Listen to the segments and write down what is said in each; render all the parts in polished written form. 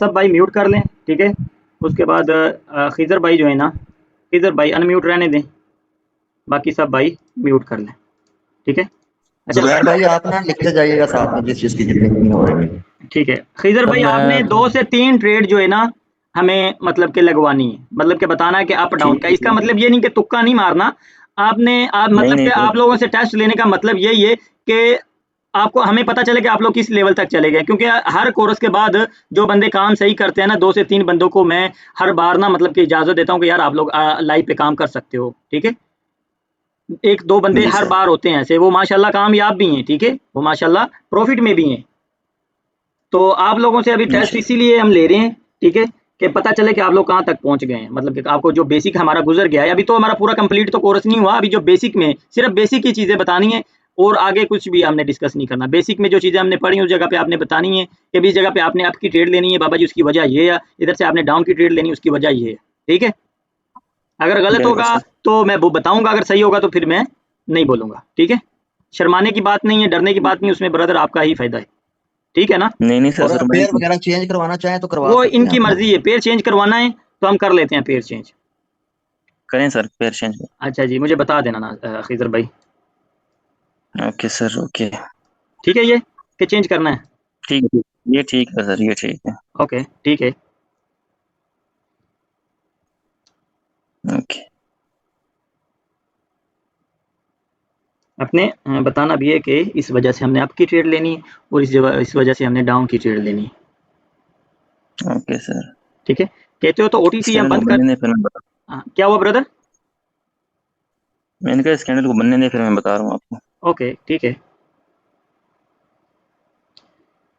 सब भाई म्यूट कर लें, ठीक है। उसके बाद खिज़र भाई जो है ना, खिज़र भाई अनम्यूट रहने दें, बाकी सब भाई म्यूट कर लें, ठीक है। अच्छा जुबैर भाई आप ना लिखते जाइएगा साथ में जिस चीज की जितनी हो रही है। ठीक है खिज़र सर भाई, आपने मैं 2 से 3 ट्रेड जो है ना हमें मतलब के लगवानी है, मतलब के बताना है कि अप डाउन का। ठीक इसका है। मतलब ये नहीं कि तुक्का नहीं मारना। आपने आप नहीं मतलब नहीं कि आप लोगों से टेस्ट लेने का मतलब यही है कि आपको हमें पता चले कि आप लोग किस लेवल तक चले गए, क्योंकि हर कोर्स के बाद जो बंदे काम सही करते हैं ना, 2 से 3 बंदों को मैं हर बार ना मतलब कि इजाज़त देता हूँ कि यार आप लोग लाइव पे काम कर सकते हो, ठीक है। 1-2 बंदे जी हर सर। बार होते हैं ऐसे, वो माशाल्लाह कामयाब भी हैं, ठीक है, वो माशाल्लाह प्रॉफिट में भी हैं। तो आप लोगों से अभी टेस्ट माशाल्लाह। इसीलिए हम ले रहे हैं, ठीक है, कि पता चले कि आप लोग कहाँ तक पहुँच गए हैं। मतलब कि आपको जो बेसिक हमारा गुज़र गया है, अभी तो हमारा पूरा कंप्लीट तो कोर्स नहीं हुआ, अभी जो बेसिक में सिर्फ बेसिक ही चीज़ें बतानी है और आगे कुछ भी हमने डिस्कस नहीं करना। बेसिक में जो चीज़ें हमने पढ़ी उस जगह पे आपने बतानी है कि भी इस जगह पे आपने अप की ट्रेड लेनी है बाबा जी, उसकी वजह ये है, इधर से आपने डाउन की ट्रेड लेनी है, उसकी वजह ये है, ठीक है। अगर गलत बिल्कुल होगा सर। तो मैं वो बताऊँगा, अगर सही होगा तो फिर मैं नहीं बोलूँगा, ठीक है। शर्माने की बात नहीं है, डरने की बात नहीं है, उसमें ब्रदर आपका ही फ़ायदा है, ठीक है ना? नहीं नहीं सर, और सर मैं पेयर वगैरह चेंज करवाना चाहें तो करवा वो सकते हैं इनकी अपना। मर्ज़ी है, पेयर चेंज करवाना है तो हम कर लेते हैं पेयर चेंज। करें सर पेयर चेंज। अच्छा जी, मुझे बता देना ना खिज़र भाई, ओके सर ओके। ठीक है ये कि चेंज करना है? ठीक है ये ठीक है सर, ये ठीक है। ओके, ठीक है। ओके। अपने बताना भी है कि इस वजह से हमने अप की ट्रेड लेनी है और इस वजह से हमने डाउन की ट्रेड लेनी है, ओके सर। ठीक है। कहते हो तो ओटीसी हम स्कैनल को बंद कर। बनने दे फिर मैं बता। क्या हुआ ब्रदर? मैंने कहा स्कैनल को बनने दे फिर मैं बता रहा हूँ आपको। ओके, ठीक है,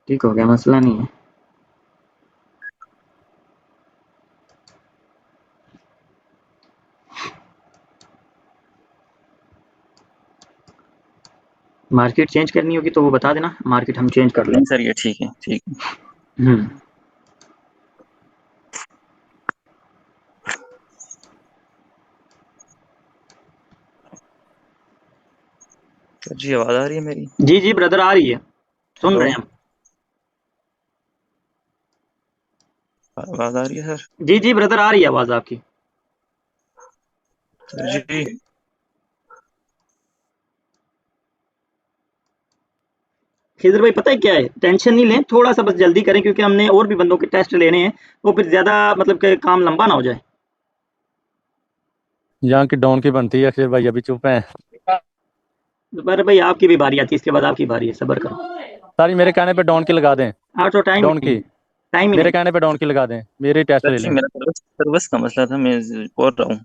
ठीक हो गया, मसला नहीं है। मार्केट चेंज करनी होगी तो वो बता देना, मार्केट हम चेंज कर नहीं लेंगे। सर ये ठीक है ठीक है। हुँ। सर जी आवाज़ आ रही है मेरी? जी, जी ब्रदर आ रही है, सुन हेलो। रहे हैं हम। आवाज़ आ रही है सर? जी, जी ब्रदर आ रही है आवाज़ आपकी। सर जी। खिज़र भाई पता है क्या है, टेंशन नहीं लें, थोड़ा-सा बस जल्दी करें क्योंकि हमने और भी बंदों के टेस्ट लेने हैं, वो फिर ज़्यादा मतलब कि काम लंबा ना हो जाए। यहाँ की डाउन की बनती है, अक्षर भाई अभी चुप हैं। पर भाई आपकी भी बारी आती है, इसके बाद आपकी बारी है, सब्र करो। सारी मेरे कहने पे डाउन की लगा दें। हाँ, तो टाइम डाउन ही नहीं की है, टाइम ही मेरे नहीं। कहने पे डाउन की लगा दें, मेरे टेस्ट सर ले जी लें। मेरा सर्विस सर्विस का मसला था, मैं बोल रहा हूँ।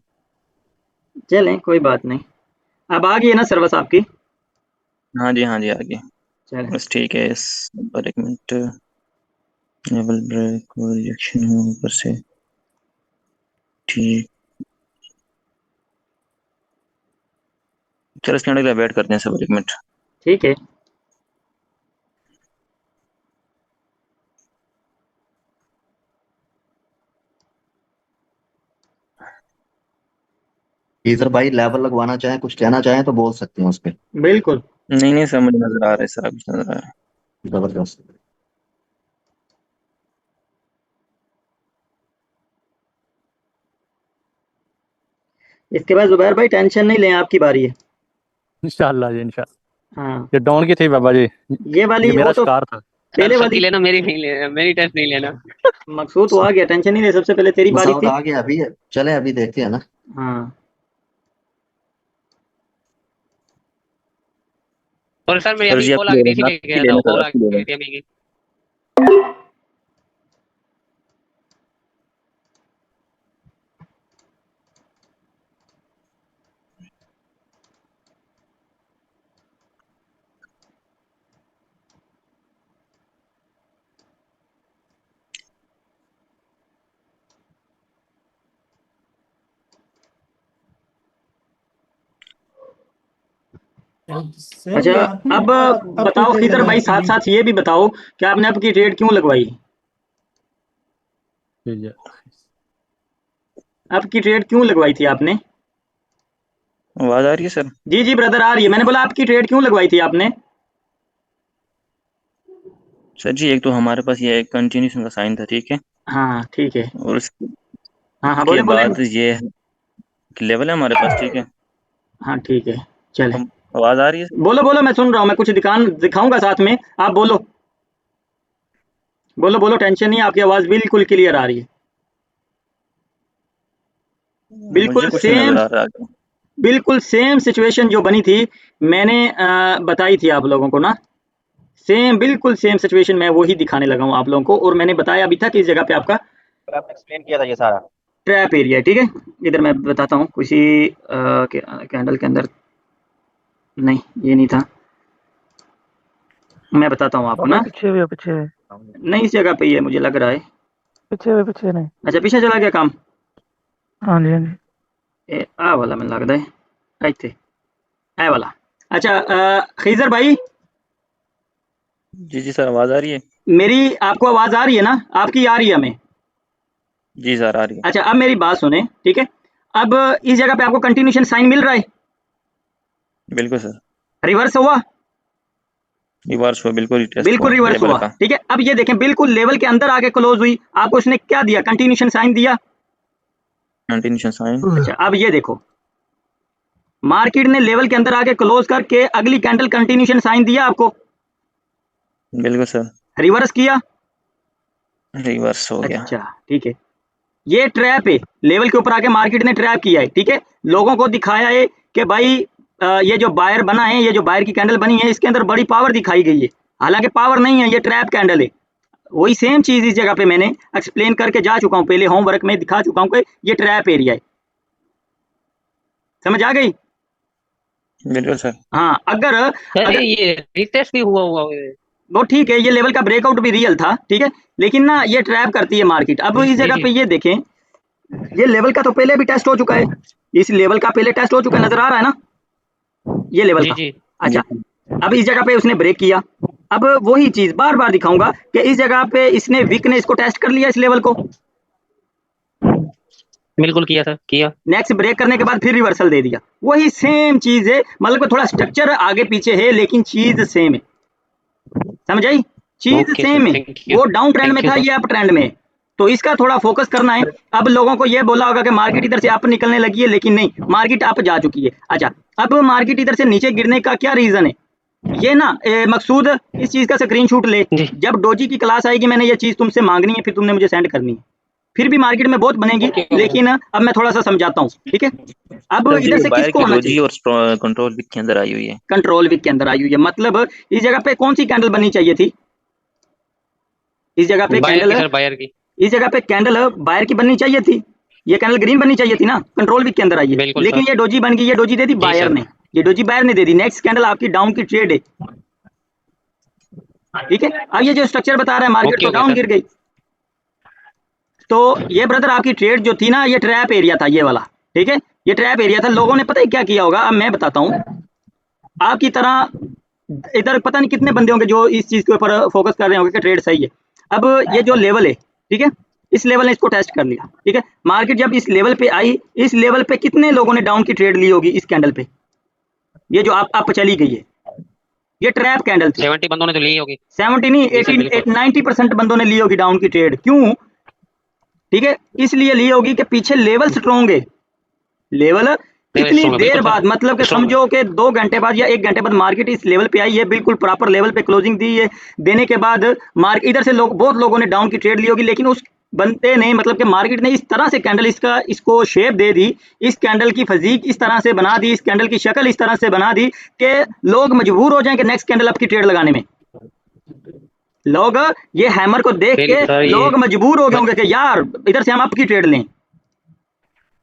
चलें, कोई बात नहीं। अब आ गई है ना सर्विस आपकी? हाँ जी हाँ जी आगे। चलें। बस ठीक है इस पर एक मिनट। लेवल ब्रेक और रिजेक्शन है ऊपर से। ठीक। चलो इसके लिए वेट करते हैं सब एक मिनट। ठीक है। इधर भाई लेवल लगवाना चाहें कुछ कहना चाहें तो बोल सकते हैं उस पर। बिल्कुल। नहीं नहीं सर मुझे नजर आ रहा है, सर अभी नजर आ रहा है। जबरदस्त। इसके बाद ज़ुबैर भाई टेंशन नहीं लें, आपकी बारी है। इंशाल्लाह जी इंशाल्लाह। हाँ, ये डाउन की थी बाबा जी, ये ये वाली वो मेरा तो शिकार था। पहले सर सबकी वाली। लेना, मेरी नहीं लेना, मेरी टेस्ट नहीं लेना। मकसूद तो आ गया, टेंशन नहीं ले, सबसे पहले तेरी बारी मसऊद थी। आ गया अभी। चले अभी देखते हैं ना। हाँ, और सर मेरी सर अभी जी कॉल आ आपकी गई थी लेवल इसीलिए आपकी गया था, लेना वो सर कॉल आ आपकी गई लेवल। थी अभी की। अच्छा। अब बताओ खिदर भाई, साथ साथ ये भी बताओ कि आपने आपकी ट्रेड क्यों लगवाई? ठीक है। आपकी ट्रेड क्यों लगवाई थी आपने? आवाज आ रही है सर? जी, जी ब्रदर आ रही है, मैंने बोला आपकी ट्रेड क्यों लगवाई थी आपने? सर जी एक तो हमारे पास ये कंटिन्यूशन का साइन था, ठीक है। हाँ ठीक है। और उसके हाँ बोले बोले। बाद ये लेवल है हमारे पास, ठीक है। हाँ ठीक है चले। हम आवाज आ रही है? बोलो बोलो, मैं सुन रहा हूँ, मैं कुछ दिखाऊंगा साथ में, आप बोलो बोलो बोलो, टेंशन नहीं, आपकी आवाज बिल्कुल क्लियर आ रही है, मुझे बिल्कुल कुछ नहीं सेम, नजर आ रहा आगे। बिल्कुल सेम सिचुएशन जो बनी थी, मैंने बताई थी आप लोगों को ना, सेम बिल्कुल सेम सिचुएशन मैं वही दिखाने लगा हूँ आप लोगों को, और मैंने बताया भी था कि इस जगह पे आपका आपने एक्सप्लेन किया था ये सारा। ट्रैप एरिया है, ठीक है। इधर मैं बताता हूँ, किसी कैंडल के अंदर, नहीं ये नहीं था, मैं बताता हूँ आपको ना, पीछे हुए, पीछे नहीं इस जगह पे ही है मुझे लग रहा है। पीछे नहीं। अच्छा पीछे चला गया काम, हाँ जी, हाँ जी। ए आ वाला मैं लगता है, आई थे ए वाला। अच्छा खीजर भाई, जी जी सर, आवाज आ रही है? मेरी आपको आवाज आ रही है ना, आपकी आ रही है हमें? जी सर आ रही है। अच्छा अब मेरी बात सुने, ठीक है। अब इस जगह पे आपको कंटिन्यूशन साइन मिल रहा है, बिल्कुल सर, रिवर्स हुआ, रिवर्स हुआ, बिल्कुल टेस्ट बिल्कुल हुआ रिवर्स लेवल हुआ, का। ठीक है। अब ये देखें बिल्कुल लेवल के अंदर आके क्लोज हुई, आपको उसने क्या दिया, कंटिन्यूशन साइन दिया। Continuation sign. अच्छा अब ये देखो, मार्केट ने लेवल के अंदर आके क्लोज करके अगली कैंडल कंटिन्यूशन साइन दिया आपको, बिल्कुल सर, रिवर्स किया। रिवर्स हो गया। अच्छा ठीक है, ये ट्रैप है, लेवल के ऊपर आके मार्केट ने ट्रैप किया है, ठीक है। लोगों को दिखाया है कि भाई ये जो बायर बना है, ये जो बायर की कैंडल बनी है, इसके अंदर बड़ी पावर दिखाई गई है, हालांकि पावर नहीं है, ये ट्रैप कैंडल है। वही सेम चीज इस जगह पे मैंने एक्सप्लेन करके जा चुका हूँ, पहले होमवर्क में दिखा चुका हूँ कि ये ट्रैप एरिया है, समझ आ गई? बिल्कुल सर। हाँ अगर अरे ये रिटेस्ट भी हुआ है। वो ठीक है, ये लेवल का ब्रेकआउट भी रियल था, ठीक है, लेकिन ना ये ट्रैप करती है मार्केट। अब इस जी जगह जी पे ये देखें, ये लेवल का तो पहले भी टेस्ट हो चुका है, इस लेवल का पहले टेस्ट हो चुका है, नजर आ रहा है ना ये लेवल जी का। जी। अच्छा अब इस जगह पे उसने ब्रेक किया, अब वही चीज बार बार दिखाऊंगा कि इस जगह पे इसने वीकनेस को टेस्ट कर लिया, इस लेवल को, बिल्कुल किया सर, किया। नेक्स्ट ब्रेक करने के बाद फिर रिवर्सल दे दिया, वही सेम चीज है, मतलब कि थोड़ा स्ट्रक्चर आगे पीछे है लेकिन चीज सेम है, समझ आई? चीज ओके सर, सेम है, थैंक यू। वो डाउन ट्रेंड में थैंक यू था, सर। ये अप ट्रेंड में है, तो इसका थोड़ा फोकस करना है। अब लोगों को ये बोला होगा कि मार्केट इधर से अप निकलने लगी है, लेकिन नहीं, मार्केट अप जा चुकी है। अच्छा अब मार्केट इधर से नीचे गिरने का क्या रीजन है, ये ना मकसूद इस चीज का स्क्रीनशॉट ले, जी जब डोजी की क्लास आएगी मैंने ये चीज तुमसे मांगनी है, फिर तुमने मुझे सेंड करनी है, फिर भी मार्केट में बहुत बनेगी, ओके लेकिन अब मैं थोड़ा सा समझाता हूँ, ठीक है। अब सर इधर ये से बायर किसको की होना डोजी चाहिए, और कंट्रोल विक के अंदर आई हुई है। कंट्रोल वीक के अंदर आई हुई है, मतलब इस जगह पे कौन सी कैंडल बननी चाहिए थी, इस जगह पे बायर कैंडल, की सर, बायर की। इस जगह पे कैंडल बायर की बननी चाहिए थी, ये कैंडल ग्रीन बननी चाहिए थी ना, कंट्रोल वीक के अंदर आई है, बिल्कुल लेकिन सर। ये डोजी बन गई, ये डोजी दे दी जी बायर सर। ने, ये डोजी बायर ने दे दी, नेक्स्ट कैंडल आपकी डाउन की ट्रेड है, ठीक है। अब ये जो स्ट्रक्चर बता रहा है मार्केट ओके तो ओके डाउन सर। गिर गई, तो ये ब्रदर आपकी ट्रेड जो थी ना, ये ट्रैप एरिया था ये वाला, ठीक है, ये ट्रैप एरिया था। लोगों ने पता है क्या किया होगा, अब मैं बताता हूँ, आपकी तरह इधर पता नहीं कितने बंदे होंगे जो इस चीज के ऊपर फोकस कर रहे होंगे कि ट्रेड सही है। अब ये जो लेवल है, ठीक है, इस लेवल ने इसको टेस्ट कर लिया, ठीक है। मार्केट जब इस लेवल पे आई, इस लेवल पे कितने लोगों ने डाउन की ट्रेड ली होगी इस कैंडल पे, ये जो आप चली गई है, ये ट्रैप कैंडल थी। 70 बंदों ने तो ली होगी। 70 नहीं, जी सर, 80 बिल्कुल। 90% बंदों ने ली होगी डाउन की ट्रेड, क्यों, ठीक है, इसलिए ली होगी कि पीछे लेवल स्ट्रॉन्ग है, लेवल कितनी स्ट्रॉन्ग है, देर बिल्कुल बाद, मतलब कि सर, स्ट्रॉन्ग है। समझो कि 2 घंटे बाद या 1 घंटे बाद मार्केट इस लेवल पे आई है, बिल्कुल प्रॉपर लेवल पे क्लोजिंग दी है, देने के बाद मार्केट इधर से लोग, बहुत लोगों ने डाउन की ट्रेड ली होगी, लेकिन उस बनते ने, मतलब कि मार्केट ने इस तरह से कैंडल इसको शेप दे दी, इस कैंडल की फिजिक इस तरह से बना दी, इस कैंडल की शक्ल इस तरह से बना दी कि लोग मजबूर हो जाएं कि नेक्स्ट कैंडल आपकी ट्रेड लगाने में, लोग ये हैमर को देख के बिल्कुल सर, ये लोग मजबूर हो गए होंगे कि यार इधर से हम आपकी ट्रेड लें,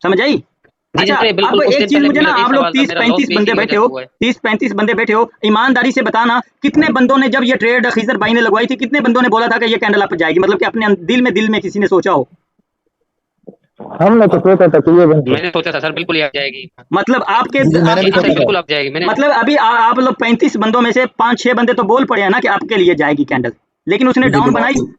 समझ आई? जी जी अच्छा सर, अब बिल्कुल कुछ एक दिन चीज पहले मुझे ना, मेरा यही आप लोग सवाल था, तीस मेरा लॉस पैंतीस भी इसी बंदे की बैठे वजह हो, से हुआ है। 30-35 बंदे बैठे हो, ईमानदारी से बताना कितने बंदों ने जब ये ट्रेड खीजर भाई ने लगवाई थी, कितने बंदों ने बोला था कि ये कैंडल अप जाएगी, मतलब कि अपने दिल में किसी ने सोचा हो, हमने तो सोचा था कि ये बन मैंने सोचा था सर, बिल्कुल ये आ जाएगी। मतलब आपके जी, मैंने जी भी जी सर, सोचा था। बिल्कुल आप जाएगी। मैंने मतलब अभी आप लोग 35 बंदों में से 5-6 बंदे तो बोल पड़े हैं ना कि आपके लिए जाएगी कैंडल, लेकिन उसने जी डाउन बनाई, बिल्कुल।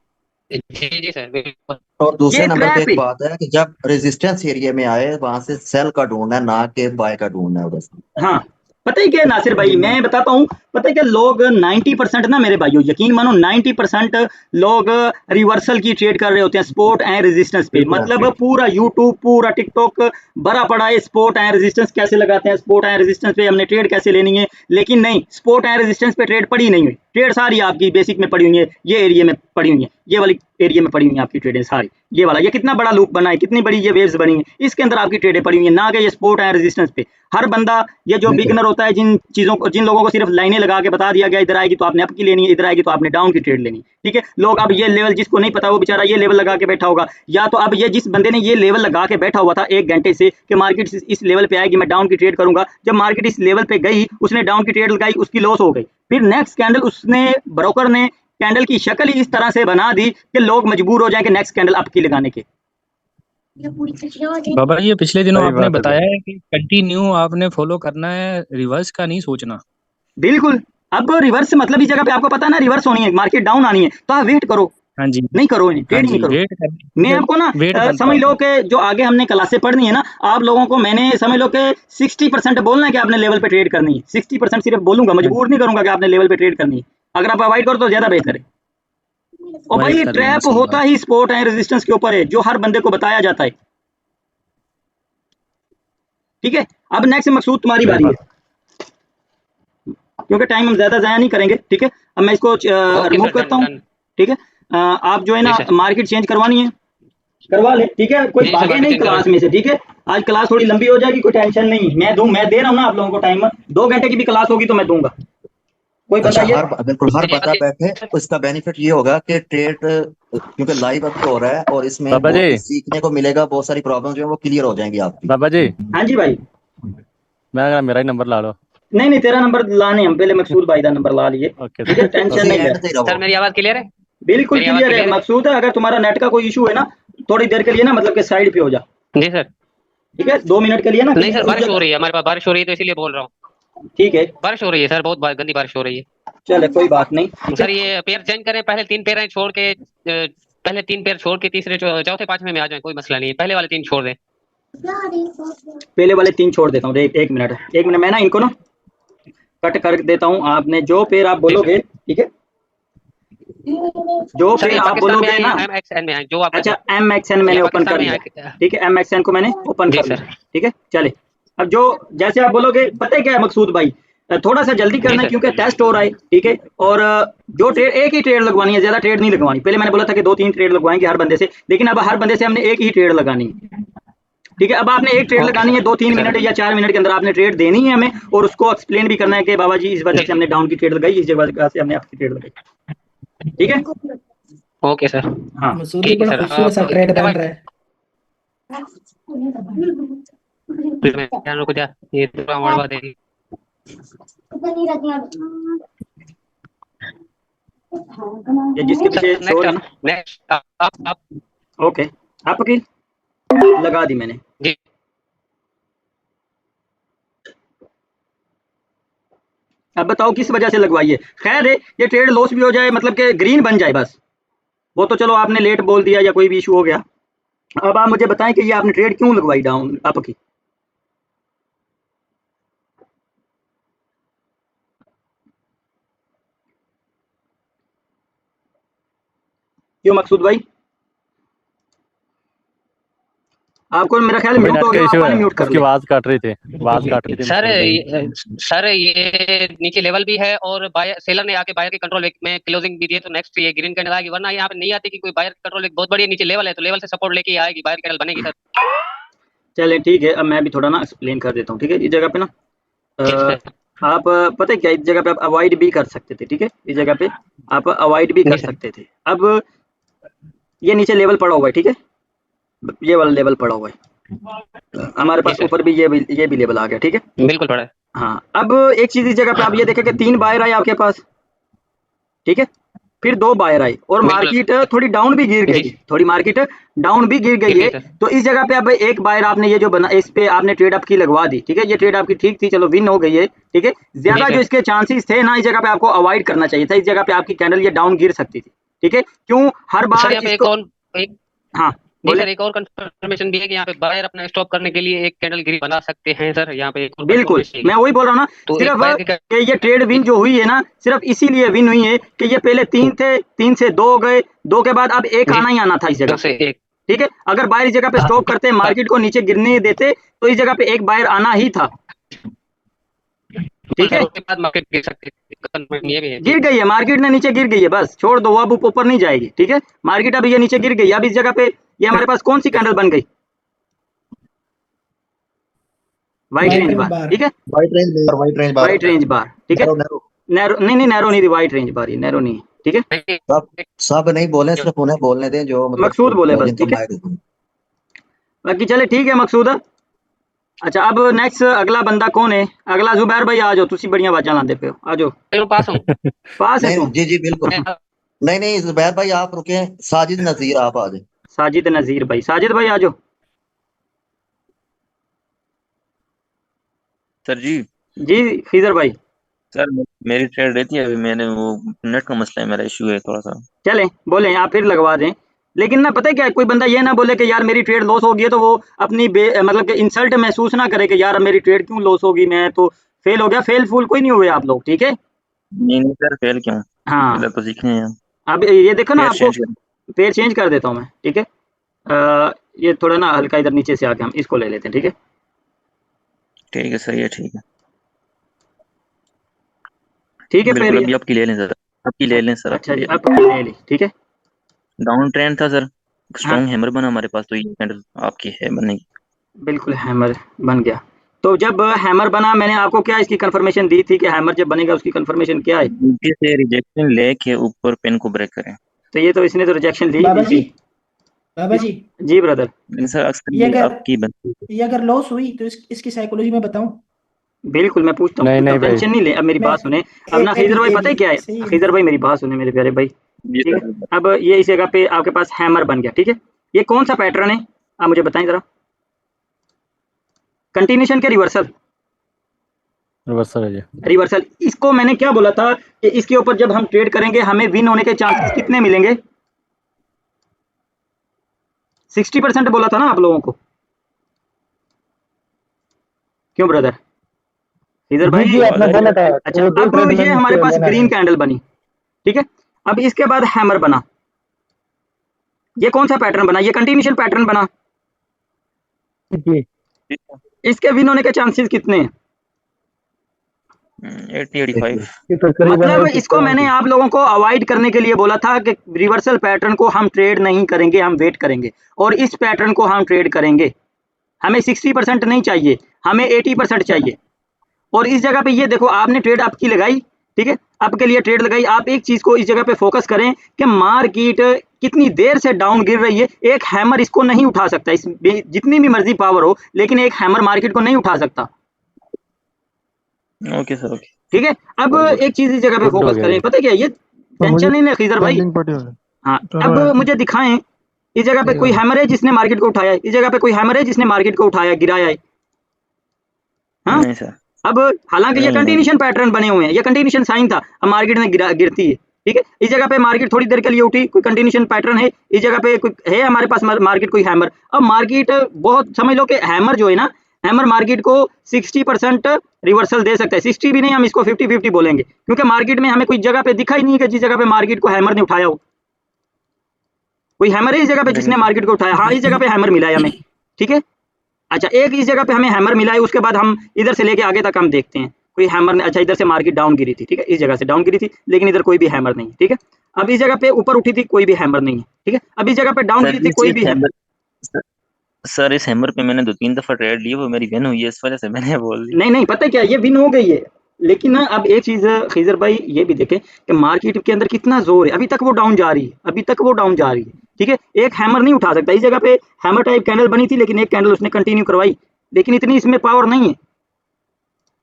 जी जी सर, बिल्कुल। और दूसरे ये नंबर पे ट्रैप एक है। बात है कि जब रेजिस्टेंस एरिया में आए वहां से सेल का ढूंढना है, ना कि बाय का ढूंढना है बस। हाँ पता ही क्या है नासिर भाई, मैं बताता हूँ, पता है क्या, लोग 90% ना मेरे भाइयों, यकीन मानो 90% लोग रिवर्सल की ट्रेड कर रहे होते हैं सपोर्ट एंड रेजिस्टेंस पे। बिल्कुल मतलब पूरा यूट्यूब, पूरा टिकटॉक भरा पड़ा है सपोर्ट एंड रेजिस्टेंस कैसे लगाते हैं, सपोर्ट एंड रेजिस्टेंस पे हमने ट्रेड कैसे लेनी है। लेकिन नहीं, सपोर्ट एंड रेजिस्टेंस पे ट्रेड पड़ी नहीं हुई, ट्रेड सारी आपकी बेसिक में पड़ी हुई है, ये एरिया में पड़ी हुई है, ये वाली एरिया में पड़ी हुई है आपकी ट्रेडें सारी। ये वाला, ये कितना बड़ा लूप बना है, कितनी बड़ी ये वेव्स बनी है, इसके अंदर आपकी ट्रेडें पड़ी हुई है, ना कि ये सपोर्ट एंड रेजिस्टेंस पे। हर बंदा, ये जो बिगिनर होता है, जिन चीजों को, जिन लोगों को सिर्फ लाइनें लगा के बता दिया गया इधर आएगी तो आपने अप की लेनी है, इधर आएगी तो आपने डाउन की ट्रेड लेनी है, ठीक है। लोग अब ये लेवल, जिसको नहीं पता वो बेचारा ये लेवल लगा के बैठा होगा, या तो अब ये जिस बंदे ने ये लेवल लगा के बैठा हुआ था 1 घंटे से कि मार्केट इस लेवल पे आएगी, मैं डाउन की ट्रेड करूंगा, जब मार्केट इस लेवल पे गई उसने डाउन की ट्रेड लगाई, उसकी लॉस हो गई। फिर नेक्स्ट कैंडल उसने, ब्रोकर ने कैंडल की शक्ल ही इस तरह से बना दी कि लोग मजबूर हो जाए कि नेक्स्ट कैंडल अप की लगाने के। बाबा जी, पिछले दिनों सही आपने बात है बताया है कि कंटिन्यू आपने फॉलो करना है, रिवर्स का नहीं सोचना। बिल्कुल। अब रिवर्स मतलब इस जगह पे आपको पता है ना, रिवर्स होनी है, मार्केट डाउन आनी है, तो आप वेट करो, हाँ जी, नहीं करो, इन्हें हाँ ट्रेड नहीं जी, करो। वेट मैं आपको ना वेट बनता समझ है। लो कि जो आगे हमने क्लासें पढ़नी है ना, आप लोगों को मैंने समझ लो कि 60% बोलना है कि आपने लेवल पे ट्रेड करनी है, 60% सिर्फ बोलूंगा, मजबूर नहीं करूंगा कि आपने लेवल पे ट्रेड करनी है। अगर आप अवॉइड करो तो ज्यादा बेहतर है। और अवॉइड भाई कर लेना, ट्रैप सही होता बात। ही सपोर्ट एंड रेजिस्टेंस के ऊपर है, जो हर बंदे को बताया जाता है, ठीक है। अब नेक्स्ट मकसूद तुम्हारी सही बारी है, बात। क्योंकि टाइम हम ज्यादा जाया नहीं करेंगे, ठीक है। अब मैं इसको ओके रिमूव सर, करता डन हूँ, डन। ठीक है। आप जो है जी ना सर, मार्केट चेंज करवानी है, करवा ले, ठीक है। कोई जी सर, भागे मार्केट नहीं चेंज करवा। क्लास में से, ठीक है। आज क्लास थोड़ी लंबी हो जाएगी, कोई टेंशन नहीं, मैं दे रहा हूँ ना आप लोगों को टाइम, 2 घंटे की भी क्लास होगी तो मैं दूंगा। कोई बंदा अच्छा, ये, बिल्कुल हर जी बंदा जी बैठे तो इसका बेनिफिट ये होगा कि ट्रेड, क्योंकि लाइव अभी हो रहा है और इसमें बाबा बहुत जी, कुछ सीखने को मिलेगा, बहुत सारी प्रॉब्लम जो है वो क्लियर हो जाएंगी आपकी। बाबा जी, हाँ जी भाई। मैं मेरा ही नंबर ला लो। नहीं नहीं, तेरा नंबर लाने, हम पहले मकसूद भाई का नंबर ला लिए, ओके ठीक है, टेंशन ਤੁਸੀਂ नहीं ले। एंड ਤੇ सर, रहो। मेरी आवाज क्लियर है? बिल्कुल मेरी आवाज क्लियर है क्लियर है? मकसूद है। अगर तुम्हारा नेट का कोई इशू है ना, थोड़ी देर के लिए ना, मतलब कि साइड पे हो जा, जी सर। ठीक है, 2 मिनट के लिए ना, नहीं किसी सर, उस बारिश हो जगह, रही है, हमारे पास बारिश हो रही है तो इसीलिए बोल रहा हूँ। ठीक है। बारिश हो रही है सर, बहुत गंदी बारिश हो रही है। चले कोई बात नहीं, ठीक सर है। ये पेयर चेंज करें, पहले 3 पेयर हैं छोड़ के, पहले 3 पेयर छोड़ के तीसरे चौथे पांचवें में आ जाए, कोई मसला नहीं है, पहले वाले 3 छोड़ दें। पहले वाले 3 छोड़ देता हूँ, एक मिनट, मैं ना इनको ना कट कर देता हूँ। आपने जो पेयर आप जी सर। बोलोगे, ठीक है, जो सर पेयर ये आप पाकिस्तान में बोलोगे आए ना। या MXN में आए, जो आप अच्छा, बताएं। MXN या मैंने ओपन पाकिस्तान कर में लिया, आए। ठीक है, MXN को मैंने ओपन जी कर सर। लिया, ठीक है। चले, अब जो जैसे आप बोलोगे, पता है क्या है मकसूद भाई, थोड़ा सा जल्दी जी करना है सर। क्योंकि टेस्ट हो रहा है, ठीक है। और जो ट्रेड, एक ही ट्रेड लगवानी है, ज्यादा ट्रेड नहीं लगवानी। पहले मैंने बोला था कि 2-3 ट्रेड लगवाएंगे हर बंदे से, लेकिन अब हर बंदे से हमने एक ही ट्रेड लगानी है, ठीक है। अब आपने एक ट्रेड ओके लगानी है, सर। 2-3 सर मिनट या 4 मिनट के अंदर आपने ट्रेड देनी है हमें, और उसको एक्सप्लेन भी करना है कि बाबा जी इस वजह जी से हमने डाउन की ट्रेड लगाई, इस जगह से हमने अप की ट्रेड लगाई, ठीक है। ओके सर, हाँ, मसूद जी ठीक है बड़ा सर। खूबसूरत सा आप ट्रेड बन रहा है। मैं जान रुक जा, ये दूसरा मड़वा देगी। ये जिसके पीछे सर शोर नेक्स्ट है आप, ना, नेक्स्ट आप ओके, आपकी लगा दी मैंने। जी। अब बताओ किस वजह से लगवाई है। खैर है, ये ट्रेड लॉस भी हो जाए, मतलब कि ग्रीन बन जाए बस, वो तो चलो आपने लेट बोल दिया या कोई भी इशू हो गया। अब आप मुझे बताएं कि ये आपने ट्रेड क्यों लगवाई डाउन अप की। क्यों मकसूद भाई, आपको मेरा ख्याल अभी म्यूट नेट हो का गया, आप इशू पानी है, म्यूट कर उसकी ले। आवाज काट रही थी, आवाज काट रही थी सर मकसूद भाई। सर ये नीचे लेवल भी है और बायर सेलर ने आके बायर के कंट्रोल में क्लोजिंग भी दी है, तो नेक्स्ट ये ग्रीन कैंडल आएगी, वरना यहाँ पे नहीं आती कि कोई बायर कंट्रोल एक बहुत बड़ी नीचे लेवल है, तो लेवल से सपोर्ट लेके ही आएगी, बायर कैंडल बनेगी सर। चलें ठीक है, अब मैं भी थोड़ा ना एक्सप्लेन कर देता हूँ, ठीक है। इस जगह पे ना ठीक अ, है आप पता है क्या, इस जगह पे आप अवॉइड भी कर सकते थे, ठीक है, इस जगह पे आप अवॉइड भी कर जी सर। सकते थे। अब ये नीचे लेवल पड़ा हुआ है, ठीक है, ये वाला लेवल पड़ा हुआ है, हमारे जी पास सर, ऊपर भी ये भी लेवल आ गया, ठीक है। बिल्कुल पड़ा है। हाँ, अब एक चीज इस जगह पे आप ये देखें कि 3 बायर आए आपके पास, ठीक है, फिर 2 बायर आए और बिल्कुल। मार्केट थोड़ी डाउन भी गिर जी गई, थोड़ी मार्केट डाउन भी गिर गिर गई गई है। सर। तो इस जगह पे अब एक बायर आपने ये जो बना, इस पे आपने ट्रेड अप की लगवा दी, ठीक है, ये ट्रेड आपकी ठीक थी, चलो विन हो गई है, ठीक है। जी ज्यादा जो सर। इसके चांसेस थे ना, इस जगह पे आपको अवॉइड करना चाहिए था, इस जगह पे आपकी कैंडल ये डाउन गिर सकती थी, ठीक है। क्यों हर सर बार यहाँ पे एक इसको, और एक हाँ जी बोले सर, एक और कंफर्मेशन भी है कि यहाँ पे बायर अपना स्टॉप करने के लिए एक कैंडल गिरी बना सकते हैं सर। यहाँ पे एक और बिल्कुल, confirmation मैं वही बोल रहा हूँ ना, तो एक सिर्फ बायर की कि ये ट्रेड विन जो हुई है ना, सिर्फ इसीलिए विन हुई है कि ये पहले 3 थे, 3 से 2 हो गए, 2 के बाद अब 1 जी आना ही आना था इस जगह से पे, एक ठीक है? अगर बायर इस जगह पे स्टॉप करते, मार्केट को नीचे गिरने नहीं देते, तो इस जगह पे एक बायर आना ही था, ठीक है? उसके बाद मार्केट गिर सकती है। confirmation ये भी है। गिर गई है, मार्केट ने नीचे गिर गई है, बस छोड़ दो, वो अब ऊपर नहीं जाएगी, ठीक है? मार्केट अब ये नीचे गिर गई, अब इस जगह पे ये हमारे पास कौन सी कैंडल बन गई? व्हाइट रेंज बार, ठीक है? व्हाइट रेंज बार व्हाइट रेंज बार, ठीक है? नैरो नैरो नैरो नहीं नैरो नहीं थी, व्हाइट रेंज बार, ये नैरो नहीं है, ठीक है? सब सब नहीं बोले, सिर्फ उन्हें बोलने दें जो मकसूद बोले बस, जिनको ठीक है? माइक होता है। बाकी चले ठीक है मकसूद। अच्छा अब नेक्स्ट अगला बंदा कौन है? अगला जुबैर भाई आ जाओ, तुसी बढ़िया आवाज़ लाते पे हो, आ जाओ, मैं पास हूँ। पास है नहीं तू? जी जी बिल्कुल नहीं नहीं जुबैर भाई आप रुके, साजिद नजीर आप आ जाए। साजिद नज़ीर भाई, साजिद भाई आ जाओ। सर जी। जी खीजर भाई, सर मेरी ट्रेड रहती है अभी, मैंने वो नेट का मसला है, मेरा इशू है थोड़ा सा। चलें बोलें आप फिर लगवा दें, लेकिन ना पता है क्या है, कोई बंदा ये ना बोले कि यार मेरी ट्रेड लॉस होगी है, तो वो अपनी मतलब कि इंसल्ट महसूस ना करे कि यार अब मेरी ट्रेड क्यों लॉस होगी, मैं तो फेल हो गया। फेल फूल कोई नहीं हुए आप लोग, ठीक है? नहीं नहीं सर, फेल क्यों, हाँ, इधर तो सीखने हैं। अब ये देखो ना, पेयर आपको चेंज कर। पेड़ चेंज कर देता हूँ मैं, ठीक है? ये थोड़ा ना हल्का इधर नीचे से आके हम इसको ले लेते हैं, ठीक है? ठीक है सर, ये ठीक है। ठीक है फिर बिल्कुल, अभी आपकी ले लें सर, आपकी ले लें सर, अच्छा आपकी जी, ले लें। अब ले ली, ठीक है? डाउन ट्रेंड था सर, हाँ स्ट्रॉन्ग हैमर बना हमारे पास, तो ये कैंडल आपकी है बनेगी। बिल्कुल, हैमर बन गया। तो जब हैमर बना, मैंने आपको क्या इसकी कंफर्मेशन दी थी कि हैमर जब बनेगा उसकी कंफर्मेशन क्या है? नीचे से रिजेक्शन लेके ऊपर पेन को ब्रेक करें। तो ये तो इसने तो रिजेक्शन ली बाबा दी जी, थी। बाबा जी, जी ब्रदर, नहीं सर, अक्सर ये ये अगर आपकी बनती है। ये अगर लॉस हुई तो इसकी साइकोलॉजी में बताऊं। बिल्कुल मैं पूछता हूँ, नहीं नहीं भाई, टेंशन नहीं ले, अब मेरी मैं बात सुने। अब ना खीजर भाई ये पता भी है क्या है? सही है खीजर मतलब। भाई मेरी बात सुने मेरे प्यारे भाई, जी ठीक है? सर। अब ये इस जगह पे आपके पास हैमर बन गया, ठीक है? ये कौन सा पैटर्न है, आप मुझे बताएं जरा। कंटिन्यूशन के रिवर्सल? रिवर्सल है ये। रिवर्सल, इसको मैंने क्या बोला था कि इसके ऊपर जब हम ट्रेड करेंगे हमें विन होने के चांसेस कितने मिलेंगे? 60% बोला था ना आप लोगों को, क्यों ब्रदर? इधर जी भाई जी आपने बोला था अच्छा, वो दो अब ट्रेड ये में हमारे से पास लेना ग्रीन है। कैंडल बनी, ठीक है? अब इसके बाद हैमर बना, ये कौन सा पैटर्न बना? ये कंटिन्यूशन पैटर्न बना। जी इसके विन होने के चांसेस कितने हैं? 80-85। ये तो करीबन मतलब 80 इसको मैंने आप लोगों को अवॉइड करने के लिए बोला था कि रिवर्सल पैटर्न को हम ट्रेड नहीं करेंगे, हम वेट करेंगे, और इस पैटर्न को हम ट्रेड करेंगे। हमें 60% नहीं चाहिए, हमें 80% चाहिए। और इस जगह पे ये देखो, आपने ट्रेड आपकी लगाई, ठीक है? आपके लिए ट्रेड लगाई, आप एक चीज को इस जगह पे फोकस करें कि मार्केट कितनी देर से डाउन गिर रही है। एक हैमर इसको नहीं उठा सकता, इस जितनी भी मर्जी पावर हो, लेकिन एक हैमर मार्केट को नहीं उठा सकता, ओके सर, ओके। ठीक है? अब एक चीज इस जगह पे गुड हो फोकस गया करें, ये। पता है क्या, ये टेंशन नहीं ले खीजर भाई। हाँ, अब मुझे दिखाएं इस जगह पे कोई हैमर है जिसने मार्केट को उठाया है? इस जगह पे कोई हैमर है जिसने मार्केट को उठाया, गिराया है? हाँ, नहीं सर। अब हालांकि ये नहीं नहीं। कंटिन्यूशन पैटर्न बने हुए हैं, ये कंटिन्यूशन साइन था, अब मार्केट में गिरती है, ठीक है? इस जगह पे मार्केट थोड़ी देर के लिए उठी, कोई कंटिन्यूशन पैटर्न है, इस जगह पे कोई है हमारे पास मार्केट कोई हैमर। अब मार्केट बहुत समझ लो कि हैमर जो है ना, हैमर मार्केट को 60% रिवर्सल दे सकता है, 60 भी नहीं, हम इसको 50-50 बोलेंगे, क्योंकि मार्केट में हमें कोई जगह पे दिखा ही नहीं कि जिस जगह पे मार्केट को हैमर ने उठाया हो। कोई हैमर है इस जगह पे नहीं जिसने सर। मार्केट को उठाया? हाँ, इस जगह पे हैमर मिला है हमें, ठीक है? अच्छा, एक इस जगह पे हमें हैमर मिला है, उसके बाद हम इधर से लेके आगे तक हम देखते हैं कोई हैमर ने। अच्छा, इधर से मार्केट डाउन गिरी थी, ठीक है? इस जगह से डाउन गिरी थी, लेकिन इधर कोई भी हैमर नहीं है, ठीक है? अब इस जगह पे ऊपर उठी थी, कोई भी हैमर नहीं है, ठीक है? अब इस जगह पे डाउन सर गिरी थी, इस कोई भी इस हैमर। हैमर सर, सर, इस हैमर पे मैंने 2-3 दफा ट्रेड ली, वो मेरी विन हुई है, इस वजह से मैंने बोल दिया। नहीं नहीं, पता है क्या, ये विन हो गई है, लेकिन ना अब एक चीज खीजर भाई ये भी देखें कि मार्केट के अंदर कितना जोर है, अभी तक वो डाउन जा रही है, अभी तक वो डाउन जा रही है, ठीक है? एक हैमर नहीं उठा सकता। इस जगह पे हैमर टाइप कैंडल बनी थी, लेकिन एक कैंडल उसने कंटिन्यू करवाई, लेकिन इतनी इसमें पावर नहीं है।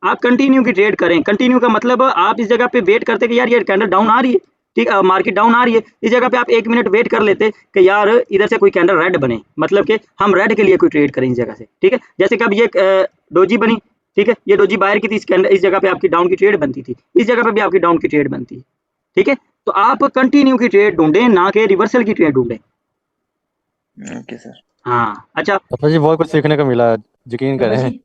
आप कंटिन्यू की ट्रेड करें, कंटिन्यू का मतलब आप इस जगह पे वेट करते कि यार ये कैंडल डाउन आ रही है, ठीक है? मार्केट डाउन आ रही है, इस जगह पे आप 1 मिनट वेट कर लेते कि यार इधर से कोई कैंडल रेड बने, मतलब कि हम रेड के लिए कोई ट्रेड करें इस जगह से, ठीक है? जैसे कि अब ये डोजी बनी, ठीक है? ये डोजी बायर की थी, इस जगह पे आपकी डाउन की ट्रेड बनती थी, इस जगह पे भी आपकी डाउन की ट्रेड बनती है, ठीक है? तो आप कंटिन्यू की ट्रेड ढूंढें, ना कि रिवर्सल की ट्रेड ढूंढें। Okay sir. हाँ अच्छा तो जी बहुत कुछ सीखने को मिला, यकीन बाबा करें। जी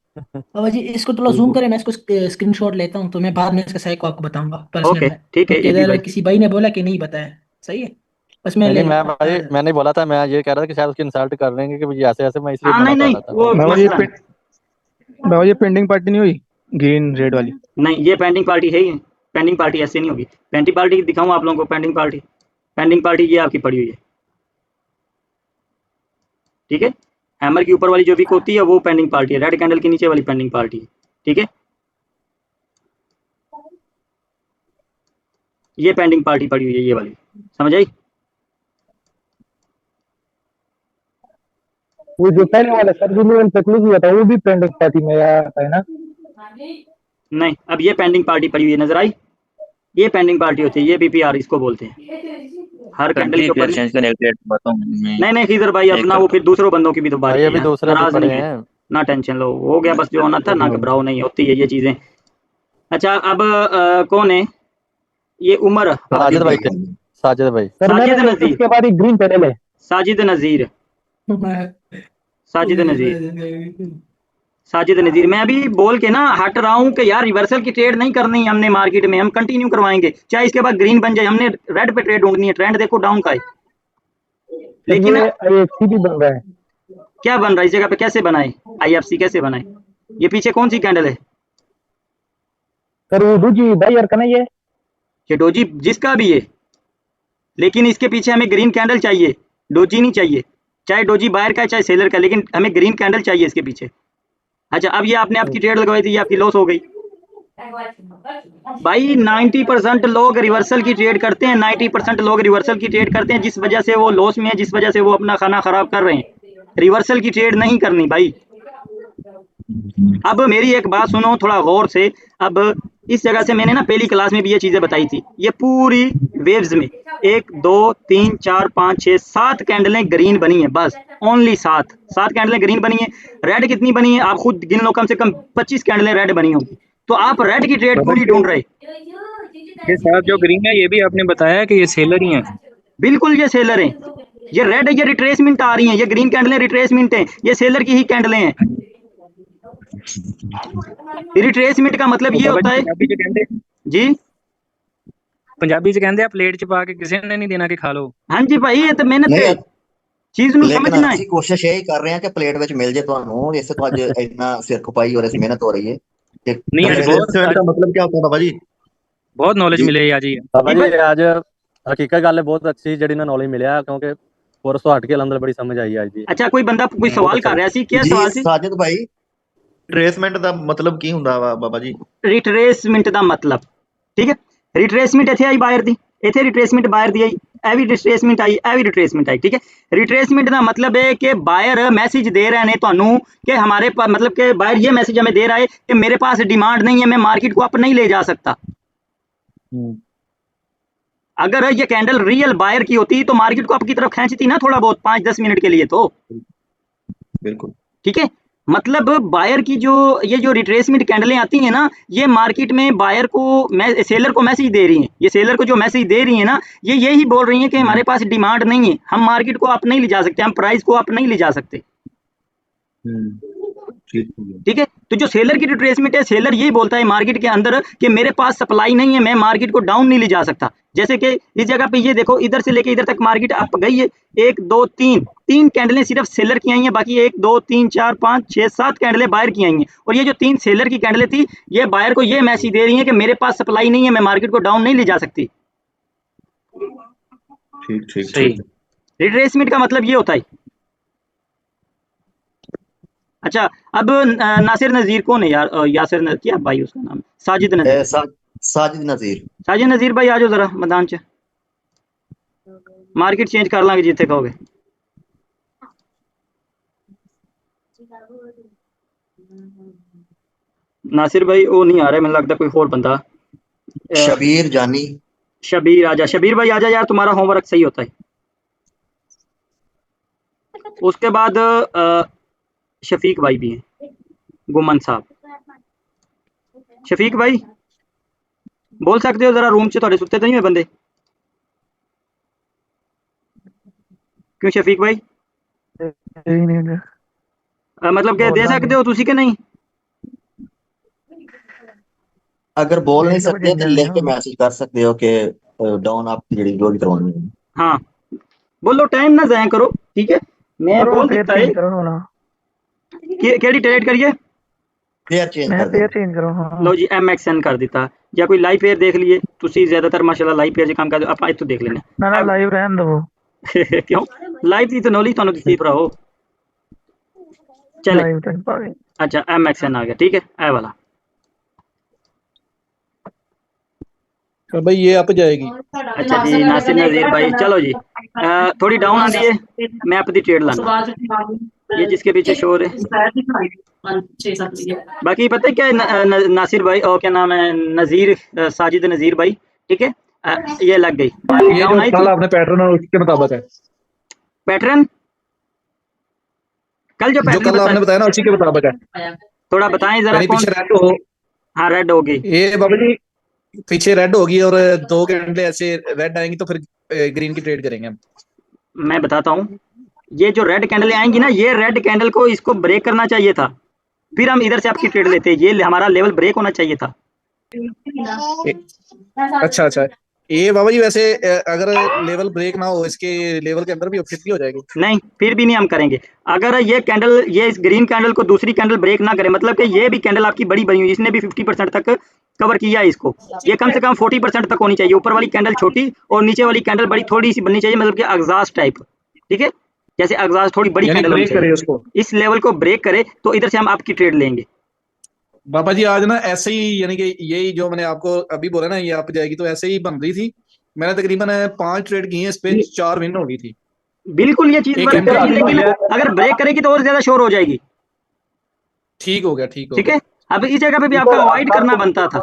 बाबा जी इसको थोड़ा जूम करें, मैं इसको स्क्रीनशॉट लेता हूँ, तो मैं बाद में इसका साइको आपको बताऊंगा पर्सनल ओके में, ठीक है क्योंकि ये भी इधर भाई। किसी भाई ने बोला कि नहीं बताया। सही है, बस मैं नहीं ले नहीं, मैं भाई मैंने बोला था, मैं ये कह रहा था कि शायद उसकी इंसल्ट कर देंगे कि मुझे ऐसे ऐसे, मैं इसलिए हाँ मना नहीं कर नहीं रहा था। वो बाबा जी मसला नहीं। बाबा जी पेंडिंग पार्टी नहीं हुई ग्रीन रेड वाली? नहीं ये पेंडिंग पार्टी है ही नहीं। पेंडिंग पार्टी ऐसे नहीं होगी। पेंडिंग पार्टी दिखाऊं आप लोगों को? पेंडिंग पार्टी, पेंडिंग पार्टी ये आपकी पड़ी हुई है, ठीक है। हैमर की ऊपर वाली जो विक होती है वो पेंडिंग पार्टी है, रेड कैंडल के नीचे वाली पेंडिंग पार्टी है, ठीक है। ये पेंडिंग पार्टी पड़ी हुई है ये वाली, समझ आई? वो जो पहले वाला सर्विस लेवल पे क्लिक हुआ था वो भी पेंडिंग पार्टी में आता है ना? नहीं अब ये पेंडिंग पार्टी पड़ी हुई है, नजर आई? ये पेंडिंग पार्टी होती है, ये बीपीआर इसको बोलते हैं। हर सर कैंडल के ऊपर बीपीआर चेंज करने के लिए बताऊं मैं नहीं खीदर भाई, अब एक ना वो करता फिर दूसरों बंदों की भी तो बारी भाई है अभी यार, दूसरे भी नाराज पड़े नहीं है। हैं। ना टेंशन लो, हो गया बस जो होना था ना, घबराओ नहीं, होती है ये चीजें। अच्छा अब कौन है ये? उमर साजिद साजिद भाई भाई थे, हैं। साजिद भाई। सर साजिद मैंने नजीर, इसके बाद ही ग्रीन पैनल है। साजिद नजीर, साजिद नजीर, ले साजिद नजीर। मैं अभी बोल के ना हट रहा हूँ कि यार रिवर्सल की ट्रेड नहीं करनी है हमने मार्केट में, हम कंटिन्यू करवाएंगे चाहे इसके बाद ग्रीन बन जाए, हमने रेड पे ट्रेड ढूंढनी है। ट्रेंड देखो डाउन का है, सर लेकिन ये IFC भी बन रहा है। क्या बन रहा है इस जगह पे? कैसे बनाए आईएफसी, कैसे बनाए? ये पीछे कौन सी कैंडल है? सर वो दूजी बायर का नहीं है? ये डोजी जिसका भी है, लेकिन इसके पीछे हमें ग्रीन कैंडल चाहिए, डोजी नहीं चाहिए। चाहे डोजी बायर का है चाहे सेलर का, लेकिन हमें ग्रीन कैंडल चाहिए इसके पीछे। अच्छा अब ये आपने आपकी ट्रेड लगवाई थी, ये आपकी लॉस हो गई भाई। 90% लोग रिवर्सल की ट्रेड करते हैं, 90% लोग रिवर्सल की ट्रेड करते हैं, जिस वजह से वो लॉस में है, जिस वजह से वो अपना खाना खराब कर रहे हैं। रिवर्सल की ट्रेड नहीं करनी भाई। अब मेरी एक बात सुनो थोड़ा गौर से। अब इस जगह से मैंने ना पहली क्लास में भी ये चीजें बताई थी, ये पूरी वेव्स में 1 2 3 4 5 6 7 कैंडलें ग्रीन बनी है, बस ओनली 7 कैंडलें ग्रीन बनी है। रेड कितनी बनी है आप खुद गिन लो, कम से कम 25 कैंडलें रेड बनी होंगी। तो आप रेड की ट्रेड बाबा पूरी जी ढूंढ रहे। ये साहब जो ग्रीन है ये भी आपने बताया कि ये सेलर ही है। बिल्कुल ये सेलर हैं, ये रेड, ये रिट्रेसमेंट आ रही हैं, ये ग्रीन कैंडलें रिट्रेसमेंट हैं, ये सेलर की ही कैंडलें हैं। रिट्रेसमेंट का मतलब तो ये बाबा होता जी है जी। पंजाबी च कहते प्लेट च पा के किसी ने नहीं देना कि खा लो। हाँ जी भाई ये तो मेहनत नहीं है, चीज ਨੂੰ लेकिन समझना है। ਅਸੀਂ ਕੋਸ਼ਿਸ਼ ਇਹ ਕਰ ਰਹੇ ਹਾਂ ਕਿ ਪਲੇਟ ਵਿੱਚ ਮਿਲ ਜੇ ਤੁਹਾਨੂੰ, ਇਸੇ ਤੋਂ ਅੱਜ ਇੰਨਾ ਸਿਰ ਖਪਾਈ और ऐसी मेहनत हो रही है कि नहीं आज बहुत रिट्रेसमेंट का मतलब क्या होता है बाबा जी? बहुत नॉलेज जी मिले आज ही। बाबा जी जी भाई आज हकीकत गल है, बहुत अच्छी जड़ी ना नॉलेज मिलिया, क्योंकि परसों हट के अंदर बड़ी समझ आई आज दी। अच्छा कोई बंदा कोई बहुत सवाल अच्छा कर रहा ਸੀ, क्या जी सवाल ਸੀ? साजिद भाई ट्रेसमेंट ਦਾ ਮਤਲਬ ਕੀ ਹੁੰਦਾ ਵਾ ਬਾਬਾ ਜੀ? ਰਿਟਰੇਸਮੈਂਟ ਦਾ ਮਤਲਬ, ਠੀਕ ਹੈ। ਰਿਟਰੇਸਮੈਂਟ ਇੱਥੇ ਆਈ ਬਾਇਰ ਦੀ, ਇੱਥੇ ਰਿਟਰੇਸਮੈਂਟ ਬਾਇਰ ਦੀ ਆਈ, ਇਹ ਵੀ ਰਿਟਰੇਸਮੈਂਟ ਆਈ, ਇਹ ਵੀ ਰਿਟਰੇਸਮੈਂਟ ਆਈ, ਠੀਕ ਹੈ। रिट्रेसमेंट का मतलब है कि बायर मैसेज दे रहे हैं ਤੁਹਾਨੂੰ कि हमारे पास, मतलब कि बायर ये मैसेज हमें दे रहा है कि मेरे पास डिमांड नहीं है, मैं मार्केट को अप नहीं ले जा सकता। अगर ये कैंडल रियल बायर की होती तो मार्केट को अप की तरफ खींचती ना, थोड़ा बहुत 5-10 मिनट के लिए तो, बिल्कुल ठीक है। मतलब बायर की जो ये जो रिट्रेसमेंट कैंडलें आती हैं ना, ये मार्केट में बायर को सेलर को मैसेज दे रही हैं, ये सेलर को जो मैसेज दे रही हैं ना, ये यही बोल रही हैं कि हमारे पास डिमांड नहीं है, हम मार्केट को अप नहीं ले जा सकते, हम प्राइस को अप नहीं ले जा सकते, ठीक ठीक है। तो जो सेलर की रिट्रेसमेंट है, सेलर यही बोलता है मार्केट के अंदर कि मेरे पास सप्लाई नहीं है, मैं मार्केट को डाउन नहीं ले जा सकता। जैसे कि इस जगह पे ये देखो, इधर से लेके इधर तक मार्केट अप गई है, 1 2 3 कैंडलें सिर्फ सेलर की आई हैं, बाकी 1 2 3 4 5 6 7 कैंडलें बायर की आई हैं। और ये जो 3 सेलर की कैंडलें थी, ये बायर को ये मैसेज दे रही हैं कि मेरे पास सप्लाई नहीं है, मैं मार्केट को डाउन नहीं ले जा सकती। ठीक ठीक सही। ठीक रिट्रेसमेंट का मतलब ये होता है। अच्छा अब नासिर नजीर कौन है यार? यासिर क्या भाई उसका नाम? साजिद नजीर। साजिद नजीर साजिद नजीर भाई आ जाओ जरा मैदान च, मार्केट चेंज कर लांगे जिथे कहोगे। नासिर भाई वो नहीं आ रहा है, मैंने लगता कोई और बंदा। शबीर जानी शबीर आजा, शबीर भाई आजा यार, तुम्हारा होमवर्क सही होता है। उसके बाद शफीक भाई भी हैं, गुमन साहब। शफीक भाई बोल सकते हो जरा, रूम च थोड़े सुते तो नहीं हुए बंदे? क्यों शफीक भाई? मतलब कि दे सकते हो तुसी के नहीं? अगर बोल नहीं सकते तो लिख के मैसेज कर सकते हो कि डाउन आप जो भी करवानी है। हाँ बोलो, टाइम ना जाया करो, ठीक है? मैं बोल देता है केड़ी ट्रेड करिए। प्लेयर चेंज कर दो। लो जी MXN कर दिता, या कोई लाइव फेयर देख लिए तुसी, ज्यादातर माशाल्लाह लाइव फेयर काम कर ਆਪਾਂ ਇੱਥੋਂ देख लेने ना लाइव रहन दो। क्यों लाइव ਦੀ तो नॉलेज ਤੁਹਾਨੂੰ ਦਿੱਤੀ ਭਰਾਓ। चले लाइव तो पावे। अच्छा MXN आ गया, ठीक है ए वाला। तो भाई ये अप जाएगी। अच्छा जी नासिर नज़ीर भाई, चलो जी थोड़ी डाउन आती है, मैं अपनी ट्रेड लाना, ये जिसके पीछे शोर है। बाकी पता है क्या है, नासिर भाई और क्या नाम है, नज़ीर साजिद नज़ीर भाई, ठीक है? ये लग गई ये डाउन जो आई कल थी आपने पैटर्न है उसके मुताबिक है। पैटर्न, कल जो जो पैटर्न कल आपने बताया ना उसी के मुताबिक है। थोड़ा बताएं जरा यानी कौन। पीछे रेड हो, हाँ रेड हो गई, ये बाबा जी पीछे रेड होगी और 2 घंटे ऐसे रेड आएंगी तो फिर ग्रीन की ट्रेड करेंगे हम। मैं बताता हूँ, ये जो रेड कैंडल आएंगी ना, ये रेड कैंडल को इसको ब्रेक करना चाहिए था, फिर हम इधर से आपकी ट्रेड लेते हैं, ये हमारा लेवल ब्रेक होना चाहिए था। अच्छा अच्छा, ये बाबा जी वैसे अगर लेवल ब्रेक ना हो इसके लेवल के अंदर भी फिर भी हो जाएगी। नहीं फिर भी नहीं हम करेंगे, अगर ये कैंडल, ये इस ग्रीन कैंडल को दूसरी कैंडल ब्रेक ना करे, मतलब कि ये भी कैंडल आपकी बड़ी बनी हुई, इसने भी 50% तक कवर किया है इसको, ये कम से कम 40% तक होनी चाहिए, ऊपर वाली कैंडल छोटी और नीचे वाली कैंडल बड़ी थोड़ी सी बननी चाहिए, मतलब कि एग्जॉस्ट टाइप, ठीक है? जैसे एग्जॉस्ट थोड़ी बड़ी यानी कैंडल होनी ब्रेक करे चाहिए, उसको। इस लेवल को ब्रेक करे तो इधर से हम आपकी ट्रेड लेंगे। बाबा जी आज ना ऐसे ही, यानी कि यही जो मैंने आपको अभी बोला ना ये आप जाएगी, तो ऐसे ही बन रही थी। मैंने तकरीबन 5 ट्रेड की है, इस पे 4 विन हो गई थी। बिल्कुल ये चीज एक वर्क एंकर करेगी, आगे हो लेकिन गया। अगर ब्रेक करेगी तो और ज्यादा शोर हो जाएगी, ठीक हो गया, ठीक हो ठीक गया, है? अब इस जगह पे भी आपका अवॉइड करना बनता था,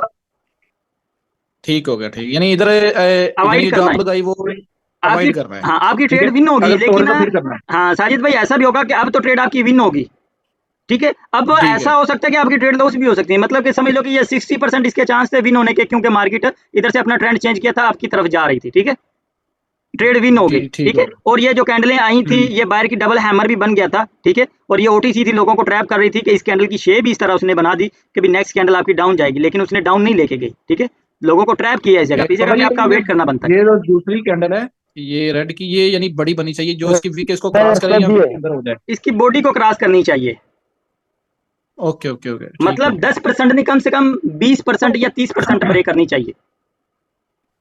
ठीक हो गया, ठीक। यानी इधर अवॉइड यानी जो करना आप है लगाई वो आपकी, अवॉइड करना है। हाँ आपकी ठीक है, ट्रेड विन होगी, अगर तोड़े लेकिन तो फिर करना है। हाँ साजिद भाई ऐसा भी होगा कि अब तो ट्रेड आपकी विन होगी, ठीक है? अब ठीक ऐसा है, हो सकता है कि आपकी ट्रेड लॉस भी हो सकती है, मतलब कि समझ लो कि ये 60% इसके चांस थे विन होने के, क्योंकि मार्केट इधर से अपना ट्रेंड चेंज किया था, आपकी तरफ जा रही थी, ठीक है? ट्रेड विन हो गई, ठीक ठीक ठीक हो है? गया। और ये जो कैंडलें आई थी, ये बायर की डबल हैमर भी बन गया था, ठीक है? और ये ओटीसी थी, लोगों को ट्रैप कर रही थी कि इस कैंडल की शेप भी इस तरह उसने बना दी कि भी नेक्स्ट कैंडल आपकी डाउन जाएगी, लेकिन उसने डाउन नहीं लेके गई, ठीक है? लोगों को ट्रैप किया इस जगह पे, इस जगह बाबा पे जी आपका वेट करना बनता है। ये जो दूसरी कैंडल है ये रेड की, ये यानी बड़ी बनी चाहिए, जो इसकी वीक इसको क्रॉस करे या फिर इसके अंदर हो जाए। इसकी बॉडी को क्रॉस करनी चाहिए, ओके ओके ओके, ठीक हो मतलब गया, 10% नहीं, कम से कम 20% या 30% ब्रेक करनी चाहिए,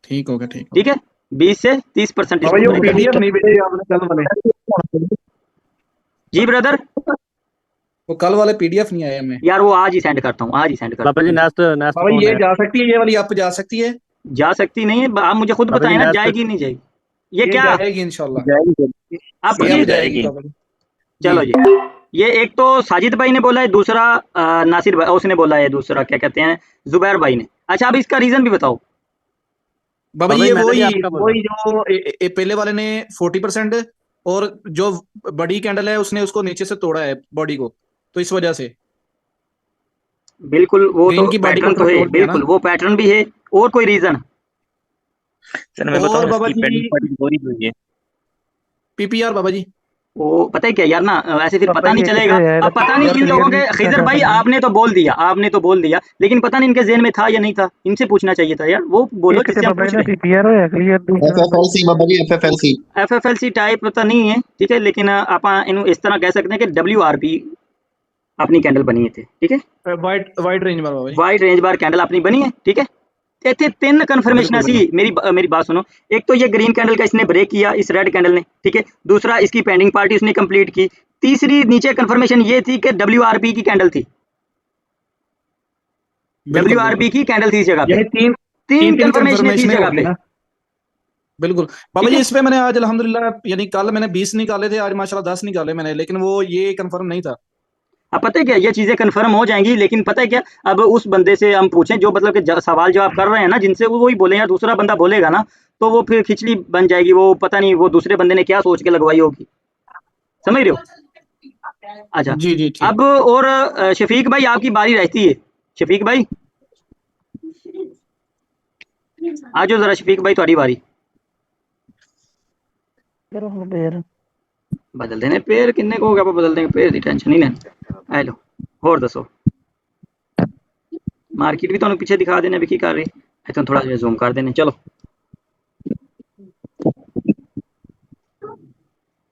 ठीक हो गया, ठीक हो ठीक गया। है? 20 से 30% बाबा इसको जी वो ब्रेक करना। पीडीएफ नहीं भेजे आपने कल वाले, जी ब्रदर, वो कल वाले पीडीएफ नहीं आए हमें। यार वो आज ही सेंड करता हूँ, आज ही सेंड करता बाबा जी हूँ। नेक्स्ट नेक्स्ट बाबा जी कौन ये है? जा सकती है, ये वाली आप जा सकती है? जा सकती नहीं है, आप मुझे खुद बाबा जी बताएं ना, नेक्स्ट जाएगी नहीं जाएगी? ये ये क्या जाएगी इंशाल्लाह, ये आपकी, अब जाएगी बाबा जी। चलो जी जी, ये एक तो साजिद भाई ने बोला है, दूसरा नासिर भाई उसने बोला है, दूसरा क्या कहते हैं जुबैर भाई ने। अच्छा आप इसका रीजन भी बताओ। बाबा जी बाबा ये जी मैंने भी वही आपका बोला। वही जो पहले वाले ने 40% और जो बड़ी कैंडल है उसने उसको नीचे से तोड़ा है बॉडी को, तो इस वजह से बिल्कुल वो तो ग्रीन की बॉडी को पैटर्न तो फिर है, तोड़ दिया ना। बिल्कुल वो पैटर्न भी है, और कोई रीजन? सर मैं और बताऊं बाबा इसकी जी पेंडिंग पूरी हुई है। पीपीआर बाबा जी, वो पता है क्या यार ना, ऐसे फिर पापा पता नहीं ये चलेगा। कितने है अब पता नहीं यार इन लोगों क्लियर के, नहीं खिजर भाई आपने तो बोल दिया, आपने तो बोल दिया, लेकिन पता नहीं इनके जेहन में था या नहीं था, इनसे पूछना चाहिए था यार, वो बोलो ये कितने जिससे हम पापा पूछ ने रहे पीपीआर है क्लियर नहीं है। FFLC बाबा जी FFLC। हैं। FFLC टाइप पता नहीं है, ठीक है, लेकिन आप इन्हों इस तरह कह सकते हैं कि WRP अपनी कैंडल बनी थे, ठीक है? वाइट वाइट रेंज में बाबा जी। वाइड रेंज बार कैंडल अपनी बनी है, ठीक है? ਇੱਥੇ ਤਿੰਨ ਕਨਫਰਮੇਸ਼ਨਾਂ बिल्कुल ਸੀ, बिल्कुल, मेरी बात सुनो। एक तो ये ग्रीन कैंडल का इसने ब्रेक किया, इस रेड कैंडल ने, ठीक है? दूसरा इसकी पेंडिंग पार्टी उसने कंप्लीट की, तीसरी नीचे कन्फर्मेशन ये थी कि WRP की कैंडल थी, बिल्कुल WRP बिल्कुल, की कैंडल थी इस जगह पे, यानी तीन तीन तीन कन्फर्मेशन थी इस कन्फर्मेशन जगह होगी पे, ना। बिल्कुल बाबा ठीक जी, है? इस पे मैंने आज अल्हम्दुलिल्लाह, यानी कल मैंने 20 निकाले थे, आज माशाल्लाह 10 निकाले मैंने, लेकिन वो ये कंफर्म नहीं था। अब पता है क्या, ये चीजें कंफर्म हो जाएंगी, लेकिन पता है क्या, अब उस बंदे से हम पूछें जो मतलब कि सवाल जवाब कर रहे हैं ना, जिनसे वो वही बोले, या दूसरा बंदा बोलेगा ना, तो वो फिर खिचड़ी बन जाएगी, वो पता नहीं वो दूसरे बंदे ने क्या सोच के लगवाई होगी, समझ रहे हो? अच्छा, जी जी ठीक। अब और शफीक भाई आपकी बारी रहती है, शफीक भाई आ जाओ जरा, शफीक भाई थोड़ी बारी। करो हो यार। बदल देने पेड़ किन्ने को हो गया बदल देंगे पेड़ की टेंशन ही नहीं आ लो होर दसो मार्केट भी तुहानू पीछे दिखा देने भी की कर रही इतों थोड़ा जिहा जूम कर देने चलो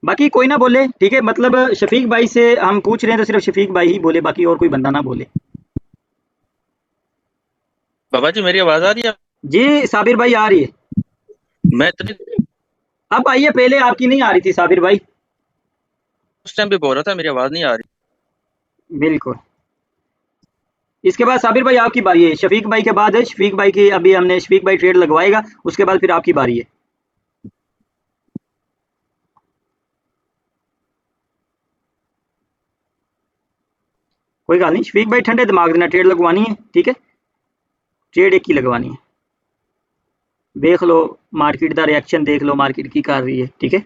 बाकी कोई ना बोले ठीक है मतलब शफीक भाई से हम पूछ रहे हैं तो सिर्फ शफीक भाई ही बोले बाकी और कोई बंदा ना बोले बाबा जी मेरी आवाज आ रही है? जी साबिर भाई आ रही है मैं इतनी अब आई है पहले आपकी नहीं आ रही थी साबिर भाई उस टाइम भी बोल रहा था मेरी आवाज नहीं आ रही। बिल्कुल इसके बाद साबिर भाई आपकी बारी है शफीक भाई के बाद है शफीक भाई की अभी हमने शफीक भाई ट्रेड लगवाएगा उसके बाद फिर आपकी बारी है कोई गल नहीं शफीक भाई ठंडे दिमाग देना ट्रेड लगवानी है ठीक है ट्रेड एक ही लगवानी है देख लो मार्केट का रिएक्शन देख लो मार्केट की कर रही है ठीक है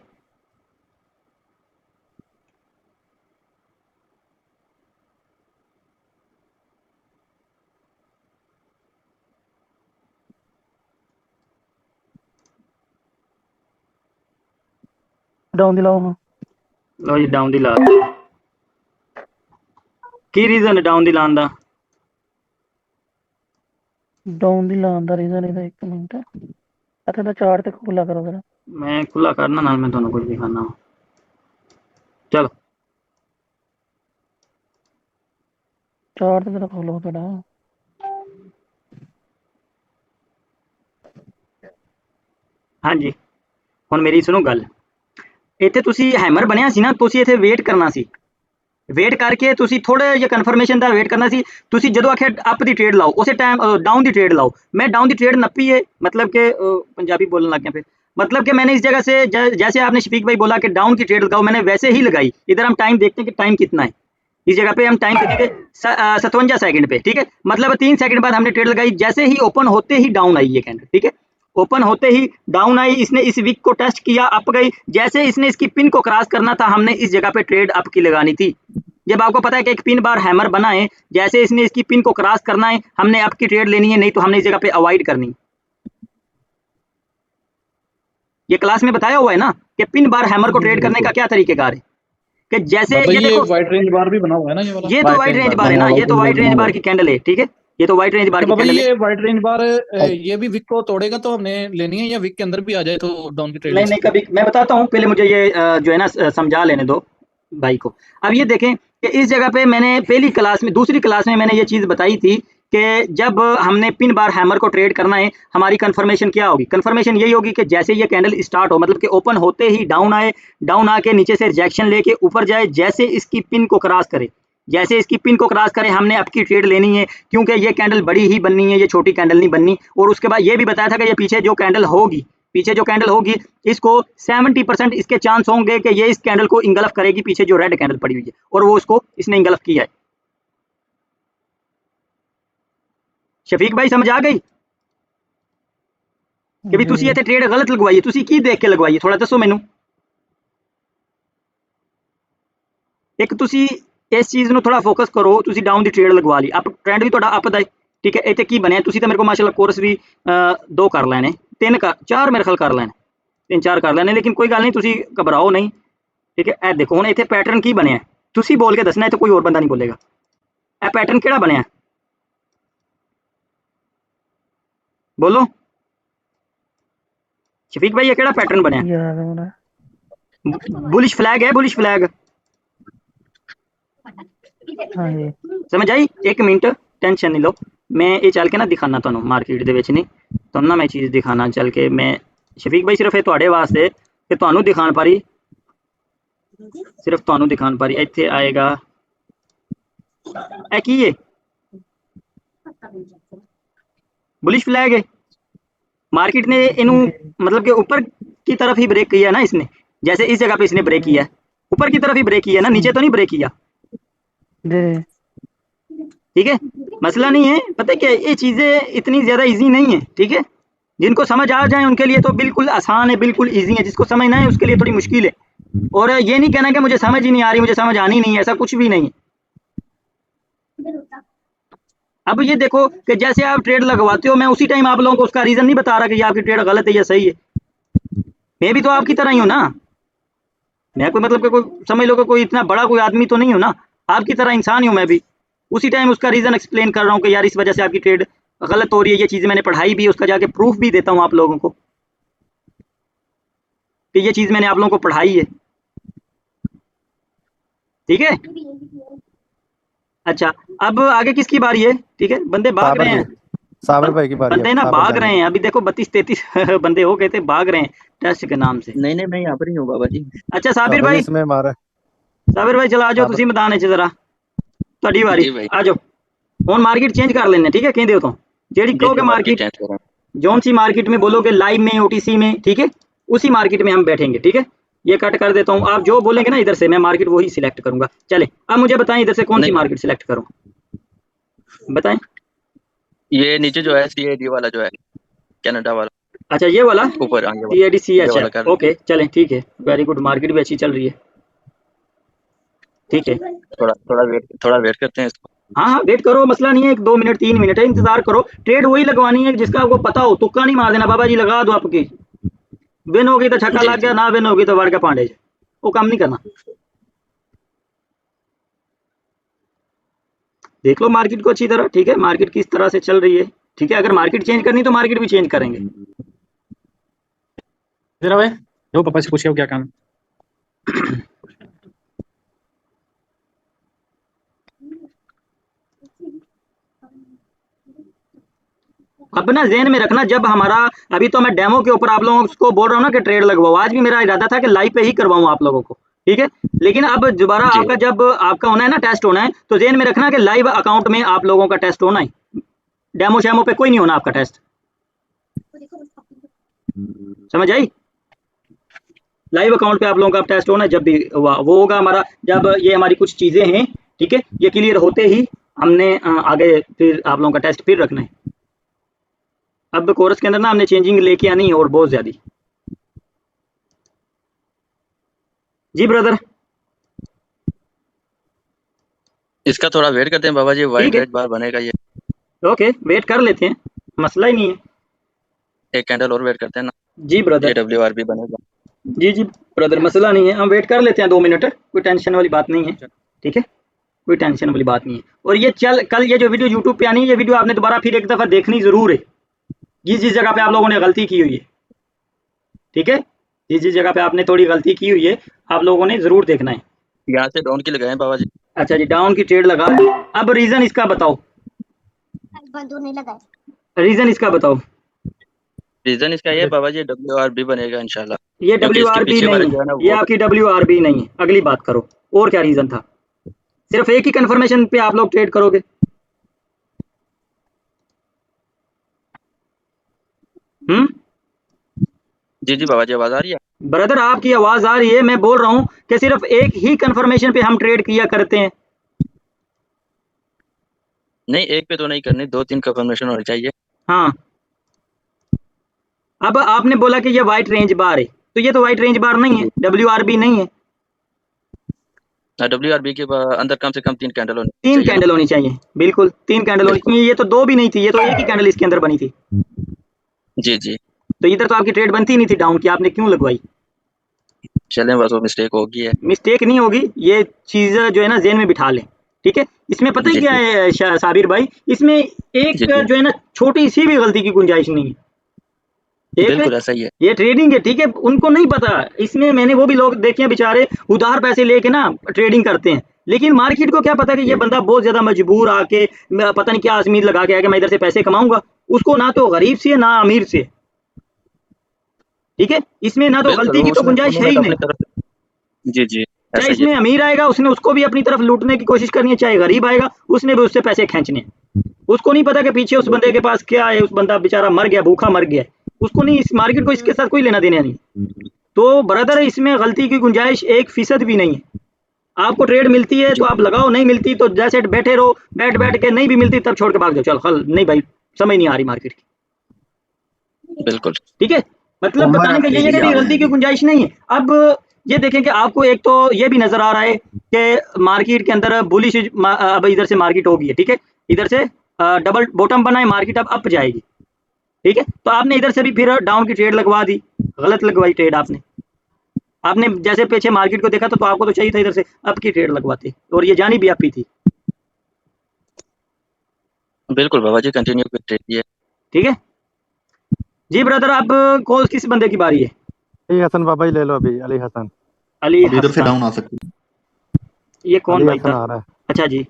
डाउन दिलाओ हाँ लो जी डाउन दी ला की रीजन डाउन दी लान दा डाउन दिलान दा रीजन ਇਹਦਾ 1 ਮਿੰਟ ਅੱਛਾ ਦਾ ਚਾਰਟ ਤੇ ਖੁੱਲਾ ਕਰੋ ਜਰਾ मैं खुला करना नाल मैं तुहानू कुछ दिखाना चलो ਚਾਰਟ ਤੇ ਜਰਾ ਖੋਲੋ ਤੁਹਾਡਾ हाँ जी ਹੁਣ ਮੇਰੀ ਸੁਣੋ ਗੱਲ ਇੱਥੇ ਤੁਸੀਂ ਹੈਮਰ ਬਣਿਆ ਸੀ ਨਾ ਤੁਸੀਂ ਇੱਥੇ ਵੇਟ ਕਰਨਾ ਸੀ ਵੇਟ ਕਰਕੇ ਤੁਸੀਂ ਥੋੜਾ ਜਿਹਾ ਕਨਫਰਮੇਸ਼ਨ ਦਾ ਵੇਟ करना सी ਤੁਸੀਂ ਜਦੋਂ ਆਖਿਆ ਅਪ ਦੀ ट्रेड लाओ उसे टाइम डाउन दी ट्रेड लाओ मैं डाउन दी ट्रेड नपी है मतलब कि पंजाबी बोलने लग गया फिर मतलब कि मैंने इस जगह से जैसे आपने शफीक भाई बोला कि डाउन की ट्रेड लगाओ मैंने वैसे ही लगाई इधर हम टाइम देखते हैं कि टाइम कितना है इस जगह पे हम टाइम देखेंगे 57 सेकंड पे ठीक है मतलब 3 सेकंड बाद हमने ट्रेड लगाई जैसे ही ओपन होते ही डाउन आई ये कैंडल ठीक है ओपन होते ही डाउन आई इसने इस वीक को टेस्ट किया अप गई जैसे इसने इसकी पिन को क्रॉस करना था हमने इस जगह पे ट्रेड अप की लगानी थी जब आपको पता है कि एक पिन बार हैमर बना है जैसे इसने इसकी पिन को क्रॉस करना है हमने अप की ट्रेड लेनी है नहीं तो हमने इस जगह पे अवॉइड करनी ये क्लास में बताया हुआ है ना कि पिन बार हैमर को ट्रेड करने का क्या तरीकेकार है कि जैसे बाबा ये ये देखो व्हाइट रेंज बार भी बना हुआ है ना ये वाला ये तो व्हाइट रेंज बार है ना ये तो व्हाइट रेंज बार की कैंडल है ठीक है ये तो व्हाइट रेंज बार तो की बाबा कैंडल है ये व्हाइट रेंज बार ये भी विक को तोड़ेगा तो हमने लेनी है या विक के अंदर भी आ जाए तो डाउन की ट्रेड नहीं नहीं कभी मैं बताता हूँ पहले मुझे ये जो है ना समझा लेने दो भाई को अब ये देखें कि इस जगह पे मैंने पहली क्लास में दूसरी क्लास में मैंने ये चीज़ बताई थी कि जब हमने पिन बार हैमर को ट्रेड करना है हमारी कंफर्मेशन क्या होगी कंफर्मेशन यही होगी कि जैसे ये कैंडल स्टार्ट हो मतलब कि ओपन होते ही डाउन आए डाउन आके नीचे से रिजेक्शन लेके ऊपर जाए जैसे इसकी पिन को क्रॉस करे जैसे इसकी पिन को क्रॉस करें हमने आपकी ट्रेड लेनी है क्योंकि ये कैंडल बड़ी ही बननी है ये छोटी कैंडल नहीं बननी और उसके बाद ये भी बताया था कि ये पीछे जो कैंडल होगी पीछे जो कैंडल होगी इसको 70% इसके चांस होंगे कि ये इस कैंडल को इंगल्फ करेगी पीछे जो रेड कैंडल पड़ी हुई है और वो उसको इसने इंगल्फ किया है शफीक भाई समझ आ गई कि भी तुसी इत्थे ट्रेड गलत लगवाई तुसी की देख के लगवाई थोड़ा दसो मैनू एक तुसी इस चीज़ ਨੂੰ थोड़ा फोकस करो तुसी डाउन दी ट्रेड लगवा ली अप ट्रेंड भी ਤੁਹਾਡਾ अप ਦਾ ठीक है इत्थे की बनया तुसी तो मेरे को माशाल्लाह कोर्स भी 2 कर लेने 3 कर 4 मेरे ख्याल कर लेने 3-4 कर लेने लेकिन कोई गल नहीं तुसी घबराओ नहीं ठीक है ए देखो हुण इत्थे पैटर्न की बनया तुसी बोल के दसना इत्थे कोई और बंदा नहीं बोलेगा ए पैटर्न किहड़ा बनया बोलो शफीक भाई ये केड़ा पैटर्न बनया बुलिश फ्लैग है बुलिश फ्लैग हाँ जी समझ आई 1 मिनट टेंशन नहीं लो मैं ये चल के ना दिखाना तुहानू मार्केट दे विच नहीं तुहानू ना मैं चीज़ दिखाना चल के मैं शफीक भाई सिर्फ ये तुहाडे वास्ते कि तुहानू दिखाण पारी सिर्फ तुहानू दिखाण पारी इत्थे आएगा ए की है बुलिश फ्लैग है मार्केट ने इनू मतलब कि ऊपर की तरफ ही ब्रेक किया ना इसने जैसे इस जगह पे इसने ब्रेक किया है ऊपर की तरफ ही ब्रेक किया ना नीचे तो नहीं ब्रेक किया ठीक है मसला नहीं है पता है क्या ये चीज़ें इतनी ज़्यादा इजी नहीं है ठीक है जिनको समझ आ जाए उनके लिए तो बिल्कुल आसान है बिल्कुल इजी है जिसको समझना है उसके लिए थोड़ी मुश्किल है और ये नहीं कहना कि मुझे समझ ही नहीं आ रही मुझे समझ आनी नहीं है ऐसा कुछ भी नहीं है अब ये देखो कि जैसे आप ट्रेड लगवाते हो मैं उसी टाइम आप लोगों को उसका रीज़न नहीं बता रहा कि ये आपकी ट्रेड गलत है या सही है मैं भी तो आपकी तरह ही हूँ ना मैं कोई मतलब कि कोई समझ लो कि कोई इतना बड़ा कोई आदमी तो नहीं हूँ ना, आपकी तरह इंसान ही हूँ मैं भी। उसी टाइम उसका रीज़न एक्सप्लेन कर रहा हूँ कि यार इस वजह से आपकी ट्रेड गलत हो रही है, ये चीज़ें मैंने पढ़ाई भी है, उसका जाके प्रूफ भी देता हूँ आप लोगों को कि ये चीज़ मैंने आप लोगों को पढ़ाई है। ठीक है, अच्छा अब आगे किसकी बारी है? ठीक है, बंदे भाग साबिर रहे जी, हैं, साबिर भाई की बारी बंदे है, ना साबिर भाग जान रहे हैं। अभी देखो 32-33 बंदे हो गए थे, भाग रहे हैं टेस्ट के नाम से। नहीं नहीं मैं यहाँ पर ही हूँ बाबा जी। अच्छा साबिर भाई भाई, इसमें मारा साबिर भाई चलो आ जाओ, साबिर तुसी मैदान है जरा ਤੁਹਾਡੀ ਵਾਰੀ जी भाई आ जाओ। ਹੁਣ मार्केट चेंज कर लेने, ठीक है, कहते हो तो जेडी जी कहोगे जी मार्केट मार्केट चेंज कर रहा जौन सी मार्केट में बोलोगे लाइव में ओटीसी में, ठीक है, उसी मार्केट में हम बैठेंगे। ठीक है, ये कट कर देता हूँ, आप जो बोलेंगे ना इधर से मैं मार्केट वही सिलेक्ट करूंगा। चले अब मुझे बताएं इधर से कौन सी नहीं मार्केट सिलेक्ट करूं, बताएं। ये नीचे जो है CAD वाला जो है कनाडा वाला अच्छा ये वाला ऊपर हाँ, ये CAD ये वाला CHF, कर ओके चलें ठीक है, वेरी गुड, मार्केट भी अच्छी चल रही है। ठीक है, थोड़ा वेट करते हैं इसको। हाँ हाँ वेट करो, मसला नहीं है, 1-2 मिनट 3 मिनट है, इंतजार करो। ट्रेड वही लगवानी है जिसका आपको पता हो, तुक्का नहीं मार देना बाबा जी, लगा दो आपकी विन होगी तो छक्का जी लग गया, जी ना विन होगी तो वाड़ का पांडे, वो काम नहीं करना। देख लो मार्केट को अच्छी तरह, ठीक है, मार्केट किस तरह से चल रही है। ठीक है, अगर मार्केट चेंज करनी तो मार्केट भी चेंज करेंगे। जरा भाई जो पापा से पूछे क्या काम है? अब ना ज़हन में रखना, जब हमारा अभी तो मैं डेमो के ऊपर आप लोगों को बोल रहा हूँ ना कि ट्रेड लगवाओ, आज भी मेरा इरादा था कि लाइव पे ही करवाऊँ आप लोगों को, ठीक है, लेकिन अब दोबारा जी आपका जब आपका होना है ना, टेस्ट होना है, तो ज़हन में रखना कि लाइव अकाउंट में आप लोगों का टेस्ट होना है, डेमो शेमो पे कोई नहीं होना आपका टेस्ट, समझ आई? लाइव अकाउंट पे आप लोगों का टेस्ट होना है, जब भी हुआ वो होगा हमारा, जब ये हमारी कुछ चीज़ें हैं, ठीक है, ये क्लियर होते ही हमने आगे फिर आप लोगों का टेस्ट फिर रखना है। अब कोर्स के अंदर ना हमने चेंजिंग लेके आनी है और बहुत ज़्यादा। जी ब्रदर, इसका थोड़ा वेट करते हैं बाबा जी, वाइट ठीक है, रेड बार बनेगा ये। ओके वेट कर लेते हैं, मसला ही नहीं है। एक कैंडल और वेट करते हैं ना, जी ब्रदर, ये WRB बनेगा। जी जी ब्रदर, मसला नहीं है, हम वेट कर लेते हैं 2 मिनट, कोई टेंशन वाली बात नहीं है, ठीक है, कोई टेंशन वाली बात नहीं है। और ये कल ये जो वीडियो यूट्यूब पे आनी है, ये वीडियो आपने दोबारा फिर एक दफ़ा देखनी ज़रूर है, जिस जगह पे आप लोगों ने गलती की हुई है, ठीक है, जिस जगह पे आपने थोड़ी गलती की हुई है आप लोगों ने ज़रूर देखना है। यहाँ से डाउन की लगाए बाबा जी। अच्छा जी, डाउन की ट्रेड लगा, अब रीज़न इसका बताओ, रीज़न इसका बताओ। रीजन इसका ये बाबा जी WRB बनेगा इंशाल्लाह, ये क्योंकि इसके WRB पीछे वाले नहीं जो है ना है, ये वो आपकी WRB नहीं है, अगली बात करो, और क्या रीज़न था? सिर्फ एक ही कंफर्मेशन पे आप लोग ट्रेड करोगे? जी जी बाबा जी आवाज आ रही है? ब्रदर आपकी आवाज आ रही है, मैं बोल रहा हूँ कि सिर्फ एक ही कंफर्मेशन पे हम ट्रेड किया करते हैं। नहीं एक पे तो नहीं करनी, 2-3 कंफर्मेशन होनी चाहिए। हाँ, अब आपने बोला कि ये वाइट रेंज बार है, तो ये तो वाइट रेंज बार नहीं है, WRB नहीं है। WRB के अंदर कम से कम 3 कैंडल होनी 3 चाहिए ना। कैंडल होनी चाहिए, बिल्कुल 3 कैंडल होनी बिल्कुल चाहिए, ये तो 2 भी नहीं थी, ये तो एक ही कैंडल इसके अंदर बनी थी, जी जी तो इधर तो आपकी ट्रेड बनती नहीं थी डाउन की, आपने क्यों लगवाई? चलें, बस वो मिस्टेक हो गई है। मिस्टेक नहीं होगी, ये चीज़ जो है ना ज़हन में बिठा लें, ठीक है। इसमें पता है जी क्या जी है साबिर भाई, इसमें एक जी जी जो है ना छोटी सी भी गलती की गुंजाइश नहीं है, एक बिल्कुल ऐसा ही है। ये ट्रेडिंग है, ठीक है, उनको नहीं पता इसमें, मैंने वो भी लोग देखे हैं बेचारे उधार पैसे लेके ना ट्रेडिंग करते हैं, लेकिन मार्केट को क्या पता कि ये बंदा बहुत ज्यादा मजबूर आके पता नहीं क्या उम्मीद लगा के आके मैं इधर से पैसे कमाऊंगा, उसको ना तो गरीब से ना अमीर से, ठीक है, इसमें ना तो बिल्कुल गलती वो की तो उसने गुंजाइश है उन्होंने ही तो नहीं। अपनी तरफ जी जी चाहे ऐसा ही है। इसमें अमीर आएगा उसने उसको भी अपनी तरफ लूटने की कोशिश करनी है, चाहे गरीब आएगा उसने भी उससे पैसे खींचने हैं। उसको नहीं पता कि पीछे उस बंदे के पास क्या है, उस बंदा बेचारा मर गया, भूखा मर गया है, उसको नहीं, इस मार्केट को इसके साथ कोई लेना देना नहीं। तो ब्रदर इसमें गलती की गुंजाइश 1% भी नहीं है। आपको ट्रेड मिलती है तो आप लगाओ, नहीं मिलती तो जैसे बैठे रहो, बैठ बैठ के, नहीं भी मिलती तब छोड़ के भाग जाओ, चल खल नहीं भाई समझ नहीं आ रही मार्केट की, बिल्कुल ठीक है, मतलब बताने का यही है कि गलती की गुंजाइश नहीं है। अब ये देखें कि आपको एक तो ये भी नजर आ रहा है कि मार्केट के अंदर बुलिश अब इधर से मार्केट होगी, ठीक है, इधर से डबल बॉटम बना है, मार्केट अब अप जाएगी, ठीक है, तो आपने इधर से भी फिर डाउन की ट्रेड लगवा दी, गलत लगवाई ट्रेड आपने, आपने जैसे पीछे मार्केट को देखा तो आपको तो चाहिए था इधर से अप की ट्रेड लगवाते, और ये जानी भी आपकी थी। बिल्कुल बाबा जी, कंटिन्यू करते रहिए। ठीक है जी ब्रदर, अब कौन किस बंदे की बारी है? अली हसन बाबा जी ले लो अभी, अली हसन। अली अब इधर से हसन, डाउन आ सकती है। ये कौन अली भाई हसन था? आ रहा है अच्छा जी,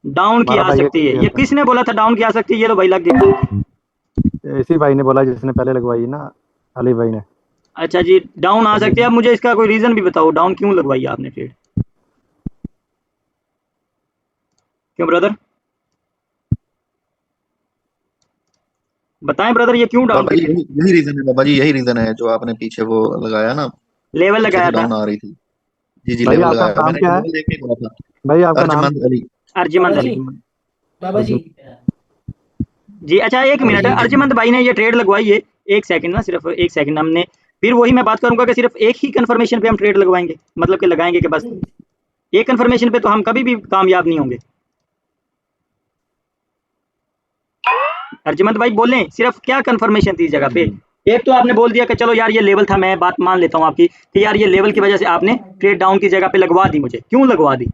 डाउन की हमारा आ भाई सकती है, अली ये हसन। किसने बोला था डाउन की आ सकती है? ये तो भाई लग गया। इसी भाई ने बोला जिसने पहले लगवाई ना, अली भाई ने। अच्छा जी, डाउन आ सकती है। अब मुझे इसका कोई रीजन भी बताओ, डाउन क्यों लगवाई आपने ट्रेड? क्यों ब्रदर, बताएं ब्रदर, ये क्यों डाउन बाबा की जी ट्रेड? यही रीजन है, बाबा जी यही रीजन है जो आपने पीछे वो लगाया ना, लेवल पीछे लगाया से था। डाउन आ रही थी। जी भाई लेवल आपका लगाया, नाम मैंने क्या है? लेवल देख के बोला था। भाई आपका नाम? अर्जमंद अली। अर्जमंद बाबा अली जी, बाबा जी, जी। अच्छा एक बाबा मिनट, जी, अर्जमंद भाई ने ये ट्रेड लगवाई है, एक सेकंड ना, सिर्फ एक सेकंड। हमने फिर वही मैं बात करूंगा कि सिर्फ एक ही कंफर्मेशन पे हम ट्रेड लगवाएंगे, मतलब कि लगाएंगे कि बस एक कंफर्मेशन पे तो हम कभी भी कामयाब नहीं होंगे। अर्जमंद भाई बोलें, सिर्फ क्या कंफर्मेशन थी इस जगह पे? एक तो आपने बोल दिया कि चलो यार ये लेवल था, मैं बात मान लेता हूँ आपकी कि यार ये लेवल की वजह से आपने ट्रेड डाउन की जगह पे लगवा दी। मुझे क्यों लगवा दी?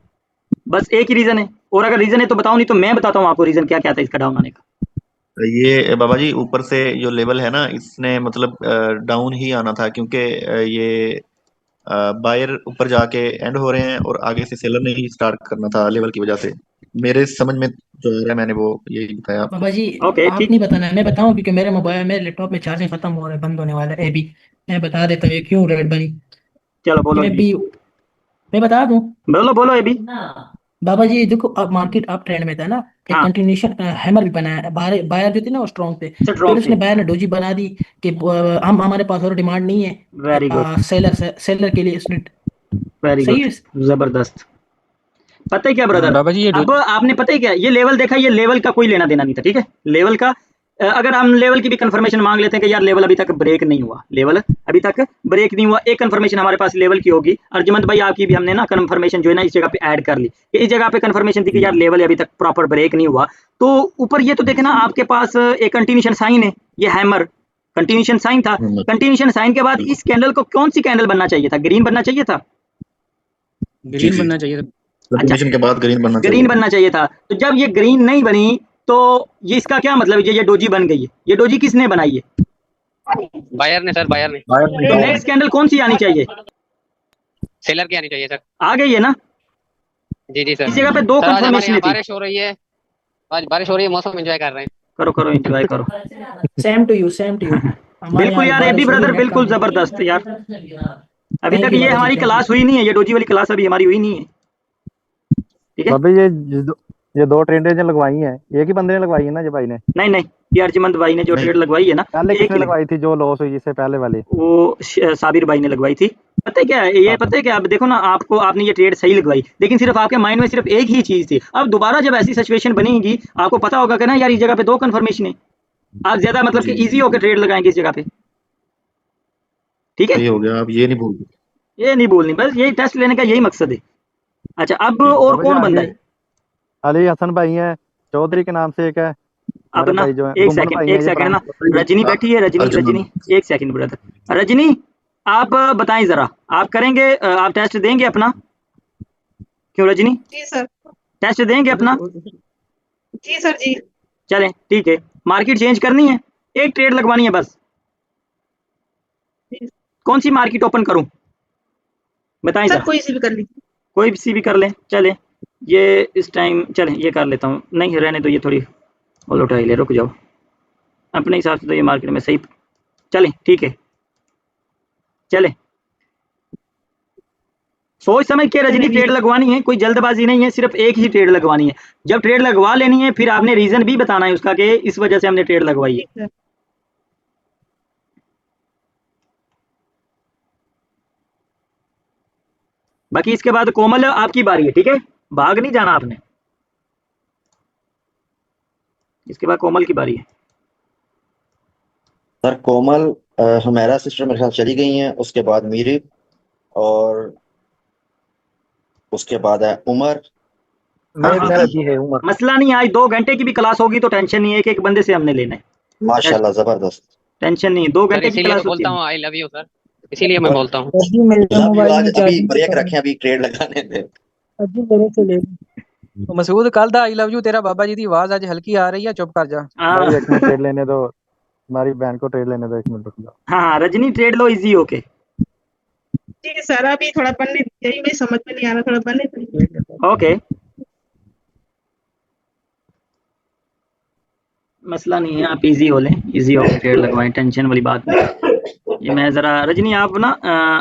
बस एक ही रीजन है, और अगर रीजन है तो बताओ, नहीं तो मैं बताता हूँ आपको रीजन क्या क्या था इसका डाउन आने का। ये बाबा जी ऊपर से जो लेवल है ना, इसने मतलब डाउन ही आना था, क्योंकि ये बायर ऊपर जाके एंड हो रहे हैं और आगे से सेलर ने ही स्टार्ट करना था लेवल की वजह से। मेरे समझ में जो आ रहा है, मैंने वो यही बताया आपको। बाबा जी, ओके आप ठीक, नहीं बताना है, मैं बताऊं, क्योंकि मेरे मोबाइल मेरे लैपटॉप में चार्जिंग खत्म हो रहा है, बंद होने वाला है अभी। मैं बता देता हूँ ये क्यों रेड बनी। चलो बोलो मैं अभी, भी मैं बता दूं। बोलो बोलो अभी। बाबा जी देखो, अब मार्केट अप ट्रेंड में था ना, एक हाँ, कंटिन्यूशन हैमर भी बनाया, बायर बायर जो थी ना वो स्ट्रॉन्ग थे। फिर स्ट्रॉन्ग उसने थे, बायर ने डोजी बना दी कि हम हमारे पास और डिमांड नहीं वेरी गुड, है, सेलर सेलर के लिए उसने। वेरी सही गुड, है। जबरदस्त। पता है क्या ब्रदर, बाबा जी ये अब आपने पता है क्या, ये लेवल देखा, ये लेवल का कोई लेना देना नहीं था। ठीक है, लेवल का अगर हम लेवल की भी कंफर्मेशन मांग लेते हैं कि यार लेवल अभी तक ब्रेक नहीं हुआ, लेवल अभी तक ब्रेक नहीं हुआ, एक कंफर्मेशन हमारे पास लेवल की होगी। अर्जमंद भाई आपकी भी हमने ना कंफर्मेशन जो है ना इस जगह पे ऐड कर ली, कि इस जगह पे कंफर्मेशन थी कि यार लेवल अभी तक प्रॉपर ब्रेक नहीं हुआ। तो ऊपर ये तो देखे ना, आपके पास एक कंटिन्यूशन साइन है, ये हैमर कंटिन्यूशन साइन था। कंटिन्यूशन साइन के बाद इस कैंडल को कौन सी कैंडल बनना चाहिए था? ग्रीन बनना चाहिए था। ग्रीन बनना चाहिए था। कंटिन्यूशन के बाद ग्रीन बनना चाहिए ग्रीन था। बनना चाहिए था। तो जब ये ग्रीन नहीं बनी तो ये इसका क्या मतलब है? ये डोजी बन गई है, ये डोजी किसने बनाई है? बायर ने सर, बायर ने। तो नेक्स्ट कैंडल कौन सी आनी चाहिए? सेलर की आनी चाहिए सर। आ गई है ना? जी जी सर। इस जगह पे दो सर आज हमारे कंफर्मेशन यहाँ थी। बारिश हो रही है, आज बारिश हो रही है, मौसम एंजॉय कर रहे हैं। करो करो एंजॉय करो। Same to you, same to you. हमारे बिल्कुल यहाँ भी यार, एबी बारिश हो रही है, ब्रदर नेट बिल्कुल काम है। जबरदस्त यार। अभी थैंक तक यू ये बाबा जी, हमारी थैंक क्लास यू। हुई नहीं है, ये डोजी वाली क्लास अभी हमारी हुई नहीं है। ठीक है, बाबा ये दो ट्रेडें जो लगवाई हैं, एक ही बंदे ने लगवाई है ना, ये भाई ने? नहीं नहीं, ये अर्जमंद भाई ने जो नहीं, ट्रेड लगवाई है ना, पहले एक किसने ही लगवाई थी जो लॉस हुई इससे पहले वाली? वो साबिर भाई ने लगवाई थी। पता है क्या है ये, पता है क्या, अब देखो ना, आपको आपने ये ट्रेड सही लगवाई, लेकिन सिर्फ आपके माइंड में सिर्फ एक ही चीज थी। अब दोबारा जब ऐसी सिचुएशन बनेगी, आपको पता होगा कि ना यार इस जगह पे दो कंफर्मेशन है, आप ज्यादा मतलब कि जी इजी होकर ट्रेड लगाएंगे इस जगह पे। ठीक है, सही हो गया, आप ये नहीं भूल। ये नहीं बोलनी, बस यही टेस्ट लेने का यही मकसद है। अच्छा, अब ठीक। और बाबा जी कौन बंदा आगे है? अली हसन भाई हैं, चौधरी के नाम से एक है अब हमारे ना भाई जो है, एक गुम्बन भाई हैं, एक ये सेकंड ना, पुराने। रजनी बैठी है, रजनी रजनी, अर्जुमंद। एक सेकंड ब्रदर। रजनी, आप बताएं जरा, आप करेंगे आप टेस्ट देंगे अपना? क्यों रजनी, जी सर। टेस्ट देंगे अपना? जी सर जी। चलें ठीक है, मार्केट चेंज करनी है, एक ट्रेड लगवानी है बस। कौन सी मार्केट ओपन करूं, बताएं सर जरा। कोई सी भी कर लीजिए। कोई सी भी कर लें, चलें ये इस टाइम, चलें ये कर लेता हूँ। नहीं रहने दो, ये थोड़ी होल उठाई ले, रुक जाओ। अपने हिसाब से तो ये मार्केट में सही, चलें ठीक है, चलें। सोच समझ के रजनी ट्रेड लगवानी है, कोई जल्दबाजी नहीं है, सिर्फ एक ही ट्रेड लगवानी है। जब ट्रेड लगवा लेनी है फिर आपने रीजन भी बताना है उसका कि इस वजह से हमने ट्रेड लगवाई है। ठीक है। बाकी इसके बाद कोमल आपकी बारी है, ठीक है, भाग नहीं जाना आपने। इसके बाद कोमल की बारी है। सर कोमल, हमारा सिस्टर मेरे साथ चली गई हैं, उसके बाद मीरी, और उसके बाद है उमर। हाँ एक हाँ, मेरा जी है उमर। मसला नहीं, आज 2 घंटे की भी क्लास होगी तो टेंशन नहीं है, एक एक बंदे से हमने लेना है। माशाल्लाह जबरदस्त। टेंशन नहीं है, 2 सर घंटे की इसीलिए तो क्लास होती बोलता है। हूँ आई लव यू सर। इसीलिए मैं बोलता हूँ। सर जी मेरे लव यू मोबाइल आज में अभी चार्जिंग ब्रेक खत्म है। रखें, अभी ट्रेड लगाने दे। सर जी मेरे से ले लो। मसूद कल दा आई लव यू तेरा बाबा जी की आवाज आज हल्की आ रही है, चुप कर जा। हाँ भाई एक मिनट ट्रेड लेने दो, हमारी बहन को ट्रेड लेने दो, एक मिनट रुक जाओ। हाँ रजनी ट्रेड लो इजी ओके। जी सर अभी थोड़ा बनने यही मैं समझ में नहीं आ रहा, थोड़ा बनने दीजिए। ओके मसला नहीं है, आप इजी हो लें, इजी होके ट्रेड लगवाएं, टेंशन वाली बात नहीं। ये मैं ज़रा रजनी आप ना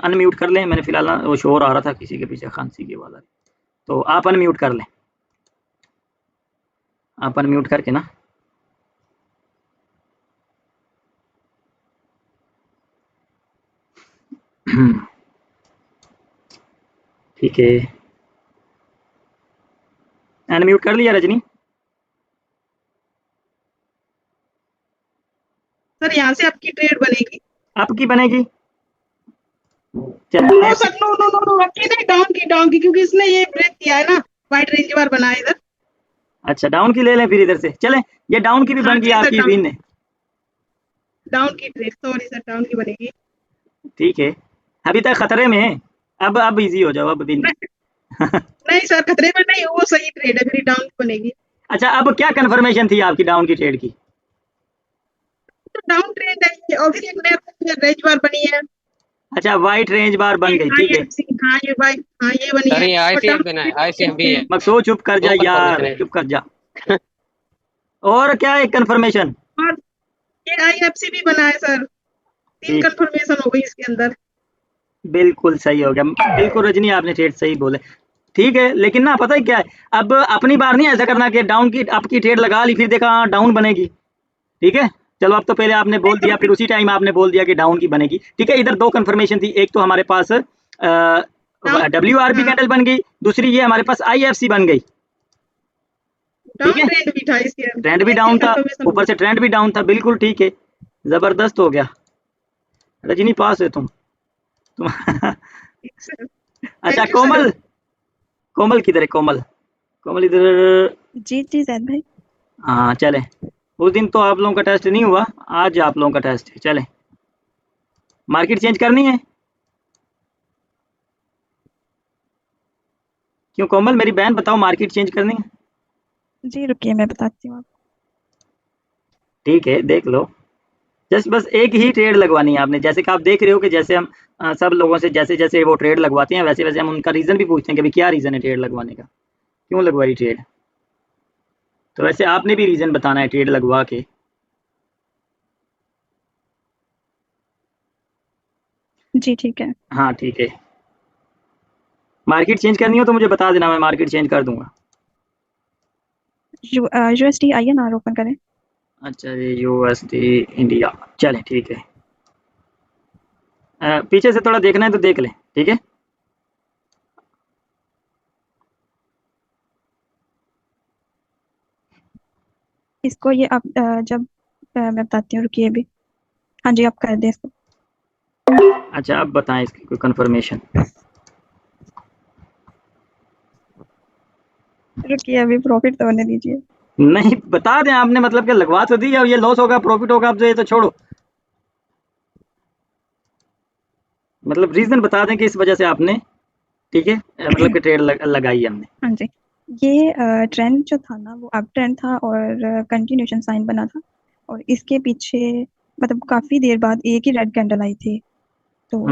अनम्यूट कर लें, मैंने फ़िलहाल ना वो शोर आ रहा था किसी के पीछे खांसी के वाला, तो आप अनम्यूट कर लें, आप अनम्यूट करके ना ठीक है, अनम्यूट कर लिया रजनी? सर यहाँ से आपकी ट्रेड बनेगी। आपकी बनेगी? नो चलिए sir, no no no no, आपकी नहीं, डाउन की क्योंकि इसने ये ब्रेक किया है ना, वाइट रेंज बार बनाया इधर। अच्छा डाउन की ले लें फिर इधर से, चलें ये डाउन की भी हाँ बन गई जी सर, आपकी विन है, डाउन की ट्रेड, सॉरी सर, डाउन की बनेगी। ठीक है, अभी तक खतरे में है, अब इजी हो जाओ, अब विन। नहीं सर खतरे में नहीं, वो सही ट्रेड है, मेरी डाउन की बनेगी। अच्छा अब क्या कंफर्मेशन थी आपकी डाउन की ट्रेड की? तो डाउन ट्रेड है ये, और भी एक नया रेंज बार बनी है। अच्छा वाइट रेंज बार बन गई, ठीक है। हाँ ये भाई, हाँ ये बनी सर है। ये ICF बना है, ICF भी है। मकसूद चुप कर जा दो यार, confirmation है। चुप कर जा। और क्या है कंफर्मेशन? और ये IFC भी बना है सर, 3 ठीक, कंफर्मेशन हो गई इसके अंदर। बिल्कुल सही हो गया, बिल्कुल रजनी आपने ट्रेड सही बोले, ठीक है। लेकिन ना पता है क्या है, अब अपनी बार नहीं ऐसा करना कि डाउन की आपकी ट्रेड लगा ली फिर देखा डाउन बनेगी, ठीक है। चलो अब तो पहले आपने बोल दिया, फिर उसी टाइम आपने बोल दिया कि डाउन की बनेगी, ठीक है। इधर दो कंफर्मेशन थी, एक तो हमारे पास WRP कैंडल बन गई, दूसरी ये हमारे पास IFC बन गई, ठीक है। ट्रेंड भी था इसके, ट्रेंड भी डाउन था, ऊपर से ट्रेंड भी डाउन था, बिल्कुल ठीक है, जबरदस्त हो गया, रजनी पास है तुम। अच्छा कोमल, कोमल किधर है कोमल? कोमल इधर, जी जी जैद भाई। हाँ चले, उस दिन तो आप लोगों का टेस्ट नहीं हुआ, आज आप लोगों का टेस्ट है, चले। मार्केट चेंज करनी है? क्यों कोमल मेरी बहन बताओ, मार्केट चेंज करनी है? जी रुकिए मैं बताती हूँ आपको। ठीक है देख लो, जस्ट बस एक ही ट्रेड लगवानी है आपने, जैसे कि आप देख रहे हो कि जैसे हम सब लोगों से जैसे जैसे वो ट्रेड लगवाते हैं वैसे वैसे हम उनका रीज़न भी पूछते हैं कि भाई क्या रीज़न है ट्रेड लगवाने का, क्यों लगवाई ट्रेड, तो वैसे आपने भी रीज़न बताना है ट्रेड लगवा के। जी ठीक है। हाँ ठीक है, मार्केट चेंज करनी हो तो मुझे बता देना, मैं मार्केट चेंज कर दूंगा। USD INR ओपन करें। अच्छा जी USD इंडिया, चले ठीक है, पीछे से थोड़ा देखना है तो देख लें, ठीक है। इसको ये आप जब मैं बताती हूँ, रुकिए अभी। हाँ जी आप कर दें इसको। अच्छा अब बताएं इसकी कोई कंफर्मेशन। रुकिए अभी प्रॉफिट तो होने दीजिए। नहीं बता दें आपने, मतलब कि लगवा तो दी, अब ये लॉस होगा प्रॉफिट होगा, अब तो ये तो छोड़ो, मतलब रीजन बता दें कि इस वजह से आपने, ठीक है, मतलब कि ट्रेड लगाई है हमने। हाँ जी, ये ट्रेंड जो था ना वो अप ट्रेंड था और कंटिन्यूशन साइन बना था, और इसके पीछे मतलब काफी देर बाद एक ही रेड कैंडल आई थी, तो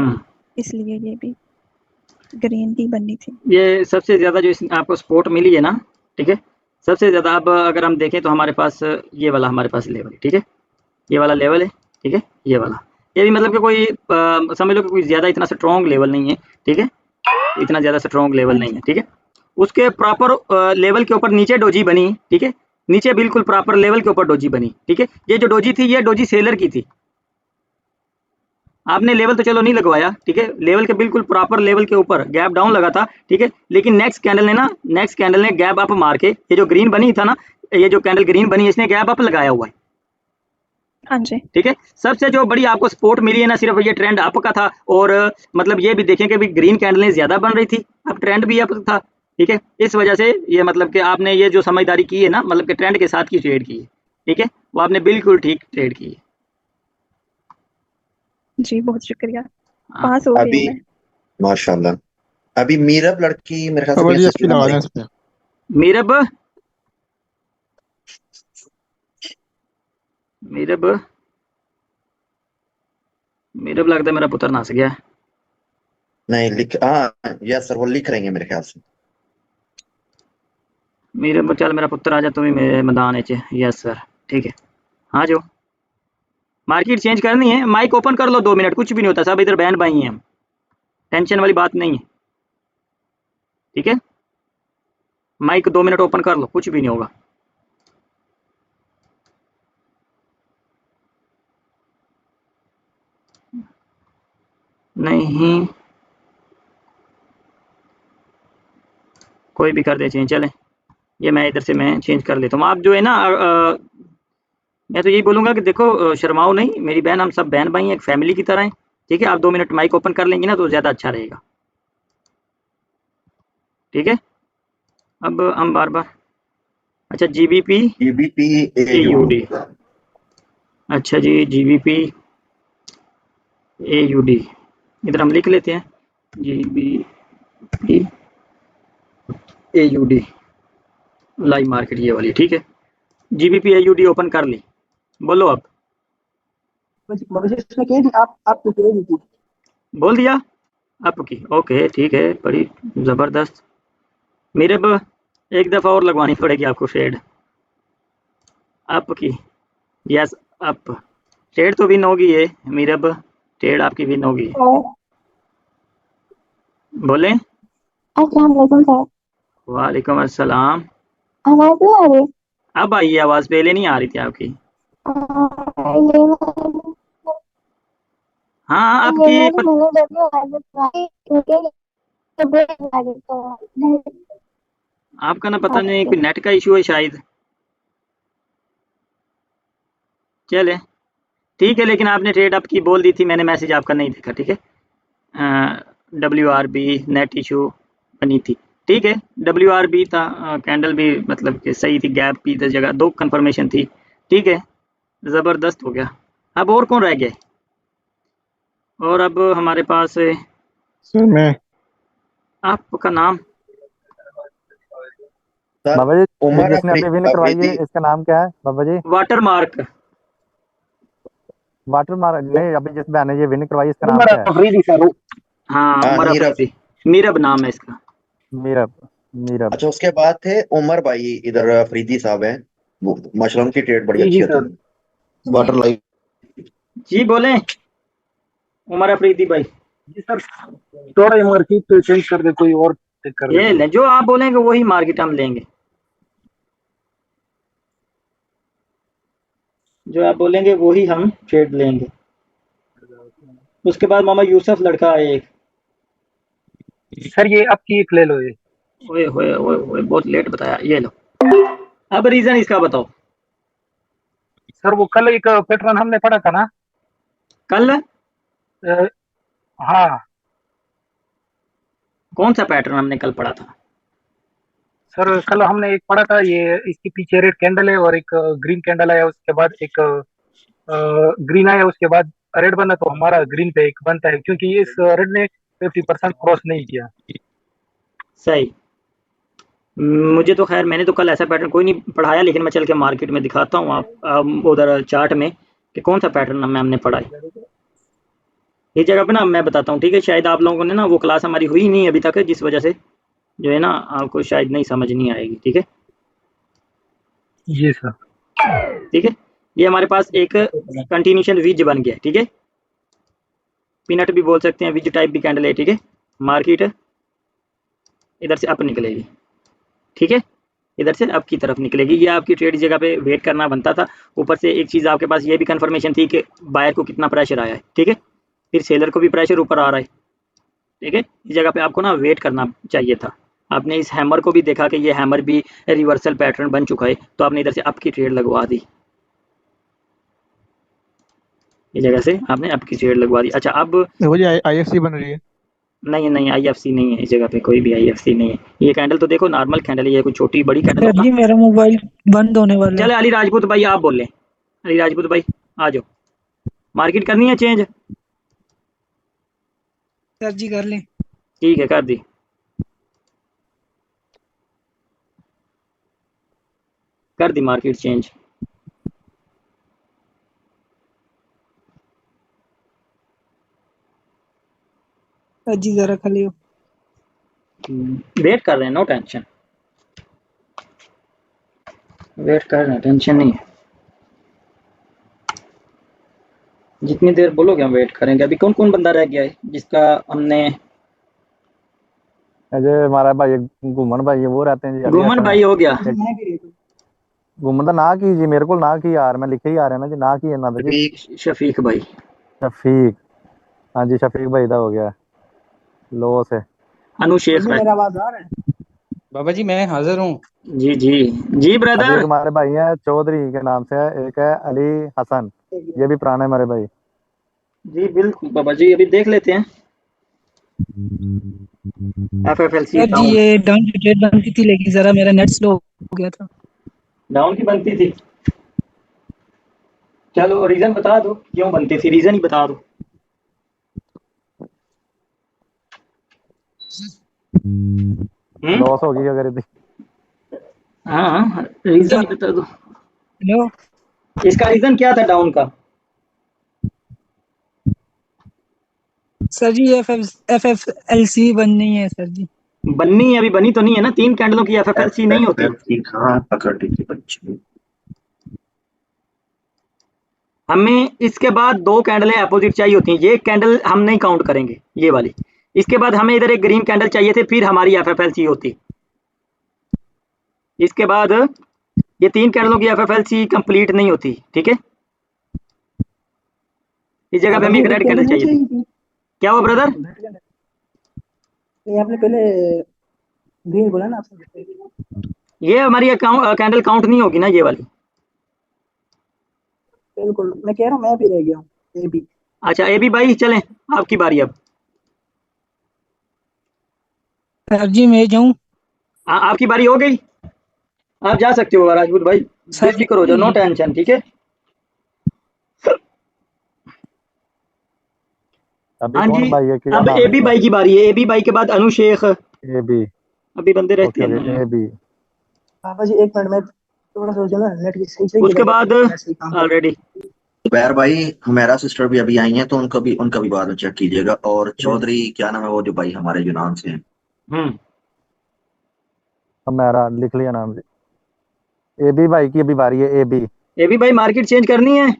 इसलिए ये भी ग्रीन टी बननी थी। ये सबसे ज़्यादा जो आपको सपोर्ट मिली है ना, ठीक है, सबसे ज़्यादा अब अगर हम देखें तो हमारे पास ये वाला हमारे पास लेवल है, ठीक है, ये वाला लेवल है, ठीक है, ये वाला, ये भी मतलब कि कोई समझ लो कि कोई ज़्यादा इतना स्ट्रॉन्ग लेवल नहीं है, ठीक है, इतना ज़्यादा स्ट्रॉन्ग लेवल नहीं है, ठीक है। उसके प्रॉपर लेवल के ऊपर नीचे डोजी बनी, ठीक है, नीचे बिल्कुल प्रॉपर लेवल के ऊपर डोजी बनी, ठीक है। ये जो डोजी थी ये डोजी सेलर की थी, आपने लेवल तो चलो नहीं लगवाया, ठीक है, लेवल के बिल्कुल प्रॉपर लेवल के ऊपर गैप डाउन लगा था, ठीक है, लेकिन नेक्स्ट कैंडल ने गैप अप मार के, ये जो ग्रीन बनी था ना, ये जो कैंडल ग्रीन बनी इसने गैप अप लगाया हुआ है, हाँ जी, ठीक है। सबसे जो बड़ी आपको सपोर्ट मिली है ना, सिर्फ ये ट्रेंड अप का था, और मतलब ये भी देखें कि ग्रीन कैंडलें ज्यादा बन रही थी, अब ट्रेंड भी अप था, ठीक है, इस वजह से ये मतलब कि आपने ये जो समझदारी की है ना, मतलब कि ट्रेंड के साथ की ट्रेड की है, ठीक है, वो आपने बिल्कुल ठीक ट्रेड की है। जी बहुत शुक्रिया। हाँ, पास हो गई अभी हूँ मैं। माशाल्लाह। अभी मीरब लड़की मेरे ख्याल से बाबा जी BSS एसपी लगा दें इस पे। मीरब मीरब मीरब लगता है मेरा पुत्र नास गया है। नहीं लिख, हाँ यस सर, वो लिख रही है मेरे ख्याल से। मीरब चल मेरा पुत्र आ जा तू भी मेरे मैदान च। यस सर ठीक है। हाँ जो मार्केट चेंज करनी है, माइक ओपन कर लो 2 मिनट, कुछ भी नहीं होता, सब इधर बहन भाई हैं हम, टेंशन वाली बात नहीं है। ठीक है, माइक 2 मिनट ओपन कर लो, कुछ भी नहीं होगा। नहीं कोई भी कर दे चेंज, चले ये मैं इधर से मैं चेंज कर लेता हूँ। आप जो है ना मैं तो यही बोलूँगा कि देखो शर्माओ नहीं मेरी बहन, हम सब बहन भाई हैं, एक फैमिली की तरह हैं। ठीक है, आप 2 मिनट माइक ओपन कर लेंगी ना तो ज़्यादा अच्छा रहेगा। ठीक है, अब हम बार बार अच्छा GBP AUD, अच्छा जी GBP AUD इधर हम लिख लेते हैं GBP AUD लाइव मार्केट ये वाली। ठीक है, GBP AUD ओपन कर ली, बोलो अब। इसमें कह दी आप तो कह दी थी। बोल दिया आपकी, ओके ठीक है, बड़ी ज़बरदस्त। मेरे अब एक दफ़ा और लगवानी पड़ेगी आपको शेड आपकी। यस अप शेड तो विन होगी ये मेरे अब, शेड आपकी विन होगी। बोले अस्सलाम वालेकुम सर। वालेकुम अस्सलाम। आवाज नहीं आ रही? अब आई आवाज़, पहले नहीं आ रही थी आपकी। हाँ आपकी आपका ना पता नहीं कोई नेट का इशू है शायद। चले ठीक है, लेकिन आपने ट्रेड आपकी बोल दी थी, मैंने मैसेज आपका नहीं देखा। ठीक है, WRB नेट इशू बनी थी। ठीक है, WRB था, कैंडल भी मतलब कि सही थी, गैप भी 10 जगह 2 कंफर्मेशन थी। ठीक है, ज़बरदस्त हो गया। अब और कौन रह गए? और अब हमारे पास सर मैं आपका नाम बाबा जी उमर जिसने अभी विन करवाई है इसका नाम क्या है बाबा जी? Water mark. वाटर मार्क नहीं, अभी जिस बहन ने ये विन करवाई इसका नाम क्या है? हाँ उमर मीरब। अफरीदी, मीरब नाम है इसका। मीरब। मीरब अच्छा, उसके बाद थे उमर भाई, इधर अफरीदी साहब हैं, वो मशरूम की ट्रेड बड़ी अच्छी होती है। वाटर लाइफ जी बोले उमर अफरीदी भाई। जी सर, थोड़ा मार्केट चेंज कर दे, कोई और चेक कर ये दे। ले, जो आप बोलेंगे वही मार्केट हम लेंगे, जो आप बोलेंगे वही हम ट्रेड लेंगे। उसके बाद मोहम्मद यूसुफ लड़का है एक। सर ये आपकी एक ले लो ये। ओए होए ओए होए बहुत लेट बताया, ये लो। अब रीजन इसका बताओ। सर वो कल एक पैटर्न हमने पढ़ा था ना, कल हाँ कौन सा पैटर्न हमने कल पढ़ा था? सर कल हमने एक पढ़ा था, ये इसके पीछे रेड कैंडल है और एक ग्रीन कैंडल आया, उसके बाद एक ग्रीन आया, उसके बाद रेड बना, तो हमारा ग्रीन पे एक बनता है क्योंकि इस रेड ने 50% क्रॉस नहीं किया। सही। मुझे तो खैर मैंने तो कल ऐसा पैटर्न कोई नहीं पढ़ाया, लेकिन मैं चल के मार्केट में दिखाता हूँ आप उधर चार्ट में कि कौन सा पैटर्न हमने पढ़ा है। इस जगह पे ना मैं बताता हूँ। ठीक है, शायद आप लोगों ने ना वो क्लास हमारी हुई नहीं अभी तक, जिस वजह से जो है ना आपको शायद नहीं समझ नहीं आएगी। ठीक है जी सर। ठीक है, ये हमारे पास एक कंटिन्यूशन विज बन गया। ठीक है, पीनट भी बोल सकते हैं, विज टाइप भी कैंडल है। ठीक है, मार्केट इधर से अप निकलेगी। ठीक है, इधर से अप की तरफ निकलेगी, ये आपकी ट्रेड जगह पे वेट करना बनता था। ऊपर से एक चीज़ आपके पास ये भी कंफर्मेशन थी कि बायर को कितना प्रेशर आया है। ठीक है, फिर सेलर को भी प्रेशर ऊपर आ रहा है। ठीक है, इस जगह पे आपको ना वेट करना चाहिए था। आपने इस हैमर को भी देखा कि ये हैमर भी रिवर्सल पैटर्न बन चुका है, तो आपने इधर से अप की ट्रेड लगवा दी, इस जगह से आपने अप की ट्रेड लगवा दी। अच्छा अब वो जी IFC बन रही है। नहीं IFC नहीं है, इस जगह पे कोई भी IFC नहीं है। ये कैंडल तो देखो नॉर्मल कैंडल है, ये कोई छोटी बड़ी कैंडल सर जी मेरा मोबाइल बंद होने वाला है। चले अली राजपूत भाई आप बोल लें, अली राजपूत भाई आ जाओ, मार्केट करनी है चेंज। सर जी कर लें। ठीक है, कर दी। कर दी मार्केट चेंज। सर जी जरा खाली हो। वेट कर रहे हैं, नो टेंशन, वेट कर रहे हैं, टेंशन नहीं है। जितनी देर बोलोगे हम वेट करेंगे। अभी कौन कौन बंदा रह गया है जिसका हमने? अजय हमारा भाई घूमन भाई वो रहते हैं जी अली गुमन हसन भाई हो गया। घूमन का ना की जी मेरे को ना की यार मैं लिखे ही आ रहा है ना जी ना की ना जी शफीक भाई। शफीक, हाँ जी शफीक भाई का हो गया लो से। अनु शेख मेरा आवाज आ रहा है? बाबा जी मैं हाजिर हूँ। जी जी जी अभी ब्रदर। एक हमारे भाई हैं चौधरी के नाम से है, एक है अली हसन, ये भी पुराने हमारे भाई। जी बिल्कुल बाबा जी, अभी देख लेते हैं। FFLC सर जी ये डाउन की ट्रेड बनती थी लेकिन जरा मेरा नेट स्लो हो गया था। डाउन की बनती थी, चलो रीजन बता दो क्यों बनती थी, रीजन ही बता दो। लॉस होगी अगर यदि हाँ रीजन ही बता दो। हेलो, इसका रीजन क्या था डाउन का? सर जी FFLC बननी है सर जी। बननी है, अभी बनी तो नहीं है ना, 3 कैंडलों की FFLC नहीं होती। हमें इसके बाद 2 कैंडलें अपोजिट चाहिए होती हैं, ये कैंडल हम नहीं काउंट करेंगे, ये वाली। इसके बाद हमें इधर एक ग्रीन कैंडल चाहिए थे, फिर हमारी FFLC होती। इसके बाद ये 3 कैंडलों की FFLC कंप्लीट नहीं होती, ठीक है। इस जगह पे हमें एक रेड कैंडल चाहिए थी। क्या हुआ ब्रदर? आपने पहले ग्रीन बोला ना आपने। ये हमारी कैंडल काउंट नहीं होगी ना, ये वाली। बिल्कुल मैं कह रहा हूँ, मैं भी रह गया हूँ ये भी। अच्छा ए बी भाई चलें, आपकी बारी अब। सर जी मैं जाऊँ? आपकी बारी हो गई, आप जा सकते हो राजपूत भाई, बेफिक्र हो जाओ, नो टेंशन, ठीक है। हाँ कौन जी, भाई है अब ए बी भाई की बारी है। ए बी भाई के बाद अनु शेख, ए बी अभी बंदे रहते ओके हैं। ए बी पापा जी एक मिनट में थोड़ा सा ना नेट की सही उसके बाद ऑलरेडी पैर भाई हमेरा सिस्टर भी अभी आई हैं तो उनका भी बाद में चेक कीजिएगा। और चौधरी क्या नाम है वो जो भाई हमारे यूनान से हैं। मेरा लिख लिया नाम जी। ए बी भाई की अभी बारी है। ए बी भाई मार्केट चेंज करनी है।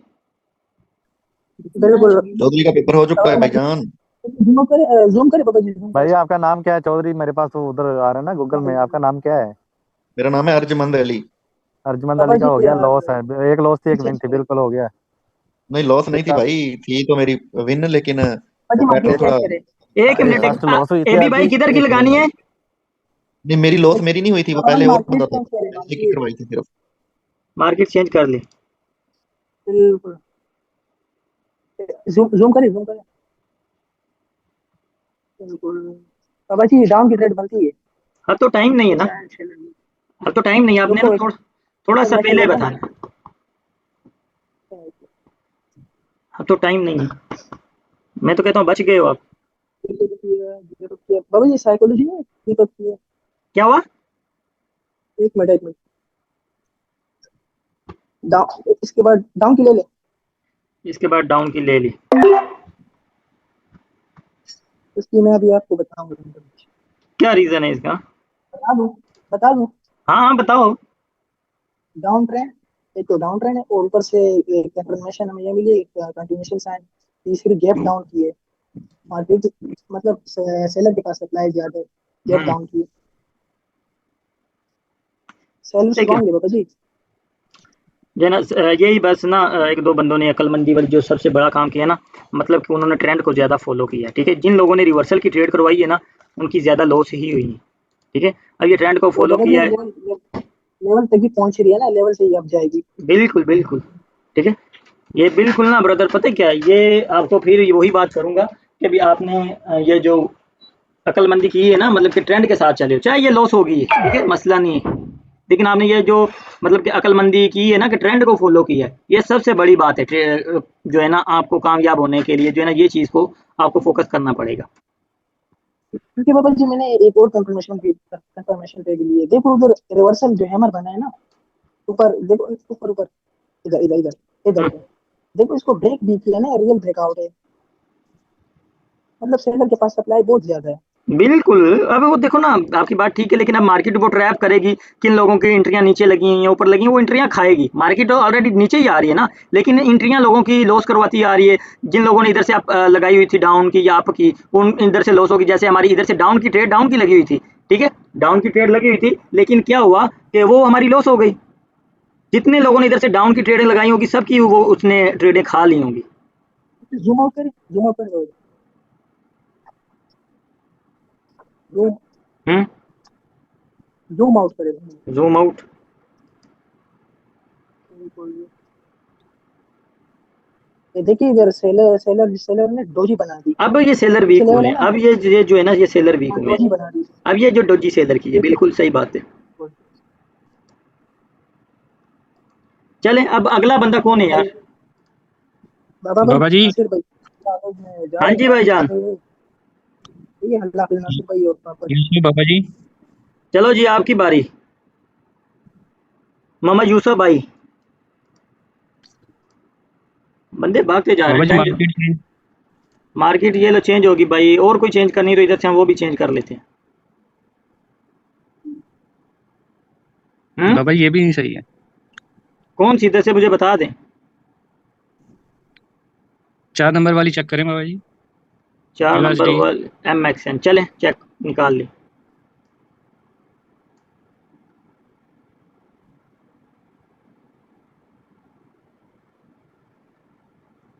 चौधरी का पेपर हो चुका है भाईजान। जूम करे बाबा जी। भाई आपका नाम क्या है चौधरी? मेरे पास तो उधर आ रहा है ना गूगल में, आपका नाम क्या है? मेरा नाम है अर्जमंद अली। अर्जमंद अली का हो गया, लॉस है, एक लॉस थी एक विन थी, बिल्कुल हो गया। नहीं लॉस नहीं थी भाई, थी तो मेरी विन, लेकिन पेट्रोल थोड़ा एक मिनट ए बी भाई किधर की लगानी है? नहीं मेरी लॉस मेरी नहीं हुई थी, वो पहले और बंदा था, एक ही करवाई थी सिर्फ। मार्केट चेंज कर ली। बिल्कुल जूम करे बिल्कुल। बाबा जी डाउन की ट्रेड बनती है। हाँ तो टाइम नहीं है ना, अब तो टाइम नहीं है, आपने ना थोड़ा सा पहले बताना। अब तो टाइम नहीं है, मैं तो कहता हूँ बच गए हो आप। बाबा जी साइकोलॉजी में क्या हुआ? एक मिनट डाउन, इसके बाद डाउन की ले ले। इसके बाद डाउन की ले ली। इसकी मैं अभी आपको बताऊंगा। क्या रीजन है इसका? बता दूं? हाँ बताओ। डाउन ट्रेंड, एक तो डाउन ट्रेंड है और ऊपर से एक कंफर्मेशन हमें ये मिली, एक कंटिन्यूएशन साइन, तीसरी गैप डाउन की है मार्केट, मतलब सेलर के पास सप्लाई ज्यादा है, गैप डाउन की है। सेलर से कौन बाबा जी? ना यही बस ना, एक दो बंदों ने अक्लमंदी वाली जो सबसे बड़ा काम किया ना, मतलब कि उन्होंने ट्रेंड को ज़्यादा फॉलो किया, ठीक है। जिन लोगों ने रिवर्सल की ट्रेड करवाई है ना, उनकी ज़्यादा लॉस ही हुई है, ठीक है। अब ये ट्रेंड को फॉलो किया है, लेवल तक ही पहुंच रही है ना, लेवल से ही अब जाएगी। बिल्कुल बिल्कुल, ठीक है। ये बिल्कुल ना ब्रदर, पता है क्या, ये आपको फिर वही बात करूंगा कि अभी आपने ये जो अक्लमंदी की है ना, मतलब कि ट्रेंड के साथ चले हो, चाहे ये लॉस होगी, ठीक है, मसला नहीं है, लेकिन आपने ये जो मतलब कि अक्लमंदी की है ना, कि ट्रेंड को फॉलो किया है, ये सबसे बड़ी बात है। जो है ना, आपको कामयाब होने के लिए जो है ना, ये चीज़ को आपको फोकस करना पड़ेगा, क्योंकि बाबा जी मैंने एक और कंफर्मेशन पे भी ली है। देखो उधर रिवर्सल जो हैमर बना है ना, ऊपर देखो, ऊपर ऊपर, इधर इधर इधर इधर इधर देखो, इसको ब्रेक भी किया ना, रियल ब्रेकआउट है। मतलब सेलर के पास सप्लाई बहुत ज्यादा है। बिल्कुल। अब वो देखो ना, आपकी बात ठीक है, लेकिन अब मार्केट वो ट्रैप करेगी, किन लोगों की एंट्रियां नीचे लगी हैं या ऊपर लगी हैं, वो एंट्रियां खाएगी। मार्केट तो ऑलरेडी नीचे ही आ रही है ना, लेकिन एंट्रियां लोगों की लॉस करवाती आ रही है। जिन लोगों ने इधर से लगाई हुई थी डाउन की या अप की, उन इधर से लॉस होगी। जैसे हमारी इधर से डाउन की ट्रेड डाउन की लगी हुई थी, ठीक है, डाउन की ट्रेड लगी हुई थी, लेकिन क्या हुआ कि वो हमारी लॉस हो गई। जितने लोगों ने इधर से डाउन की ट्रेडें लगाई होगी, सबकी वो उसने ट्रेडें खा ली होंगी। जूम आउट करें, जूम आउट करें, जूम आउट करें, जूम आउट। ये देखिए इधर सेलर सेलर सेलर ने डोजी बना दी। अब ये सेलर वीक हुए हैं। अब ये जो है ना, ये सेलर वीक हुए डोजी हैं। बना दी। अब ये जो डोजी सेलर की है, बिल्कुल सही बात है। चलें, अब अगला बंदा कौन है यार? बाबा जी। नासिर भाई। हाँ जी भाईजान। ये अल्लाह हाफिज़ नासिर भाई और पापा। बाबा जी। चलो जी, आपकी बारी। मोहम्मद यूसुफ भाई। बंदे भागते जा रहे हैं। मार्केट ये लो चेंज होगी भाई, और कोई चेंज करनी तो इधर से हम वो भी चेंज कर लेते हैं। बाबा ये भी नहीं सही है। कौन सी इधर से मुझे बता दें। 4 नंबर वाली चेक करें बाबा जी। 4 नंबर वाली MXN, चलें चेक निकाल ली।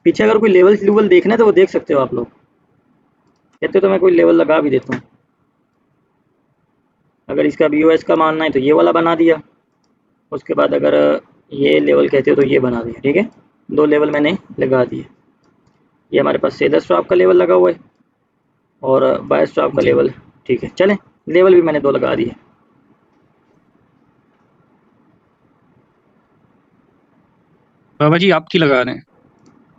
पीछे अगर कोई लेवल लूवल देखना है तो वो देख सकते हो आप लोग। कहते तो मैं कोई लेवल लगा भी देता हूँ। अगर इसका BOS का मानना है तो ये वाला बना दिया। उसके बाद अगर ये लेवल कहते हो तो ये बना दिया। ठीक है, 2 लेवल मैंने लगा दिए। ये हमारे पास सेलर स्टॉप का लेवल लगा हुआ है और बाय स्टॉप का लेवल। ठीक है, चलें, लेवल भी मैंने 2 लगा दिए। बाबा जी आपकी लगा रहे हैं।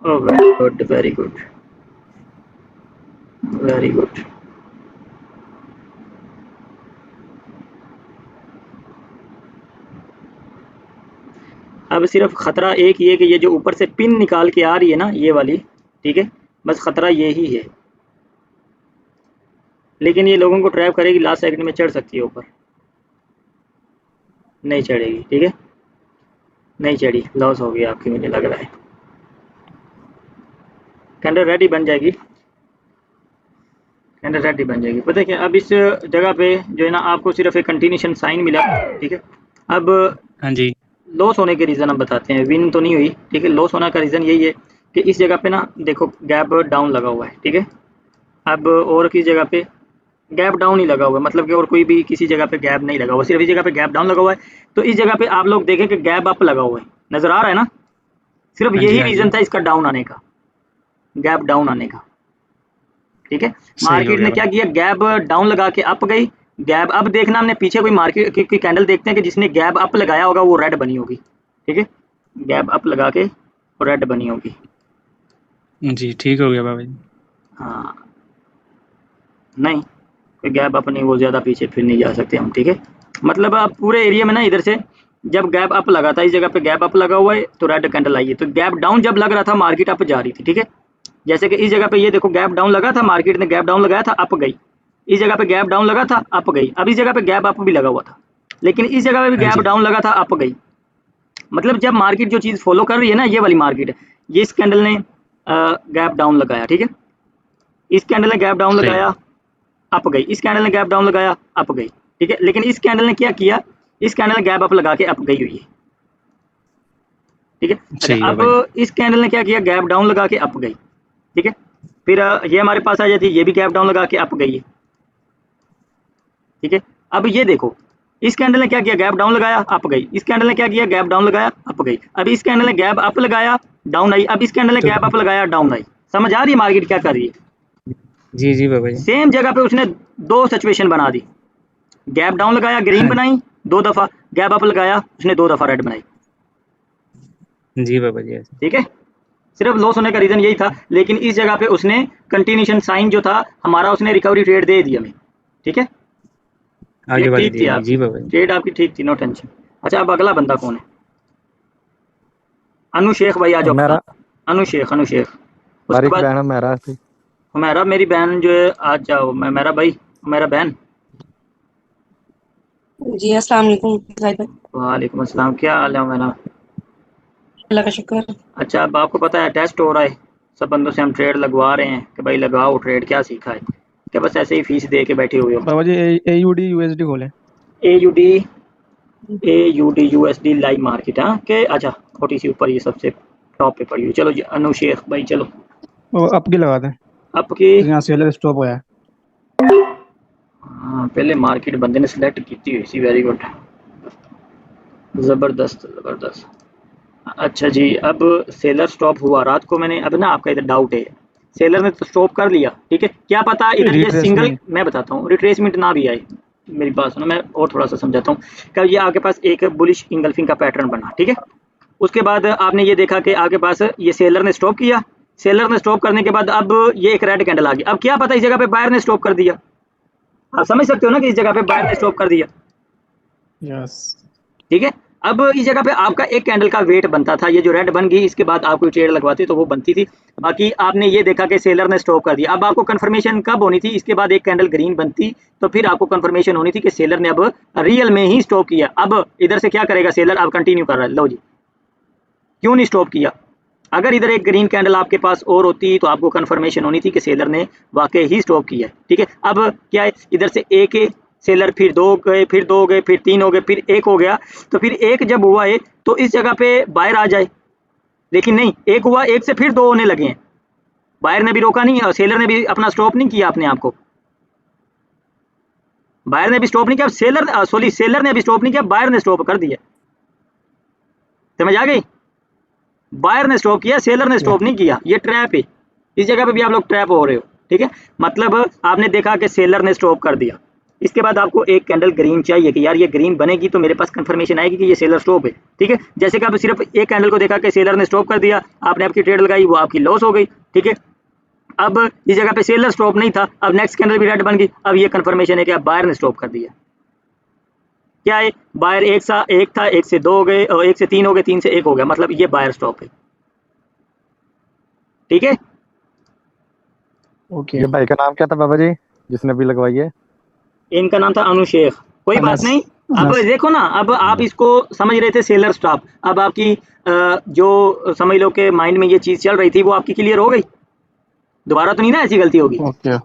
Oh very good, very good, very good. अब सिर्फ खतरा एक ये कि ये जो ऊपर से पिन निकाल के आ रही है ना, ये वाली, ठीक है, बस खतरा यही है। लेकिन ये लोगों को ट्रैप करेगी, लास्ट सेकंड में चढ़ सकती है ऊपर। नहीं चढ़ेगी, ठीक है, नहीं चढ़ी, लॉस हो गया आपकी, मुझे लग रहा है। कैंडल रेडी बन जाएगी, कैंडल रेडी बन जाएगी। पता है क्या, अब इस जगह पे जो है ना, आपको सिर्फ एक कंटिन्यूशन साइन मिला, ठीक है। अब हाँ जी, लॉस होने के रीज़न हम बताते हैं। विन तो नहीं हुई, ठीक है। लॉस होने का रीज़न यही है कि इस जगह पे ना देखो गैप डाउन लगा हुआ है, ठीक है। अब और किस जगह पे गैप डाउन ही लगा हुआ है, मतलब कि और कोई भी किसी जगह पे गैप नहीं लगा हुआ, सिर्फ इस जगह पे गैप डाउन लगा हुआ है। तो इस जगह पे आप लोग देखें कि गैप अप लगा हुआ है, नज़र आ रहा है ना। सिर्फ यही रीज़न था इसका डाउन आने का, गैप डाउन आने का, ठीक है। मार्केट ने क्या किया, गैप डाउन लगा के अप गई। गैप अब देखना, हमने पीछे कोई मार्केट की कैंडल देखते हैं कि जिसने गैप अप लगाया होगा वो रेड बनी होगी, ठीक है। गैप अप लगा के रेड बनी होगी जी, ठीक हो गया बाबा जी। हाँ, नहीं कोई गैप अप नहीं, वो ज़्यादा पीछे फिर नहीं जा सकते हम, ठीक है। मतलब अब पूरे एरिया में ना, इधर से जब गैप अप लगा था, इस जगह पे गैप अप लगा हुआ है तो रेड कैंडल आई है। तो गैप डाउन जब लग रहा था, मार्केट अप जा रही थी, ठीक है। जैसे कि इस जगह पे ये देखो गैप डाउन लगा था, मार्केट ने गैप डाउन लगाया था, अप गई। इस जगह पे गैप डाउन लगा था, अप गई। अब इस जगह पे गैप अप भी लगा हुआ था, लेकिन इस जगह पे भी गैप डाउन लगा था, अप गई। मतलब जब मार्केट जो चीज़ फॉलो कर रही है ना, ये वाली मार्केट है, ये इस कैंडल ने गैप डाउन लगाया, ठीक है। इस कैंडल ने गैप डाउन लगाया, अप गई। इस कैंडल ने गैप डाउन लगाया, अप गई, ठीक है। लेकिन इस कैंडल ने क्या किया, इस कैंडल ने गैप अप लगा के अप गई हुई है, ठीक है। अच्छा, अब इस कैंडल ने क्या किया, गैप डाउन लगा के अप गई, ठीक है। फिर ये हमारे पास आ जाती है, ये भी गैप डाउन लगा के अप गई है, ठीक है। अब ये देखो, इस कैंडल ने क्या किया, गैप डाउन लगाया, अप गई। इस कैंडल ने क्या किया, गैप डाउन लगाया, अप गई। अब इस कैंडल ने गैप अप लगाया, डाउन आई। अब इस कैंडल ने गैप अप लगाया, डाउन आई। समझ आ रही है मार्केट क्या कर रही है? जी जी बाबा जी। सेम जगह पे उसने 2 सिचुएशन बना दी। गैप डाउन लगाया, ग्रीन बनाई 2 दफ़ा, गैप अप लगाया, उसने 2 दफ़ा रेड बनाई। जी बाबा जी, ठीक है, सिर्फ लॉस होने का रीजन यही था, लेकिन इस जगह पे उसने कंटिन्यूएशन साइन जो था हमारा, उसने रिकवरी ट्रेड दे दी हमें। ठीक है, आगे ट्रेड बढ़ ठीक थी दिया आपकी, जी बाबा जी। ट्रेड आपकी ठीक थी, नो टेंशन। अच्छा, अब अगला बंदा कौन है? अनु शेख भाई आ जाओ। मेरा अनु शेख उसके बारीक बाद बहन मेरा थी। हुमैरा मेरी बहन जो है, आ जाओ। मेरा भाई, हुमैरा बहन। जी अस्सलाम वालेकुम जाहिद भाई। वालेकुम अस्सलाम, क्या हाल है हुमैरा? अल्लाह का शुक्र। अच्छा, अब आपको पता है टेस्ट हो रहा है, सब बंदों से हम ट्रेड लगवा रहे हैं कि भाई लगाओ ट्रेड, क्या सीखा है? क्या बस ऐसे ही फीस दे के बैठे हुए हो? बाबा जी AUD USD खोले। AUD USD लाइव मार्केट, हाँ के अच्छा OTC ऊपर ये सबसे टॉप पे पड़ी हुई। चलो जी अनु शेख भाई, चलो वो आपकी लगा दें, आपकी। यहाँ सेलर स्टॉप हुआ है। हाँ, पहले मार्केट बंदे ने सिलेक्ट की थी, वेरी गुड, जबरदस्त जबरदस्त। अच्छा जी, अब सेलर स्टॉप हुआ रात को, मैंने अब ना आपका इधर डाउट है, सेलर ने तो स्टॉप कर लिया, ठीक है, क्या पता इधर ये सिंगल, रिट्रेसमेंट। मैं बताता हूँ, रिट्रेसमेंट ना भी आए। मेरी बात सुनो, मैं और थोड़ा सा समझाता हूँ। कब ये आपके पास एक बुलिश इंगल्फिंग का पैटर्न बना, ठीक है, उसके बाद आपने ये देखा कि आपके पास ये सेलर ने स्टॉप किया, सेलर ने स्टॉप करने के बाद अब ये एक रेड कैंडल आ गई। अब क्या पता इस जगह पे बायर ने स्टॉप कर दिया, आप समझ सकते हो ना कि इस जगह पे बायर ने स्टॉप कर दिया। यस। ठीक है, अब इस जगह पे आपका एक कैंडल का वेट बनता था, ये जो रेड बन गई इसके बाद आप कोई ट्रेड लगवाते तो वो बनती थी। बाकी आपने ये देखा कि सेलर ने स्टॉप कर दिया, अब आपको कंफर्मेशन कब होनी थी? इसके बाद एक कैंडल ग्रीन बनती तो फिर आपको कंफर्मेशन होनी थी कि सेलर ने अब रियल में ही स्टॉप किया। अब इधर से क्या करेगा सेलर? अब कंटिन्यू कर रहा है, लो जी, क्यों नहीं स्टॉप किया? अगर इधर एक ग्रीन कैंडल आपके पास और होती तो आपको कंफर्मेशन होनी थी कि सेलर ने वाकई ही स्टॉप किया है। ठीक है, अब क्या है, इधर से एक सेलर, फिर दो गए, फिर दो गए, फिर तीन हो गए, फिर एक हो गया, तो फिर एक जब हुआ है तो इस जगह पे बायर आ जाए, लेकिन नहीं, एक हुआ, एक से फिर दो होने लगे हैं, बायर ने भी रोका नहीं और सेलर ने भी अपना स्टॉप नहीं किया अपने आप को, बायर ने भी स्टॉप नहीं किया, सेलर ने भी स्टॉप नहीं किया, बायर ने स्टॉप कर दिया। समझ आ गई? बायर ने स्टॉप किया, सेलर ने स्टॉप नहीं किया, ये ट्रैप है, इस जगह पे भी आप लोग ट्रैप हो रहे हो। ठीक है, मतलब आपने देखा कि सेलर ने स्टॉप कर दिया, इसके बाद आपको एक कैंडल ग्रीन चाहिए कि यार ये ग्रीन बनेगी तो मेरे पास कंफर्मेशन आएगी कि ये सेलर स्टॉप है। ठीक है, जैसे कि आप सिर्फ एक कैंडल को देखा कि सेलर ने स्टॉप कर दिया, आपने आपकी ट्रेड लगाई, वो आपकी लॉस हो गई। ठीक है, अब इस जगह पे सेलर स्टॉप नहीं था, अब नेक्स्ट कैंडल भी रेड बन गई, अब ये कंफर्मेशन है कि अब बायर ने स्टॉप कर दिया। क्या है, बायर एक था, एक से दो हो गए, और एक से तीन हो गए, तीन से एक हो गया, मतलब ये बायर स्टॉप है। ठीक है, ओके। ये भाई का नाम क्या था बाबा जी जिसने भी लगवाई है? इनका नाम था अनु शेख। कोई बात अनस। नहीं, अब अनस। देखो ना, अब आप इसको समझ रहे थे सेलर स्टॉप, अब आपकी जो समझ लो कि माइंड में ये चीज चल रही थी वो आपकी क्लियर हो गई, दोबारा तो नहीं ना ऐसी गलती होगी। ओके।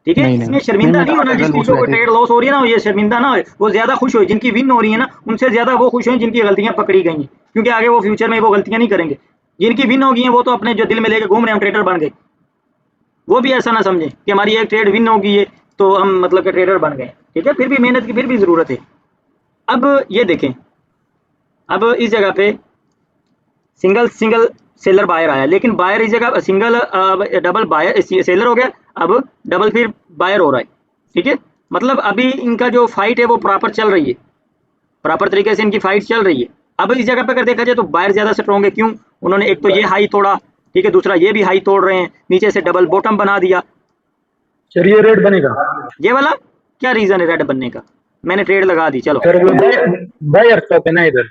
ठीक है, नहीं इसमें नहीं शर्मिंदा नहीं होना, जिस नहीं, चीजों को ट्रेड लॉस हो रही है ना, ये शर्मिंदा ना हो, वो ज्यादा खुश हो, जिनकी विन हो रही है ना उनसे ज्यादा वो खुश हो जिनकी गलतियां पकड़ी गई हैं, क्योंकि आगे वो फ्यूचर में वो गलतियां नहीं करेंगे। जिनकी विन हो गई है वो तो अपने जो दिल में लेके घूम रहे हैं ट्रेडर बन गए, वो भी ऐसा ना समझें कि हमारी एक ट्रेड विन हो गई है तो हम मतलब के ट्रेडर बन गए। ठीक है, फिर भी मेहनत की फिर भी जरूरत है। अब ये देखें, अब इस जगह पे सिंगल सेलर बायर आया, लेकिन बायर इस जगह सिंगल डबल बायर सेलर हो गया, अब डबल फिर बायर हो रहा है। ठीक है, मतलब अभी इनका जो फाइट है वो प्रॉपर चल रही है, प्रॉपर तरीके से इनकी फाइट चल रही है। अब इस जगह पे अगर देखा जाए तो बायर ज्यादा स्ट्रॉन्ग है, क्यों? उन्होंने एक तो ये हाई तोड़ा, ठीक है, दूसरा ये भी हाई तोड़ रहे हैं, नीचे से डबल बॉटम बना दिया। चलिए रेड बनेगा, ये वाला क्या रीजन है रेड बनने का? मैंने ट्रेड लगा दी, चलो। सर वो बायर स्टॉप है ना, इधर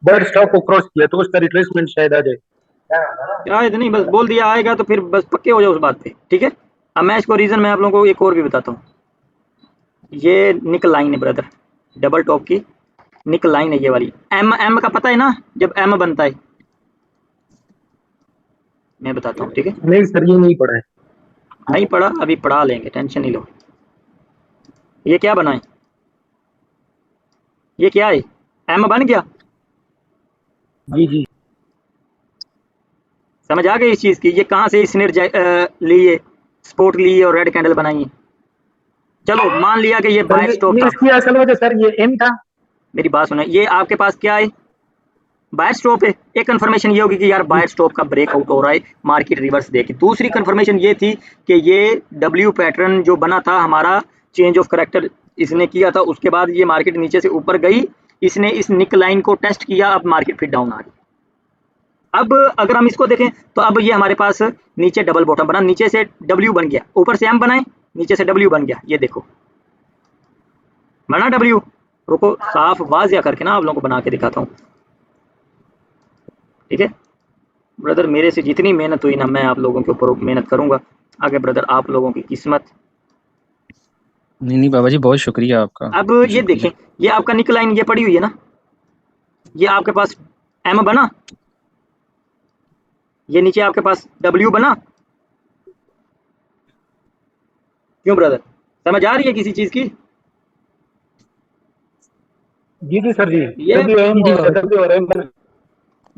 बायर स्टॉप को क्रॉस किया तो उसका रिट्रेसमेंट शायद आ जाए। शायद नहीं, बस बोल दिया आएगा तो फिर बस पक्के हो जाओ उस बात पे। ठीक है, अब मैं इसको रीजन मैं आप लोगों को एक और भी बताता हूँ। ये निक लाइन है ब्रदर, डबल टॉप की निक लाइन है ये वाली। एम का पता है ना, जब एम बनता है, मैं बताता हूँ। ठीक है, नहीं सर ये नहीं पड़ा है। नहीं पढ़ा, अभी पढ़ा लेंगे, टेंशन नहीं लो। ये क्या बना है, ये क्या है, एम बन गया। जी जी, समझ आ गई इस चीज की, ये कहाँ से इसने ली है, स्पोर्ट ली है और रेड कैंडल बनाई है। चलो मान लिया कि ये बायर स्टॉप था, इसकी असल वजह सर ये एम था। मेरी बात सुना, ये आपके पास क्या है, बायर स्टॉप है। एक कंफर्मेशन ये होगी कि यार बायर स्टॉप का ब्रेकआउट हो रहा है, मार्केट रिवर्स देखी। दूसरी कंफर्मेशन ये थी कि ये डब्ल्यू पैटर्न जो बना था हमारा, चेंज ऑफ करेक्टर इसने किया था, उसके बाद ये मार्केट नीचे से ऊपर गई, इसने इस निक लाइन को टेस्ट किया, अब मार्केट फिर डाउन आ गई। अब अगर हम इसको देखें तो अब ये हमारे पास नीचे डबल बॉटम बना, नीचे से W बन गया, ऊपर से M बनाए, नीचे से W बन गया, ये देखो बना W। रुको साफ वाजिया करके ना आप लोगों को बना के दिखाता हूँ, ठीक है ब्रदर। मेरे से जितनी मेहनत हुई ना मैं आप लोगों के ऊपर मेहनत करूंगा। आगे ब्रदर आप लोगों की किस्मत। नहीं बाबा जी, बहुत शुक्रिया आपका। अब ये देखें, ये आपका निकल लाइन ये पड़ी हुई है ना, ये आपके पास M बना, ये नीचे आपके पास W बना। क्यों ब्रदर, समझ आ रही है किसी चीज की? जी जी सर जी।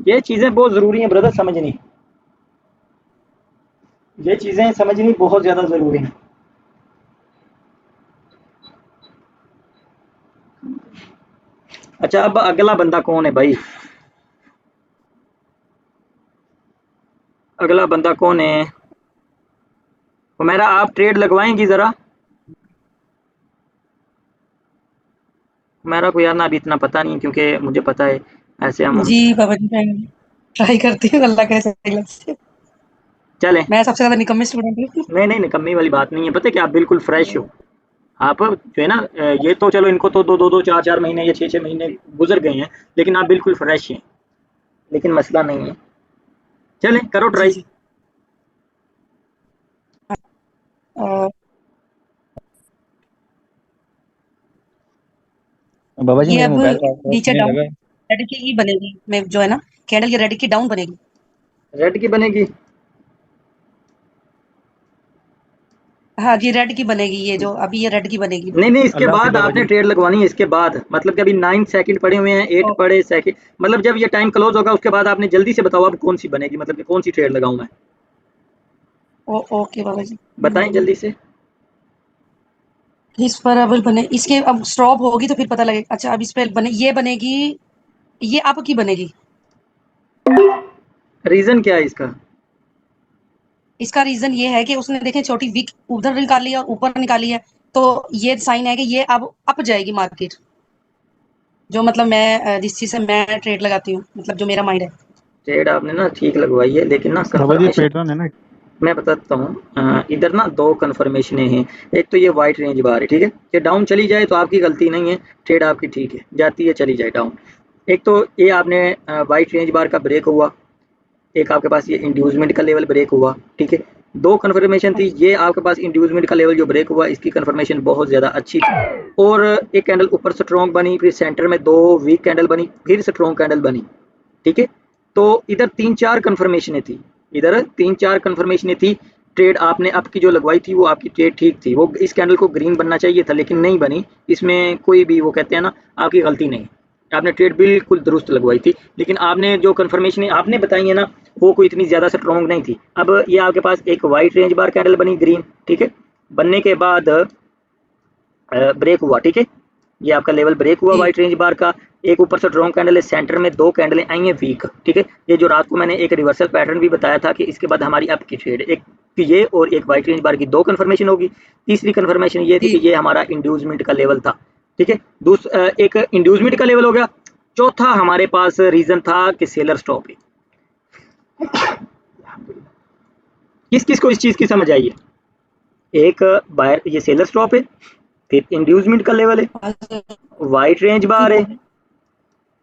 ये चीजें बहुत जरूरी हैं ब्रदर समझनी, ये चीजें समझनी बहुत ज्यादा जरूरी है। अच्छा अब अगला बंदा कौन है भाई, अगला बंदा कौन है? मेरा आप ट्रेड लगवाएंगी जरा? मेरा को यार ना अभी इतना पता नहीं, क्योंकि मुझे पता है ऐसे हम जी बाबा जी, मैं ट्राई करती हूँ, अल्लाह कैसे से। चले। मैं सबसे ज्यादा निकम्मी स्टूडेंट हूँ। नहीं निकम्मी वाली बात नहीं है, पता है कि आप बिल्कुल फ्रेश हो। आप जो है ना ये तो चलो इनको तो दो 4 महीने या 6 महीने गुजर गए हैं, लेकिन आप बिल्कुल फ्रेश हैं, लेकिन मसला नहीं है। चले करो ट्राई। बाबा जी ये मेरा अब मोबाइल नीचे डाउन रेड की ही बनेगी, मैं जो है ना कैंडल की रेड की डाउन बनेगी, रेड की बनेगी। हाँ जी रेड की बनेगी, ये जो अभी ये रेड की बनेगी। नहीं इसके बाद आपने ट्रेड लगवानी है, इसके बाद मतलब कि अभी 9 सेकंड पड़े हुए हैं, 8 पड़े सेकंड, मतलब जब ये टाइम क्लोज होगा उसके बाद आपने जल्दी से बताओ अब कौन सी बनेगी, मतलब कि कौन सी ट्रेड लगाऊं मैं। ओके बाबा जी बताएं जल्दी से। इस पर अब बने, इसके अब स्टॉप होगी तो फिर पता लगेगा। अच्छा अब इस पे बने, ये बनेगी, ये अप की बनेगी। रीजन क्या है इसका? इसका रीजन ये है कि उसने देखें छोटी विक उधर निकाली है और ऊपर निकाली है, तो ये साइन है कि ये अब अप जाएगी मार्केट। जो मतलब मैं जिस चीज से मैं ट्रेड लगाती हूँ, मतलब जो मेरा माइंड है। ट्रेड आपने ना ठीक लगवाई है, लेकिन ना कंफर्मेशन है ना, मैं बताता हूँ। इधर ना 2 कंफर्मेशनें हैं। एक तो ये वाइट रेंज बार है, ठीक है, ये डाउन चली जाए तो आपकी गलती नहीं है, ट्रेड आपकी ठीक है, जाती है चली जाए डाउन। एक तो ये आपने वाइट रेंज बार का ब्रेक हुआ, एक आपके पास ये इंड्यूसमेंट का लेवल ब्रेक हुआ, ठीक है। 2 कंफर्मेशन थी, ये आपके पास इंड्यूसमेंट का लेवल जो ब्रेक हुआ इसकी कंफर्मेशन बहुत ज़्यादा अच्छी थी, और एक कैंडल ऊपर स्ट्रॉन्ग बनी, फिर सेंटर में 2 वीक कैंडल बनी, फिर स्ट्रॉन्ग कैंडल बनी, ठीक है। तो इधर 3-4 कंफर्मेशनें थी, इधर 3-4 कंफर्मेशनें थी। ट्रेड आपने अप की जो लगवाई थी वो आपकी ट्रेड ठीक थी, वो इस कैंडल को ग्रीन बनना चाहिए था लेकिन नहीं बनी, इसमें कोई भी वो कहते हैं ना आपकी गलती नहीं, आपने ट्रेड बिल्कुल दुरुस्त लगवाई थी, लेकिन आपने जो कंफर्मेशन आपने बताई है ना वो कोई इतनी ज़्यादा स्ट्रॉन्ग नहीं थी। अब ये आपके पास एक वाइट रेंज बार कैंडल बनी ग्रीन, ठीक है, बनने के बाद ब्रेक हुआ, ठीक है, ये आपका लेवल ब्रेक हुआ वाइट रेंज बार का, एक ऊपर से स्ट्रॉन्ग कैंडल है, सेंटर में 2 कैंडलें आई हैं वीक, ठीक है। ये जो रात को मैंने एक रिवर्सल पैटर्न भी बताया था कि इसके बाद हमारी अप की ट्रेड, एक ये और एक वाइट रेंज बार की 2 कंफर्मेशन होगी। तीसरी कंफर्मेशन ये थी कि ये हमारा इंड्यूसमेंट का लेवल था, ठीक है, एक इंड्यूसमेंट का लेवल हो गया। चौथा हमारे पास रीजन था कि सेलर स्टॉप है। किस किस को इस चीज की समझ आई है? एक बायर ये सेलर स्टॉप है, फिर इंड्यूसमेंट का लेवल है, वाइट रेंज बार है,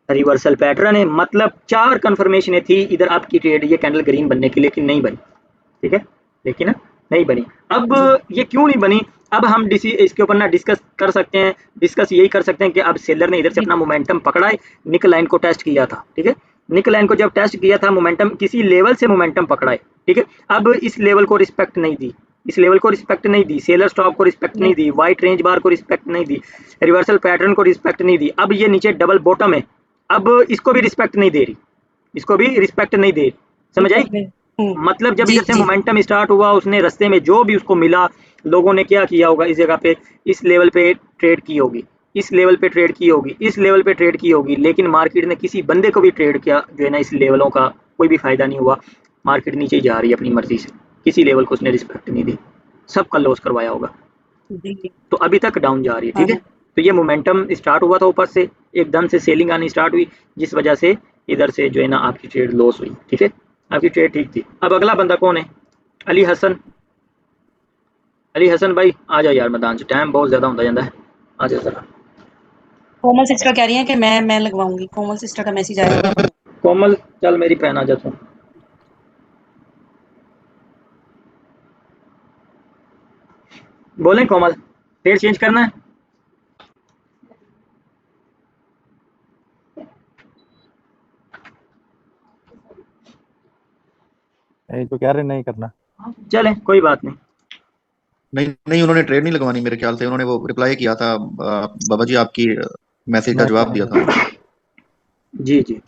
रिवर्सल पैटर्न है, मतलब 4 कंफर्मेशन थी इधर आपकी ट्रेड ये कैंडल ग्रीन बनने की, लेकिन नहीं बनी, ठीक है, लेकिन नहीं बनी। अब ये क्यों नहीं बनी, अब हम इसके ऊपर ना डिस्कस कर सकते हैं, डिस्कस यही कर सकते हैं कि अब सेलर ने इधर से अपना मोमेंटम पकड़ा है, निकल लाइन को टेस्ट किया था, ठीक है, निकल लाइन को जब टेस्ट किया था मोमेंटम किसी लेवल से मोमेंटम पकड़ा है, ठीक है। अब इस लेवल को रिस्पेक्ट नहीं दी, इस लेवल को रिस्पेक्ट नहीं दी, सेलर स्टॉप को रिस्पेक्ट नहीं दी, वाइट रेंज बार को रिस्पेक्ट नहीं दी, रिवर्सल पैटर्न को रिस्पेक्ट नहीं दी। अब ये नीचे डबल बॉटम है, अब इसको भी रिस्पेक्ट नहीं दे रही, इसको भी रिस्पेक्ट नहीं दे रही, समझ आई? मतलब जब इधर से मोमेंटम स्टार्ट हुआ उसने रास्ते में जो भी उसको मिला, लोगों ने क्या किया होगा, इस जगह पे इस लेवल पे ट्रेड की होगी, इस लेवल पे ट्रेड की होगी, इस लेवल पे ट्रेड की होगी, लेकिन मार्केट ने किसी बंदे को भी ट्रेड किया जो है ना इस लेवलों का कोई भी फायदा नहीं हुआ, मार्केट नीचे ही जा रही है अपनी मर्जी से, किसी लेवल को उसने रिस्पेक्ट नहीं दी, सबका लॉस करवाया होगा, तो अभी तक डाउन जा रही है, ठीक है। तो ये मोमेंटम स्टार्ट हुआ था ऊपर से, एकदम से सेलिंग आनी स्टार्ट हुई, जिस वजह से इधर से जो है ना आपकी ट्रेड लॉस हुई, ठीक है, आपकी ट्रेड ठीक थी। अब अगला बंदा कौन है? अली हसन। अली हसन भाई आ जाओ यार मैदान से, टाइम बहुत ज्यादा होता जाता है, आ जाओ जरा। कोमल सिस्टर कह रही है कि मैं लगवाऊंगी, कोमल सिस्टर का मैसेज आया। कोमल चल मेरी बहन आ जा तू। बोलें कोमल, ट्रेड चेंज करना है? यही तो कह रहे नहीं करना। चलें कोई बात नहीं। नहीं नहीं, उन्होंने ट्रेड नहीं लगवानी मेरे ख्याल से, उन्होंने वो रिप्लाई किया था बाबा जी, आपकी मैसेज का जवाब दिया था। जी जी।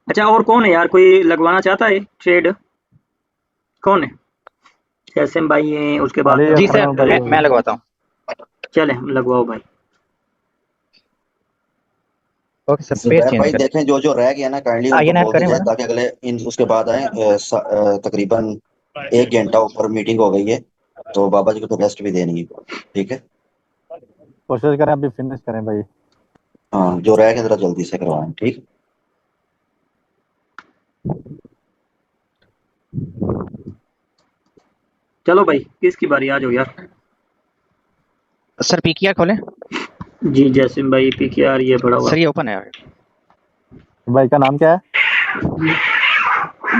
अच्छा और कौन है यार, कोई लगवाना चाहता है ट्रेड? कौन है? कैसम भाई हैं, उसके बाद अली जी हसन सर, भाई मैं लगवाता हूँ। चले लगवाओ भाई। Okay sir, page Zubair change भाई कर। देखें जो जो रह गया ना काइंडली आइए उनको ना, बोल करें दीजिए मैडम। ताकि अगले इन उसके बाद आए। तकरीबन 1 घंटा ऊपर मीटिंग हो गई है तो बाबा जी को तो रेस्ट भी देनी है, ठीक है। कोशिश करें अभी फिनिश करें भाई। हाँ जो रह गया जरा जल्दी से करवाएं, ठीक। चलो भाई किसकी बारी, आ जाओ यार। सर पीकेआर खोलें। जी जैसिम भाई पीकेआर ये बड़ा हुआ। सर ये ओपन है। भाई का नाम क्या है?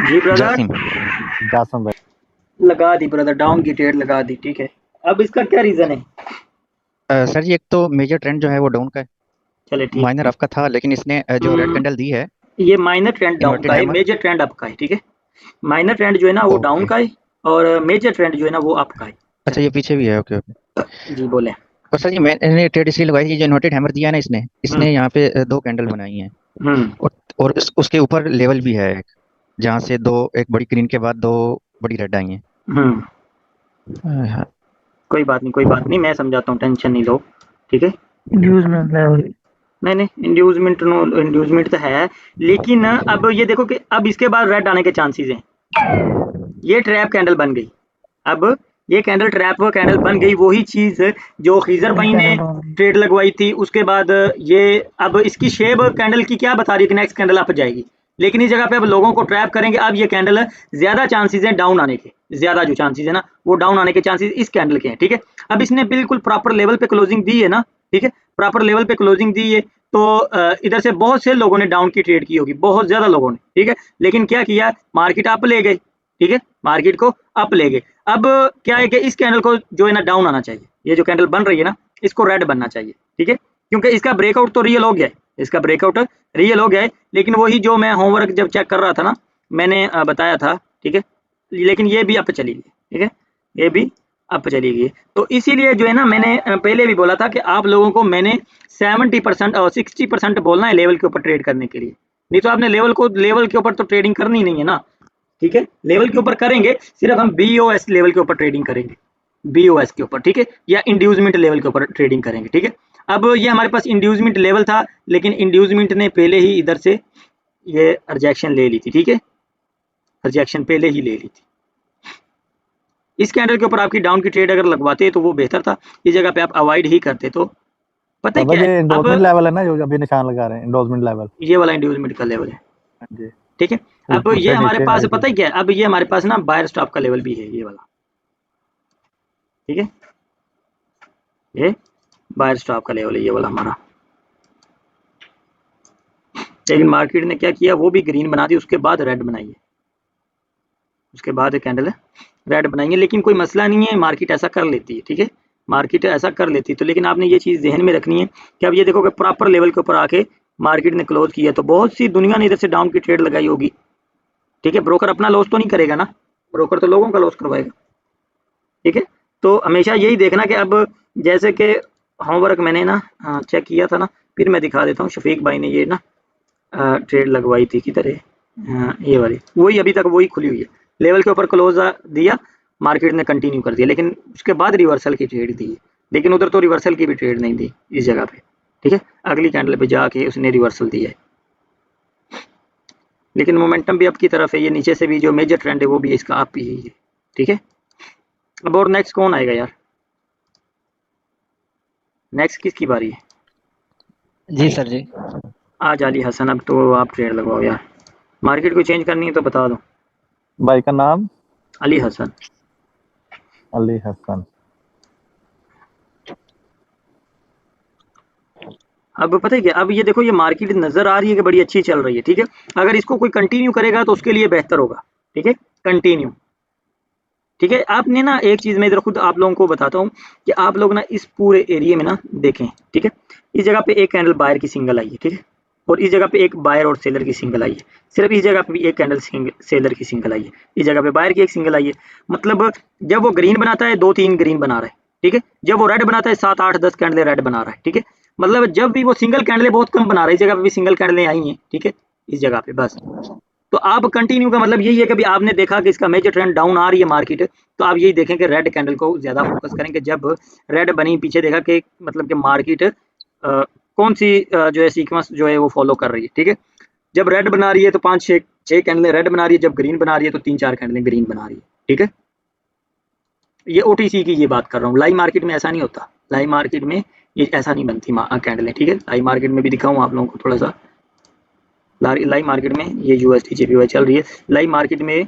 जी ब्रदर। जासिम। जासम भाई। लगा दी ब्रदर, डाउन की ट्रेड लगा दी, ठीक है। अब इसका क्या रीजन है? सर जी एक तो मेजर ट्रेंड जो है वो डाउन का है, चले ठीक माइनर है। अप का था, लेकिन इसने जो रेड कैंडल दी है ये माइनर ट्रेंड डाउन इन्वर्टेड का है, हैमर। मेजर ट्रेंड अप का है, ठीक है। माइनर ट्रेंड जो है ना वो डाउन ओके। का है, और मेजर ट्रेंड जो है ना वो अप का है। अच्छा ये पीछे भी है, ओके ओके। जी बोले। और सर जी मैंने ट्रेड इसलिए लगवाई थी, जो इन्वर्टेड हैमर दिया है ना इसने, इसने यहाँ पे 2 कैंडल बनाई हैं, हम्म और उसके ऊपर लेवल भी है एक, जहाँ से एक बड़ी ग्रीन के बाद 2 बड़ी रेड आई हैं। हम्म। कोई बात नहीं, कोई बात नहीं, मैं समझाता हूँ, टेंशन नहीं लो, ठीक है। Inducement level. नहीं इंड्यूसमेंट नो, इंड्यूसमेंट तो है, लेकिन अब ये देखो कि अब इसके बाद रेड आने के चांसेस हैं। ये ट्रैप कैंडल बन गई, अब ये कैंडल ट्रैप कैंडल बन गई, वही चीज जो खीजर भाई ने ट्रेड लगवाई थी। उसके बाद ये अब इसकी शेप कैंडल की क्या बता रही है कि नेक्स्ट कैंडल अप जाएगी, लेकिन इस जगह पे अब लोगों को ट्रैप करेंगे। अब ये कैंडल ज्यादा चांसेस हैं डाउन आने के, ज्यादा जो चांसेस है ना वो डाउन आने के चांसेस इस कैंडल के हैं, ठीक है। अब इसने बिल्कुल प्रॉपर लेवल पे क्लोजिंग दी है ना, ठीक है, प्रॉपर लेवल पे क्लोजिंग दी है, तो इधर से बहुत से लोगों ने डाउन की ट्रेड की होगी, बहुत ज्यादा लोगों ने, ठीक है। लेकिन क्या किया, मार्केट अप ले गई, ठीक है, मार्केट को अप ले गए। अब क्या है कि इस कैंडल को जो है ना डाउन आना चाहिए, ये जो कैंडल बन रही है ना इसको रेड बनना चाहिए, ठीक है, क्योंकि इसका ब्रेकआउट तो रियल हो गया है, इसका ब्रेकआउट रियल हो गया है। लेकिन वही जो मैं होमवर्क जब चेक कर रहा था ना, मैंने बताया था, ठीक है, लेकिन ये भी अप चली गई, ठीक है, ये भी अप चली गई। तो इसीलिए जो है ना मैंने पहले भी बोला था कि आप लोगों को मैंने 70% और 60% बोलना है लेवल के ऊपर ट्रेड करने के लिए, नहीं तो आपने लेवल के ऊपर तो ट्रेडिंग करनी नहीं है ना, ठीक है। लेवल के ऊपर करेंगे, सिर्फ हम बीओएस लेवल के ऊपर ट्रेडिंग करेंगे, बीओएस के ऊपर, ठीक है, या इंड्यूसमेंट लेवल के ऊपर ट्रेडिंग करेंगे, ठीक है। अब ये हमारे पास इंड्यूसमेंट लेवल था, लेकिन इंड्यूसमेंट ने पहले ही इधर से ये रिजेक्शन ले ली थी, ठीक है, रिजेक्शन पहले ही ले ली थी। इस कैंडल के ऊपर आपकी डाउन की ट्रेड अगर लगवाते तो वो बेहतर था, इस जगह पे आप अवॉइड ही करते तो पता है बाबा क्या जी है। इंडोर्समेंट अब लेवल है ना जो अभी निशान लगा रहे हैं, इंडोर्समेंट लेवल ये वाला इंड्यूसमेंट का लेवल है, जी। ठीक है। अब ऊपर ये से हमारे नीचे पास आई थी। पता है क्या है, अब ये हमारे पास ना बायर स्टॉप का लेवल भी है, ये वाला, ठीक है, ये बायर स्टॉप का लेवल है ये वाला हमारा। लेकिन मार्केट ने क्या किया, वो भी ग्रीन बना दी, उसके बाद रेड बनाई है, उसके बाद कैंडल रेड बनाएंगे। लेकिन कोई मसला नहीं है, मार्केट ऐसा कर लेती है, ठीक है, मार्केट ऐसा कर लेती है। तो लेकिन आपने ये चीज़ जहन में रखनी है कि अब ये देखो कि प्रॉपर लेवल के ऊपर आके मार्केट ने क्लोज किया, तो बहुत सी दुनिया ने इधर से डाउन की ट्रेड लगाई होगी, ठीक है। ब्रोकर अपना लॉस तो नहीं करेगा ना, ब्रोकर तो लोगों का लॉस करवाएगा, ठीक है। तो हमेशा यही देखना कि अब जैसे कि होमवर्क मैंने ना चेक किया था ना, फिर मैं दिखा देता हूँ। शफीक भाई ने ये ना ट्रेड लगवाई थी, किधर है, ये वाली, वही अभी तक वही खुली हुई है, लेवल के ऊपर क्लोज दिया, मार्केट ने कंटिन्यू कर दिया, लेकिन उसके बाद रिवर्सल की ट्रेड दी, लेकिन उधर तो रिवर्सल की भी ट्रेड नहीं दी इस जगह पे, ठीक है। अगली कैंडल पे जाके उसने रिवर्सल दिया है, लेकिन मोमेंटम भी अप की तरफ है, ये नीचे से भी जो मेजर ट्रेंड है वो भी इसका अप ही है, ठीक है। अब और नेक्स्ट कौन आएगा यार, नेक्स्ट किसकी बारी है? जी सर जी। आज अली हसन, अब तो आप ट्रेड लगवाओ यार, मार्केट को चेंज करनी है तो बता दो। भाई का नाम? अली हसन। अली हसन। अब पता है क्या, अब ये देखो ये मार्केट नजर आ रही है कि बड़ी अच्छी चल रही है, ठीक है। अगर इसको कोई कंटिन्यू करेगा तो उसके लिए बेहतर होगा, ठीक है, कंटिन्यू, ठीक है। आपने ना एक चीज मैं इधर खुद आप लोगों को बताता हूँ कि आप लोग ना इस पूरे एरिया में ना देखें, ठीक है। इस जगह पे एक कैंडल बायर की सिंगल आई है, ठीक है, और इस जगह पे एक बायर और सेलर की सिंगल आई है। सिर्फ इस जगह पे भी एक कैंडल सेलर की सिंगल आई है, इस जगह पे बायर की एक सिंगल आई है। मतलब जब वो ग्रीन बनाता है 2-3 ग्रीन बना रहा है, ठीक है। जब वो रेड बनाता है 7-8-10 कैंडलें रेड बना रहा है, ठीक है। मतलब जब भी वो सिंगल कैंडलें बहुत कम बना रहा है, इस जगह पे भी सिंगल कैंडलें आई हैं, ठीक है, इस जगह पे बस। तो आप कंटिन्यू का मतलब यही है कि अभी आपने देखा कि इसका मेजर ट्रेंड डाउन आ रही है मार्केट, तो आप यही देखें कि रेड कैंडल को ज्यादा फोकस करें कि जब रेड बनी, पीछे देखा कि मतलब कि मार्केट कौन सी जो है सीक्वेंस जो है वो फॉलो कर रही है, ठीक है। जब रेड बना रही है तो 5-6 कैंडलें रेड बना रही है, जब ग्रीन बना रही है तो 3-4 कैंडलें ग्रीन बना रही है, ठीक है। ये ओटीसी की ये बात कर रहा हूँ, लाइव मार्केट में ऐसा नहीं होता, लाइव मार्केट में ये ऐसा नहीं बनती कैंडलें, ठीक है। लाइव मार्केट में भी दिखाऊँ आप लोगों को थोड़ा सा, लाइव मार्केट में ये यूएसडी जेपीवाई चल रही है, लाइव मार्केट में ये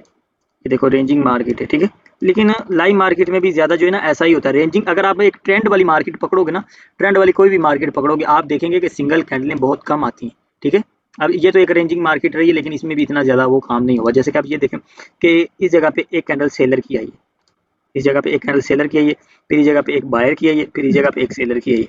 देखो रेंजिंग मार्केट है, ठीक है। लेकिन लाइव मार्केट में भी ज्यादा जो है ना ऐसा ही होता है रेंजिंग। अगर आप एक ट्रेंड वाली मार्केट पकड़ोगे ना, ट्रेंड वाली कोई भी मार्केट पकड़ोगे, आप देखेंगे कि सिंगल कैंडलें बहुत कम आती हैं, ठीक है। अब ये तो एक रेंजिंग मार्केट रही है, लेकिन इसमें भी इतना ज्यादा वो काम नहीं हुआ। जैसे कि आप ये देखें कि इस जगह पे एक कैंडल सेलर की आई है, इस जगह पे एक कैंडल सेलर की आई है, फिर इस जगह पे एक बायर की आई है, फिर इस जगह पे एक सेलर की आई है,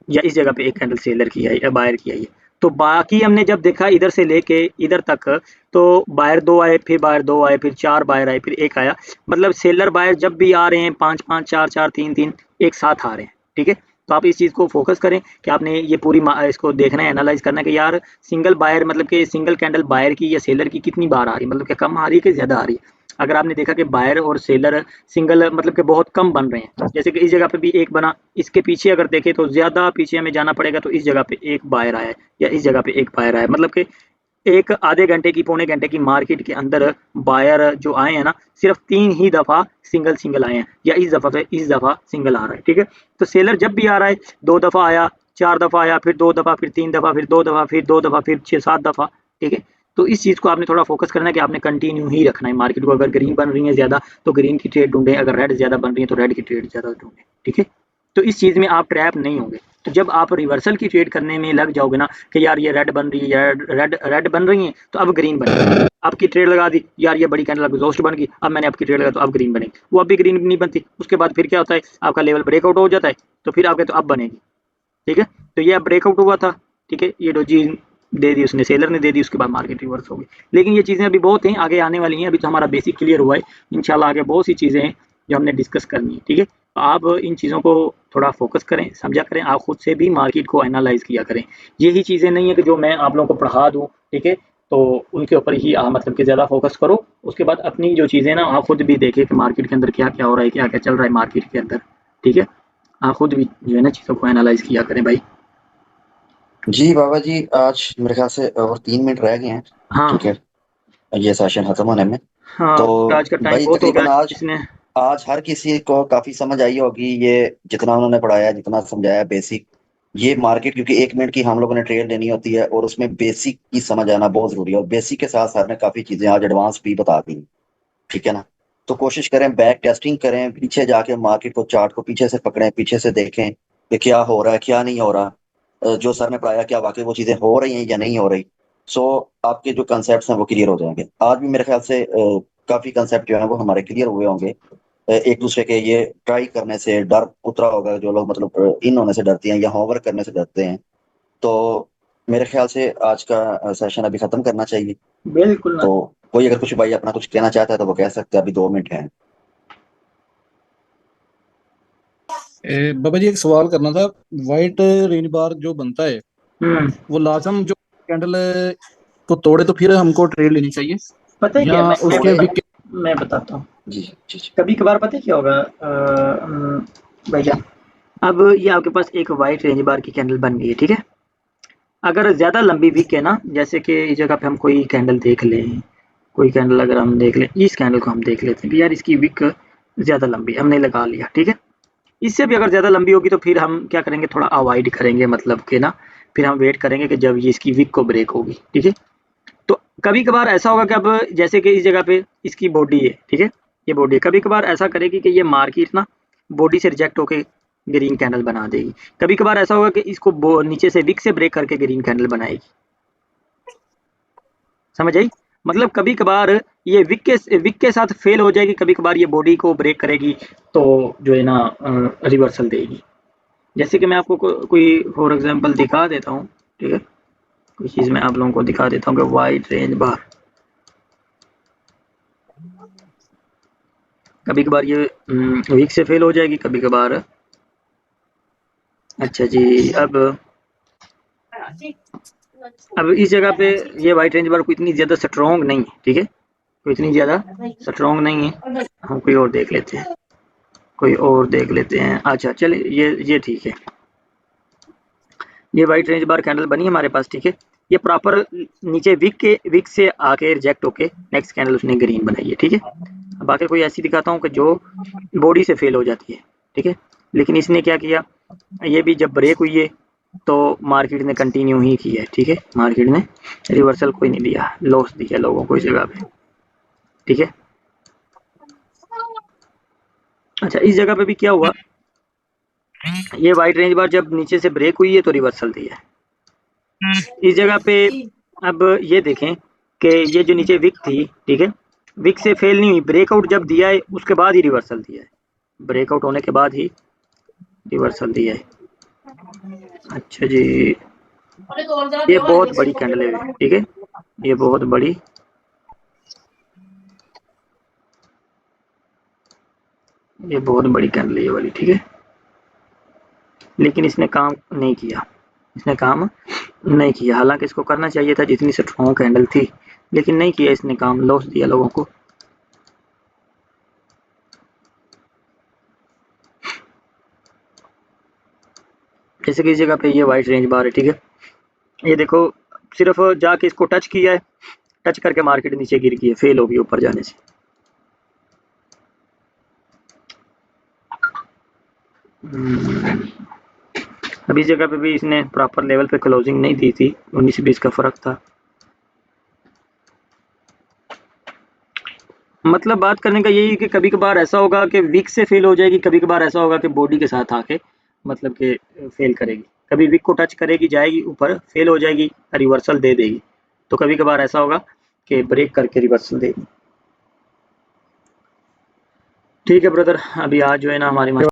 या इस जगह पे एक कैंडल सेलर की आई है, बायर की आई है। तो बाकी हमने जब देखा इधर से लेके इधर तक, तो बायर 2 आए, फिर बायर 2 आए, फिर 4 बायर आए, फिर 1 आया। मतलब सेलर बायर जब भी आ रहे हैं 5-5, 4-4, 3-3 एक साथ आ रहे हैं, ठीक है। तो आप इस चीज़ को फोकस करें कि आपने ये पूरी इसको देखना है, एनालाइज करना है कि यार सिंगल बायर मतलब कि सिंगल कैंडल बायर की या सेलर की कितनी बार आ रही है, मतलब कि कम आ रही है कि ज़्यादा आ रही है। अगर आपने देखा कि बायर और सेलर सिंगल मतलब कि बहुत कम बन रहे हैं, जैसे कि इस जगह पे भी एक बना, इसके पीछे अगर देखें तो ज़्यादा पीछे हमें जाना पड़ेगा, तो इस जगह पे एक बायर आया है या इस जगह पे एक बायर आया है। मतलब कि एक आधे घंटे की पौने घंटे की मार्केट के अंदर बायर जो आए हैं ना, सिर्फ 3 ही दफ़ा सिंगल आए हैं, या इस दफ़ा सिंगल आ रहा है, ठीक है। तो सेलर जब भी आ रहा है 2 दफ़ा आया, 4 दफ़ा आया, फिर 2 दफ़ा, फिर 3 दफ़ा, फिर 2 दफ़ा, फिर 2 दफ़ा, फिर 6-7 दफ़ा, ठीक है। तो इस चीज़ को आपने थोड़ा फोकस करना है कि आपने कंटिन्यू ही रखना है मार्केट को। अगर ग्रीन बन रही है ज़्यादा तो ग्रीन की ट्रेड ढूंढें, अगर रेड ज़्यादा बन रही है तो रेड की ट्रेड ज़्यादा ढूंढें, ठीक है। तो इस चीज़ में आप ट्रैप नहीं होंगे। तो जब आप रिवर्सल की ट्रेड करने में लग जाओगे ना कि यार ये रेड बन रही है, रेड बन रही है, तो अब ग्रीन बनेगी। आपकी ट्रेड लगा दी, यार ये बड़ी कैंडल एग्जॉस्ट बन गई, अब मैंने आपकी ट्रेड लगा तो अब ग्रीन बनेगी, वो अब भी ग्रीन नहीं बनती। उसके बाद फिर क्या होता है, आपका लेवल ब्रेकआउट हो जाता है, तो फिर आपके तो अब बनेगी, ठीक है। तो ये अब ब्रेकआउट हुआ था, ठीक है, ये डोजी दे दी उसने, सेलर ने दे दी, उसके बाद मार्केट रिवर्स हो गई। लेकिन ये चीज़ें अभी बहुत हैं, आगे आने वाली हैं। अभी तो हमारा बेसिक क्लियर हुआ है, इंशाल्लाह आगे बहुत सी चीज़ें हैं जो हमने डिस्कस करनी है, ठीक है। तो आप इन चीज़ों को थोड़ा फोकस करें, समझा करें, आप खुद से भी मार्केट को एनालाइज किया करें। यही चीज़ें नहीं है कि जो मैं आप लोगों को पढ़ा दूँ, ठीक है, तो उनके ऊपर ही मतलब कि ज़्यादा फोकस करो। उसके बाद अपनी जो चीज़ें ना आप खुद भी देखें कि मार्केट के अंदर क्या क्या हो रहा है, क्या क्या चल रहा है मार्केट के अंदर, ठीक है। आप खुद भी जो है ना चीज़ों को एनालाइज किया करें भाई। जी बाबा जी, आज मेरे ख्याल से और 3 मिनट रह गए हैं, हाँ ठीक है, ये सेशन खत्म होने में। हाँ, तो आज का टाइम भाई बहुत हो तकरीबन गया आज इसने। आज हर किसी को काफी समझ आई होगी, ये जितना उन्होंने पढ़ाया, जितना समझाया बेसिक, ये मार्केट, क्योंकि 1 मिनट की हम लोगों ने ट्रेड लेनी होती है और उसमें बेसिक की समझ आना बहुत जरूरी है। और बेसिक के साथ सर ने काफी चीजें आज एडवांस भी बता दी, ठीक है ना। तो कोशिश करें, बैक टेस्टिंग करें, पीछे जाके मार्केट को, चार्ट को पीछे से पकड़ें, पीछे से देखें कि क्या हो रहा है, क्या नहीं हो रहा, जो सर ने पढ़ाया क्या वाकई वो चीजें हो रही हैं या नहीं हो रही। सो आपके जो कंसेप्ट हैं वो क्लियर हो जाएंगे। आज भी मेरे ख्याल से काफी कंसेप्ट जो है वो हमारे क्लियर हुए होंगे। एक दूसरे के ये ट्राई करने से डर उतरा होगा, जो लोग मतलब इन होने से डरते हैं या होमवर्क करने से डरते हैं। तो मेरे ख्याल से आज का सेशन अभी खत्म करना चाहिए। बिल्कुल ना। तो कोई अगर कुछ भाई अपना कुछ कहना चाहता है तो वो कह सकते हैं, अभी 2 मिनट हैं। बाबा जी एक सवाल करना था, व्हाइट रेंज बार जो बनता है वो लाजम जो कैंडल को तोड़े तो फिर हमको ट्रेड लेनी चाहिए, पता है क्या, या उसके वीक? मैं बताता हूँ। जी जी जी। कभी कभार पता है क्या होगा भैया, अब ये आपके पास एक वाइट रेंज बार की कैंडल बन गई है, ठीक है। अगर ज़्यादा लंबी विक है ना, जैसे कि इस जगह पे हम कोई कैंडल देख लें, कोई कैंडल अगर हम देख लें, इस कैंडल को हम देख लेते हैं कि यार इसकी विक ज़्यादा लंबी है, हमने लगा लिया, ठीक है। इससे भी अगर ज़्यादा लंबी होगी तो फिर हम क्या करेंगे, थोड़ा अवॉइड करेंगे, मतलब कि ना फिर हम वेट करेंगे कि जब ये इसकी विक को ब्रेक होगी, ठीक है। तो कभी कभार ऐसा होगा कि अब जैसे कि इस जगह पे इसकी बॉडी है, ठीक है, ये बॉडी है, कभी कभार ऐसा करेगी कि ये मार्केट ना बॉडी से रिजेक्ट होके ग्रीन कैंडल बना देगी। कभी कभार ऐसा होगा कि इसको नीचे से विक से ब्रेक करके ग्रीन कैंडल बनाएगी। समझ आई? मतलब कभी कभार ये विक के साथ फेल हो जाएगी, कभी कभार ये बॉडी को ब्रेक करेगी तो जो है ना रिवर्सल देगी। जैसे कि मैं आपको कोई फॉर एग्जांपल दिखा देता हूँ, ठीक है, कोई चीज़ मैं आप लोगों को दिखा देता हूँ कि वाइड रेंज बार कभी कभार ये वीक से फेल हो जाएगी, कभी कभार। अच्छा जी, अब इस जगह पे ये वाइट रेंज बार कोई इतनी ज़्यादा स्ट्रॉन्ग नहीं है, ठीक है, कोई इतनी ज़्यादा स्ट्रॉन्ग नहीं है। हम कोई और देख लेते हैं, कोई और देख लेते हैं। अच्छा चलिए, ये ठीक है, ये वाइट रेंज बार कैंडल बनी हमारे पास, ठीक है। ये प्रॉपर नीचे विक से आके रिजेक्ट होके नेक्स्ट कैंडल उसने ग्रीन बनाई है, ठीक है। अब आके कोई ऐसी दिखाता हूँ कि जो बॉडी से फेल हो जाती है, ठीक है, लेकिन इसने क्या किया, ये भी जब ब्रेक हुई है तो मार्केट ने कंटिन्यू ही किया है, ठीक है, मार्केट ने रिवर्सल कोई नहीं दिया, लॉस दिया लोगों को इस जगह पे, ठीक है। अच्छा, इस जगह पे भी क्या हुआ, ये वाइट रेंज बार जब नीचे से ब्रेक हुई है तो रिवर्सल दिया है। इस जगह पे अब ये देखें कि ये जो नीचे विक थी, ठीक है, विक से फेल नहीं हुई, ब्रेकआउट जब दिया है उसके बाद ही रिवर्सल दिया है, ब्रेकआउट होने के बाद ही रिवर्सल दिया है। अच्छा जी, ये बहुत बड़ी कैंडल है, ठीक है, ये बहुत बड़ी, ये बहुत बड़ी कैंडल है ये वाली, ठीक है, लेकिन इसने काम नहीं किया, इसने काम नहीं किया। हालांकि इसको करना चाहिए था, जितनी स्ट्रॉन्ग कैंडल थी, लेकिन नहीं किया इसने काम, लॉस दिया लोगों को। जैसे कि इस जगह पे ये वाइट रेंज बार है, ठीक है, ये देखो सिर्फ जाके इसको टच किया है, टच करके मार्केट नीचे गिर गई है, फेल होगी ऊपर जाने से। अभी इस जगह पे भी इसने प्रॉपर लेवल पे क्लोजिंग नहीं दी थी, 19-20 का फर्क था। मतलब बात करने का यही कि कभी कभार ऐसा होगा कि विक से फेल हो जाएगी, कभी कभार ऐसा होगा कि बॉडी के साथ आके मतलब कि फेल करेगी, कभी विक को टच करेगी, जाएगी ऊपर, फेल हो जाएगी, रिवर्सल दे देगी, तो कभी कभार ऐसा होगा कि ब्रेक करके रिवर्सल देगी। ठीक है ब्रदर, अभी आज जो है ना हमारी